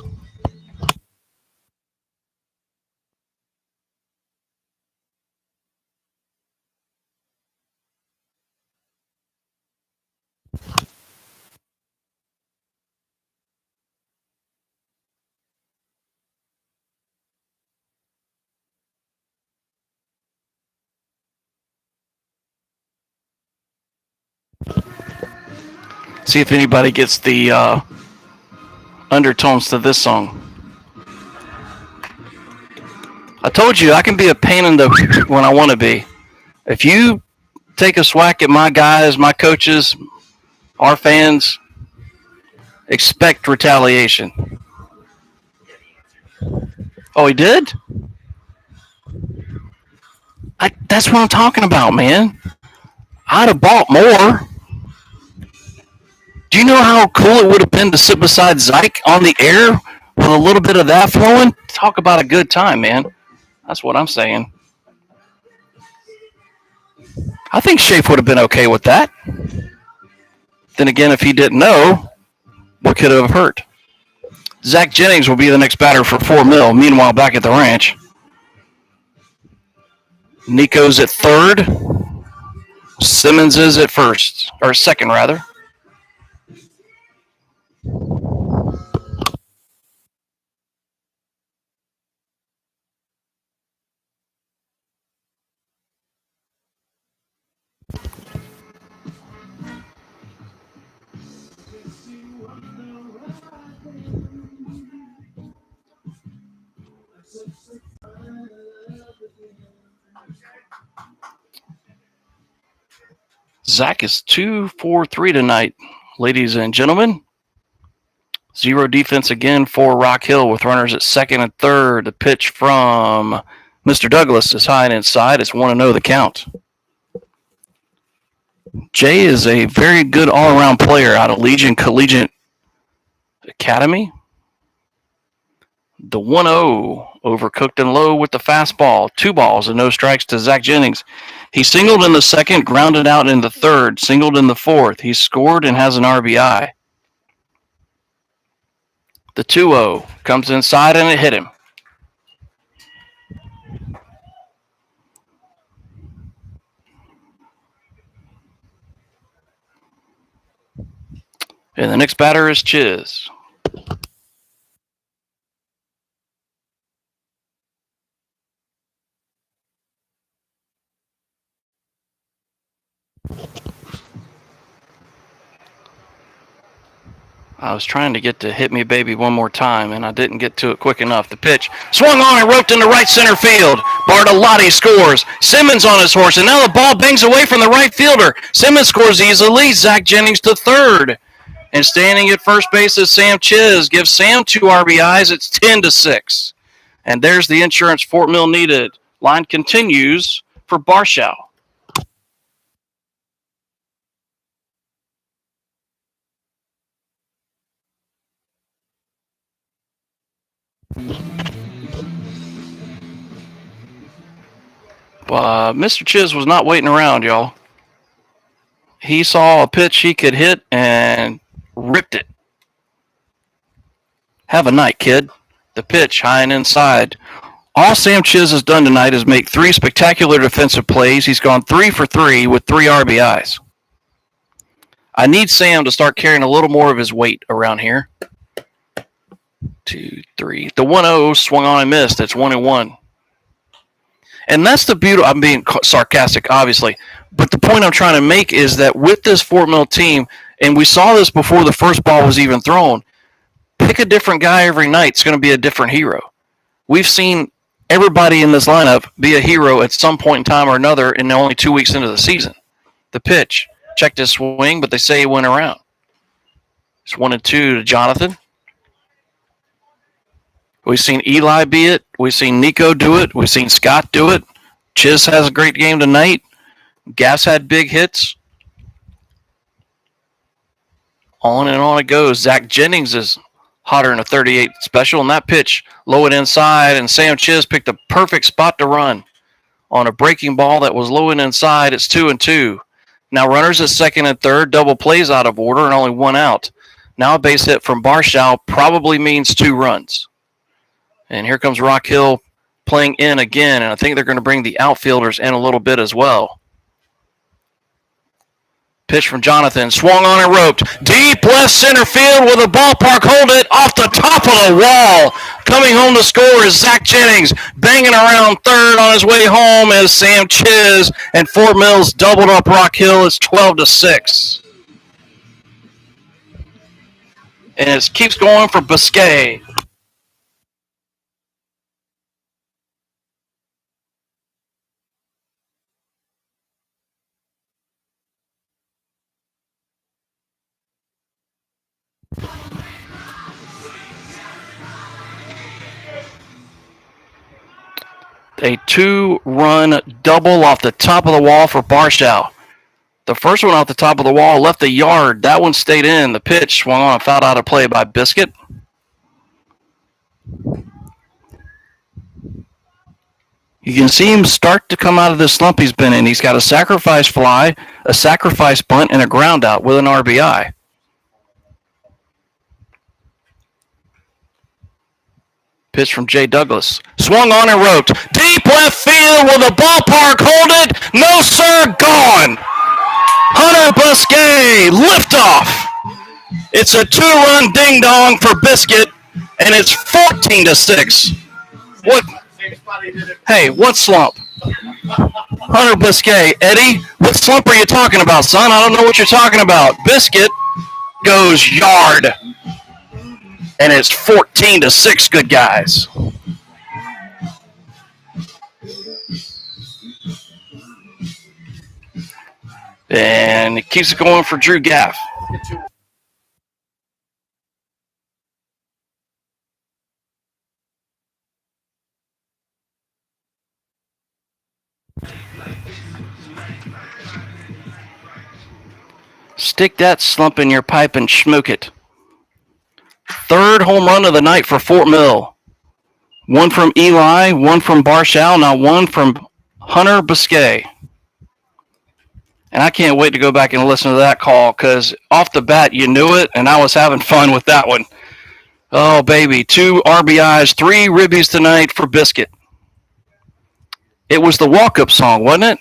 See if anybody gets the undertones to this song. I told you I can be a pain in the when I want to be. If you take a swack at my guys, my coaches, our fans, expect retaliation. Oh, he did? That's what I'm talking about, man. I'd have bought more. Do you know how cool it would have been to sit beside Zyke on the air with a little bit of that flowing? Talk about a good time, man. That's what I'm saying. I think Shafe would have been okay with that. Then again, if he didn't know, what could have hurt? Zach Jennings will be the next batter for $4 million. Meanwhile, back at the ranch, Nico's at third. Simmons is at first, or second, rather. Zach is 2-for-3 tonight, ladies and gentlemen. 0 defense again for Rock Hill with runners at second and third. The pitch from Mr. Douglas is high and inside. It's 1-0 the count. Jay is a very good all-around player out of Legion Collegiate Academy. The 1-0 over Cookton Low with the fastball. 2 balls and no strikes to Zach Jennings. He singled in the second, grounded out in the third, singled in the fourth. He scored and has an RBI. The 2-0 comes inside and it hit him. And the next batter is Chiz. I was trying to get to Hit Me Baby one more time, and I didn't get to it quick enough. The pitch swung on and roped into right center field. Bartolotti scores. Simmons on his horse, and now the ball bangs away from the right fielder. Simmons scores easily. Zach Jennings to third. And standing at first base is Sam Chiz. Gives Sam 2 RBIs. It's 10-6. And there's the insurance Fort Mill needed. Line continues for Barshow. Mr. Chiz was not waiting around, y'all. He saw a pitch he could hit and ripped it. Have a night, kid. The pitch, high and inside. All Sam Chiz has done tonight is make 3 spectacular defensive plays. He's gone 3 for 3 with 3 RBIs. I need Sam to start carrying a little more of his weight around here. 2, 3. The 1-0 swung on and missed. It's 1-1. And that's the beauty. I'm being sarcastic, obviously. But the point I'm trying to make is that with this Fort Mill team, and we saw this before the first ball was even thrown, Pick a different guy every night. It's going to be a different hero. We've seen everybody in this lineup be a hero at some point in time or another in only 2 weeks into the season. The pitch. Checked his swing, but they say he went around. It's 1-2 to Jonathan. We've seen Eli be it. We've seen Nico do it. We've seen Scott do it. Chiz has a great game tonight. Gass had big hits. On and on it goes. Zach Jennings is hotter than a 38 special, and that pitch low and inside, and Sam Chiz picked the perfect spot to run on a breaking ball that was low and inside. It's 2-2. Now runners at second and third, double plays out of order, and only one out. Now a base hit from Barshow probably means 2 runs. And here comes Rock Hill playing in again, and I think they're going to bring the outfielders in a little bit as well. Pitch from Jonathan, swung on and roped. Deep left center field with a ballpark. Hold it off the top of the wall. Coming home to score is Zach Jennings. Banging around third on his way home as Sam Chiz and Fort Mills doubled up Rock Hill. It's 12-6. And it keeps going for Biscay. A 2-run double off the top of the wall for Barshow. The first one off the top of the wall left the yard. That one stayed in. The pitch swung on and fouled out of play by Biscuit. You can see him start to come out of this slump he's been in. He's got a sacrifice fly, a sacrifice bunt, and a ground out with an RBI. Pitch from Jay Douglas. Swung on and roped. Deep left field with a ballpark. Hold it. No, sir. Gone. Hunter Biscay. Liftoff. It's a 2-run ding-dong for Biscuit, and it's 14-6. What? Hey, what slump? Hunter Biscay. Eddie, what slump are you talking about, son? I don't know what you're talking about. Biscuit goes yard. And it's 14-6, good guys. And it keeps it going for Drew Gaff. Stick that slump in your pipe and smoke it. Third home run of the night for Fort Mill. One from Eli, one from Barshow, now one from Hunter Biscay. And I can't wait to go back and listen to that call because off the bat you knew it, and I was having fun with that one. Oh, baby. 2 RBIs, 3 ribbies tonight for Biscuit. It was the walk-up song, wasn't it?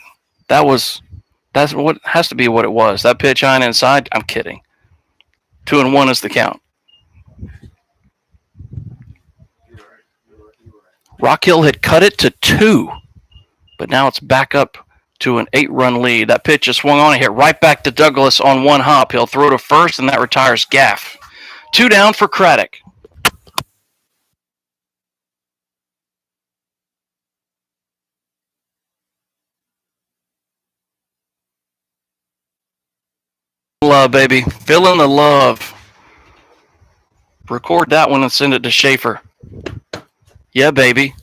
That's what has to be what it was. That pitch on inside, I'm kidding. 2-1 is the count. Rock Hill had cut it to 2, but now it's back up to an 8-run lead. That pitch just swung on and hit right back to Douglas on one hop. He'll throw to first, and that retires Gaff. 2 down for Craddock. Love, baby. Feeling the love. Record that one and send it to Schaefer. Yeah, baby.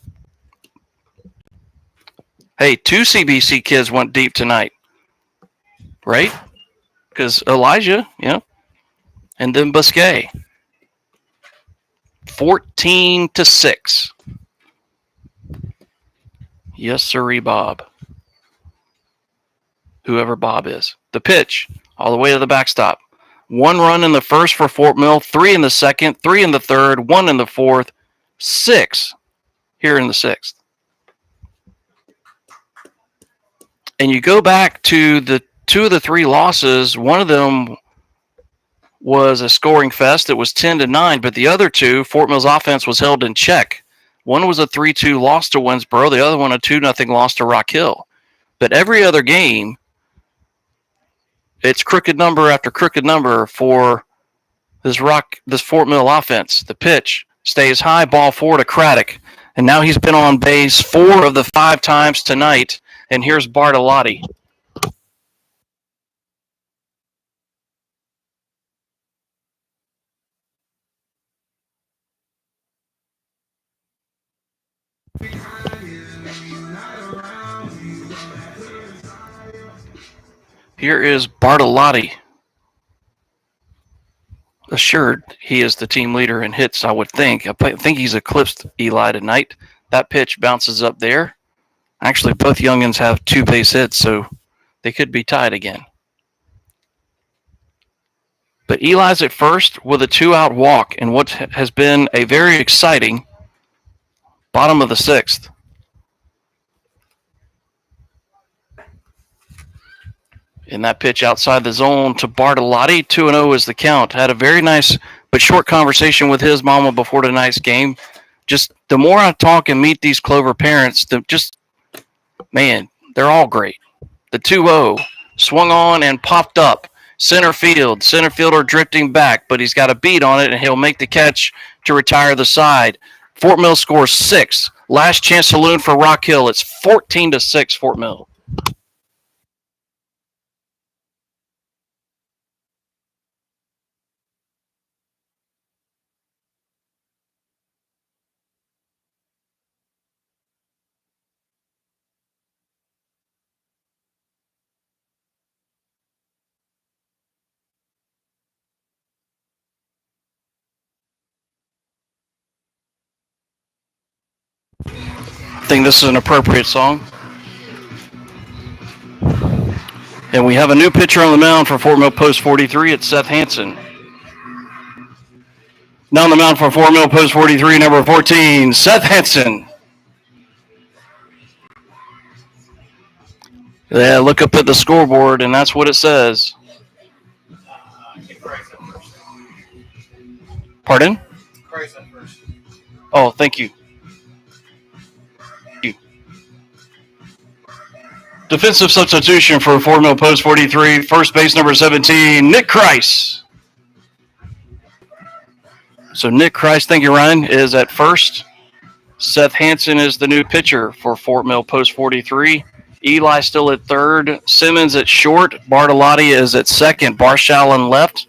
Hey, 2 CBC kids went deep tonight. Right? Because Elijah, yeah. And then Biscay. 14-6. Yes, sirree, Bob. Whoever Bob is. The pitch, all the way to the backstop. 1 run in the first for Fort Mill, 3 in the second, 3 in the third, 1 in the fourth, 6 here in the 6th. And you go back to the 2 of the 3 losses. One of them was a scoring fest. It was 10-9, but the other 2, Fort Mill's offense was held in check. One was a 3-2 loss to Winsboro. The other one a 2-0 loss to Rock Hill. But every other game, it's crooked number after crooked number for this Fort Mill offense. The pitch stays high, ball four to Craddock. And now he's been on base 4 of the 5 times tonight. And here's Bartolotti. Here is Bartolotti. Assured he is the team leader in hits, I would think. I think he's eclipsed Eli tonight. That pitch bounces up there. Actually, both youngins have 2 base hits, so they could be tied again. But Eli's at first with a 2-out walk in what has been a very exciting bottom of the 6th. In that pitch outside the zone to Bartolotti, 2-0 is the count. Had a very nice but short conversation with his mama before tonight's game. Just the more I talk and meet these Clover parents, man, they're all great. The 2-0 swung on and popped up. Center field. Center fielder drifting back, but he's got a beat on it, and he'll make the catch to retire the side. Fort Mill scores 6. Last chance saloon for Rock Hill. It's 14-6 Fort Mill. I think this is an appropriate song. And we have a new pitcher on the mound for Fort Mill Post 43. It's Seth Hansen. Now on the mound for Fort Mill Post 43, number 14, Seth Hansen. Yeah, look up at the scoreboard, and that's what it says. Pardon? Oh, thank you. Defensive substitution for Fort Mill Post 43, first base number 17, Nick Kreis. So Nick Kreis, thank you, Ryan, is at first. Seth Hansen is the new pitcher for Fort Mill Post 43. Eli still at third. Simmons at short. Bartolotti is at second. Barshall in left.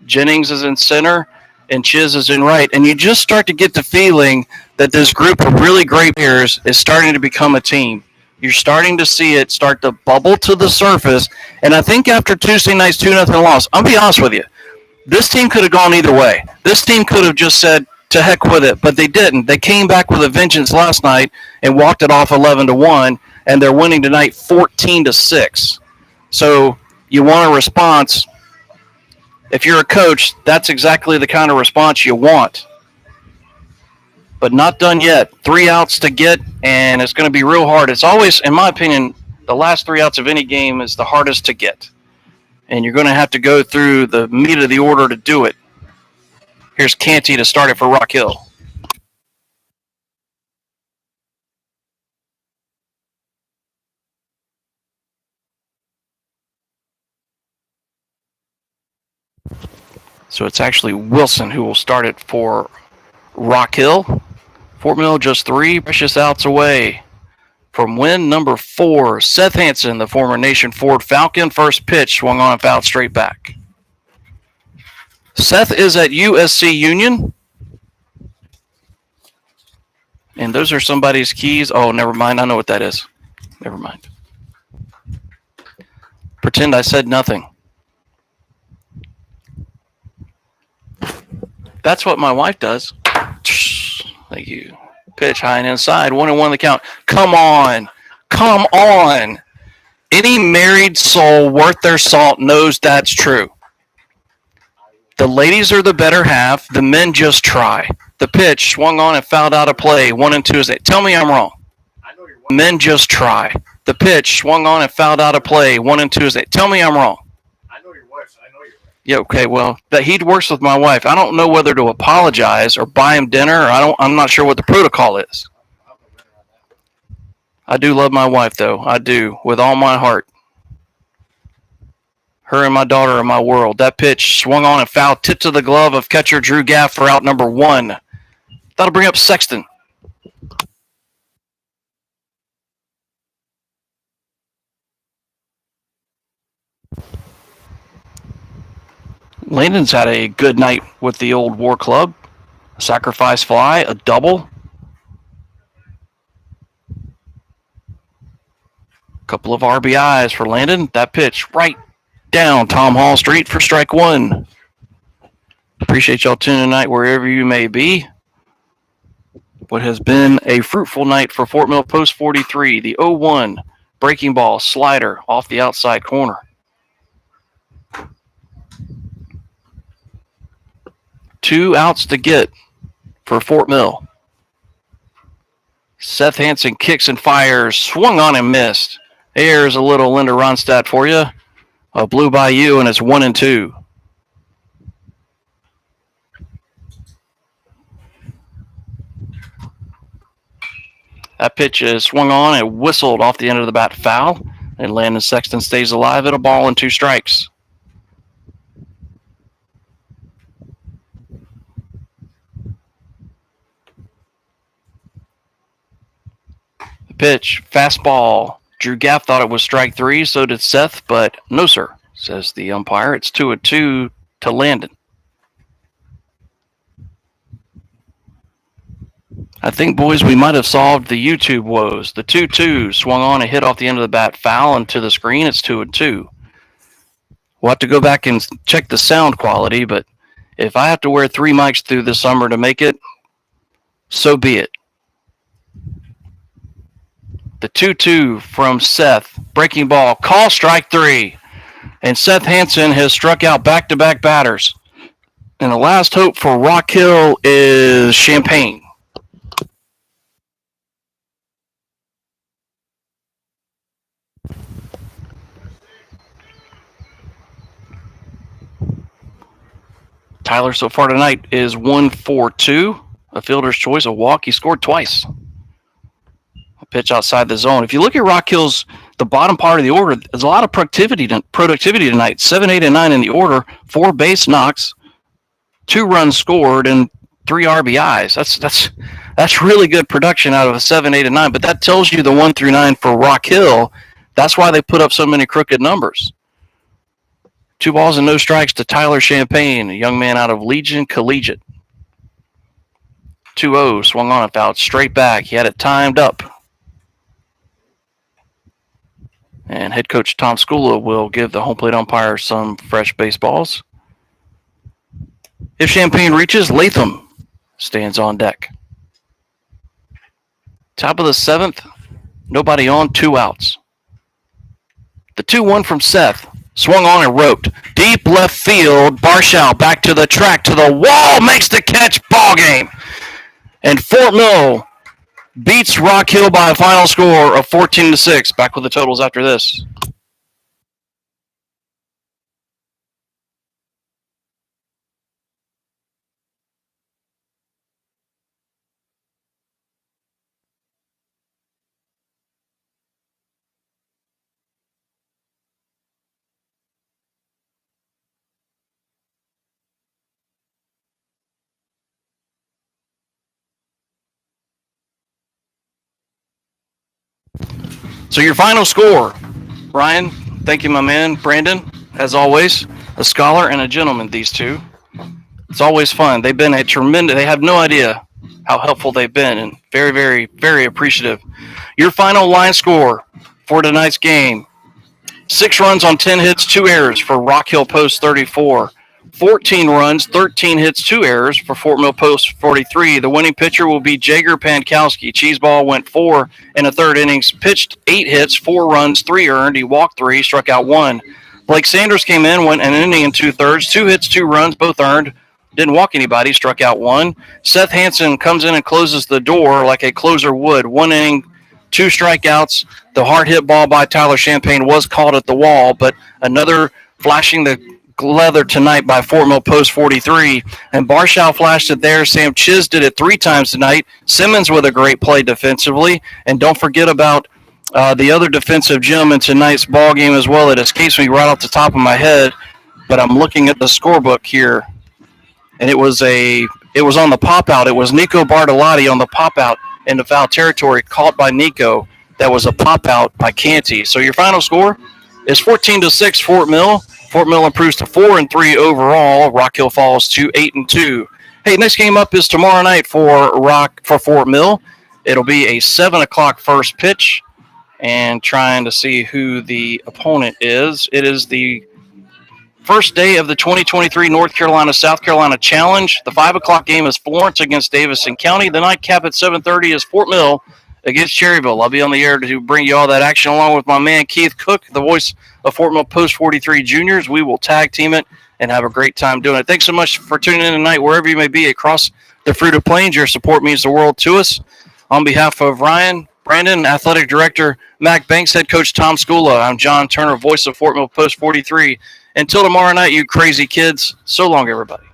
Jennings is in center. And Chiz is in right. And you just start to get the feeling that this group of really great players is starting to become a team. You're starting to see it start to bubble to the surface. And I think after Tuesday night's 2-0 loss, I'll be honest with you, this team could have gone either way. This team could have just said, to heck with it, but they didn't. They came back with a vengeance last night and walked it off 11-1, and they're winning tonight 14-6. So you want a response. If you're a coach, that's exactly the kind of response you want. But not done yet. 3 outs to get, and it's going to be real hard. It's always, in my opinion, the last 3 outs of any game is the hardest to get. And you're going to have to go through the meat of the order to do it. Here's Canty to start it for Rock Hill. So it's actually Wilson who will start it for Rock Hill. Fort Mill just 3 precious outs away from win number 4. Seth Hansen, the former Nation Ford Falcon, first pitch swung on and fouled straight back. Seth is at USC Union. And those are somebody's keys. Oh, never mind. I know what that is. Never mind. Pretend I said nothing. That's what my wife does. Thank you. Pitch high and inside. 1-1 the count. Come on. Come on. Any married soul worth their salt knows that's true. The ladies are the better half. The men just try. The pitch swung on and fouled out of play. 1-2 is it. Tell me I'm wrong. Men just try. The pitch swung on and fouled out of play. 1-2 is it. Tell me I'm wrong. I know your wife, so I know you're right. Yeah, okay, well, that he works with my wife. I don't know whether to apologize or buy him dinner. I'm not sure what the protocol is. I do love my wife, though. I do, with all my heart. Her and my daughter are my world. That pitch swung on and fouled, tipped to the glove of catcher Drew Gaff for out number 1. That'll bring up Sexton. Landon's had a good night with the old War Club. A sacrifice fly, a double. Couple of RBIs for Landon. That pitch right down Tom Hall Street for strike 1. Appreciate y'all tuning tonight wherever you may be. What has been a fruitful night for Fort Mill Post 43. The 0-1 breaking ball slider off the outside corner. Two outs to get for Fort Mill. Seth Hansen kicks and fires, swung on and missed. There's a little Linda Ronstadt for you. A blue by you, and it's 1-2. That pitch is swung on and whistled off the end of the bat foul, and Landon Sexton stays alive at a ball and 2 strikes. The pitch, fastball. Drew Gaff thought it was strike 3, so did Seth, but no, sir, says the umpire. It's 2-2 to Landon. I think, boys, we might have solved the YouTube woes. The 2-2 swung on and hit off the end of the bat foul and to the screen. It's 2-2. We'll have to go back and check the sound quality, but if I have to wear 3 mics through the summer to make it, so be it. The 2-2 from Seth. Breaking ball. Call strike 3. And Seth Hansen has struck out back-to-back batters. And the last hope for Rock Hill is Champaign. Tyler so far tonight is 1-for-2. A fielder's choice, a walk. He scored twice. A pitch outside the zone. If you look at Rock Hill's, the bottom part of the order, there's a lot of productivity tonight. 7, 8, and 9 in the order. 4 base knocks, 2 runs scored, and 3 RBIs. That's really good production out of a 7, 8, and 9. But that tells you the 1 through 9 for Rock Hill. That's why they put up so many crooked numbers. 2 balls and no strikes to Tyler Champaign, a young man out of Legion Collegiate. 2-0, swung on and fouled straight back. He had it timed up. And head coach Tom Skula will give the home plate umpire some fresh baseballs. If Champaign reaches, Latham stands on deck. Top of the 7th, nobody on, 2 outs. The 2-1 from Seth. Swung on and roped. Deep left field. Barshow back to the track, to the wall. Makes the catch. Ball game. And Fort Mill beats Rock Hill by a final score of 14-6. Back with the totals after this. So your final score, Ryan, thank you, my man. Brandon, as always, a scholar and a gentleman, these two. It's always fun. They've been a tremendous, they have no idea how helpful they've been, and very, very, very appreciative. Your final line score for tonight's game, 6 runs on 10 hits, 2 errors for Rock Hill Post 34. 14 runs, 13 hits, 2 errors for Fort Mill Post 43. The winning pitcher will be Jager Pankowski. Cheeseball went 4 in the 3rd innings, pitched 8 hits, 4 runs, 3 earned. He walked 3, struck out 1. Blake Sanders came in, went an inning and 2/3, 2 hits, 2 runs, both earned. Didn't walk anybody, struck out 1. Seth Hansen comes in and closes the door like a closer would. 1 inning, 2 strikeouts. The hard hit ball by Tyler Champaign was called at the wall, but another flashing the leather tonight by Fort Mill Post 43, and Barshow flashed it there. Sam Chiz did it 3 times tonight. Simmons with a great play defensively, and don't forget about The other defensive gem in tonight's ball game as well, it escapes me right off the top of my head, but I'm looking at the scorebook here, and it was on the pop out. It was Nico Bartolotti on the pop out in the foul territory, caught by Nico. That was a pop out by Canty. So your final score is 14-6 Fort Mill. Fort Mill improves to 4-3 overall. Rock Hill falls to 8-2. Hey, next game up is tomorrow night for Fort Mill. It'll be a 7:00 first pitch, and trying to see who the opponent is. It is the first day of the 2023 North Carolina-South Carolina Challenge. The 5:00 game is Florence against Davidson County. The nightcap at 7:30 is Fort Mill against Cherryville. I'll be on the air to bring you all that action along with my man Keith Cook, the voice of Fort Mill Post 43 Juniors. We will tag team it and have a great time doing it. Thanks so much for tuning in tonight, wherever you may be across the Fruita Plains. Your support means the world to us. On behalf of Ryan, Brandon, Athletic Director Mac Banks, Head Coach Tom Skula, I'm John Turner, voice of Fort Mill Post 43. Until tomorrow night, you crazy kids, so long, everybody.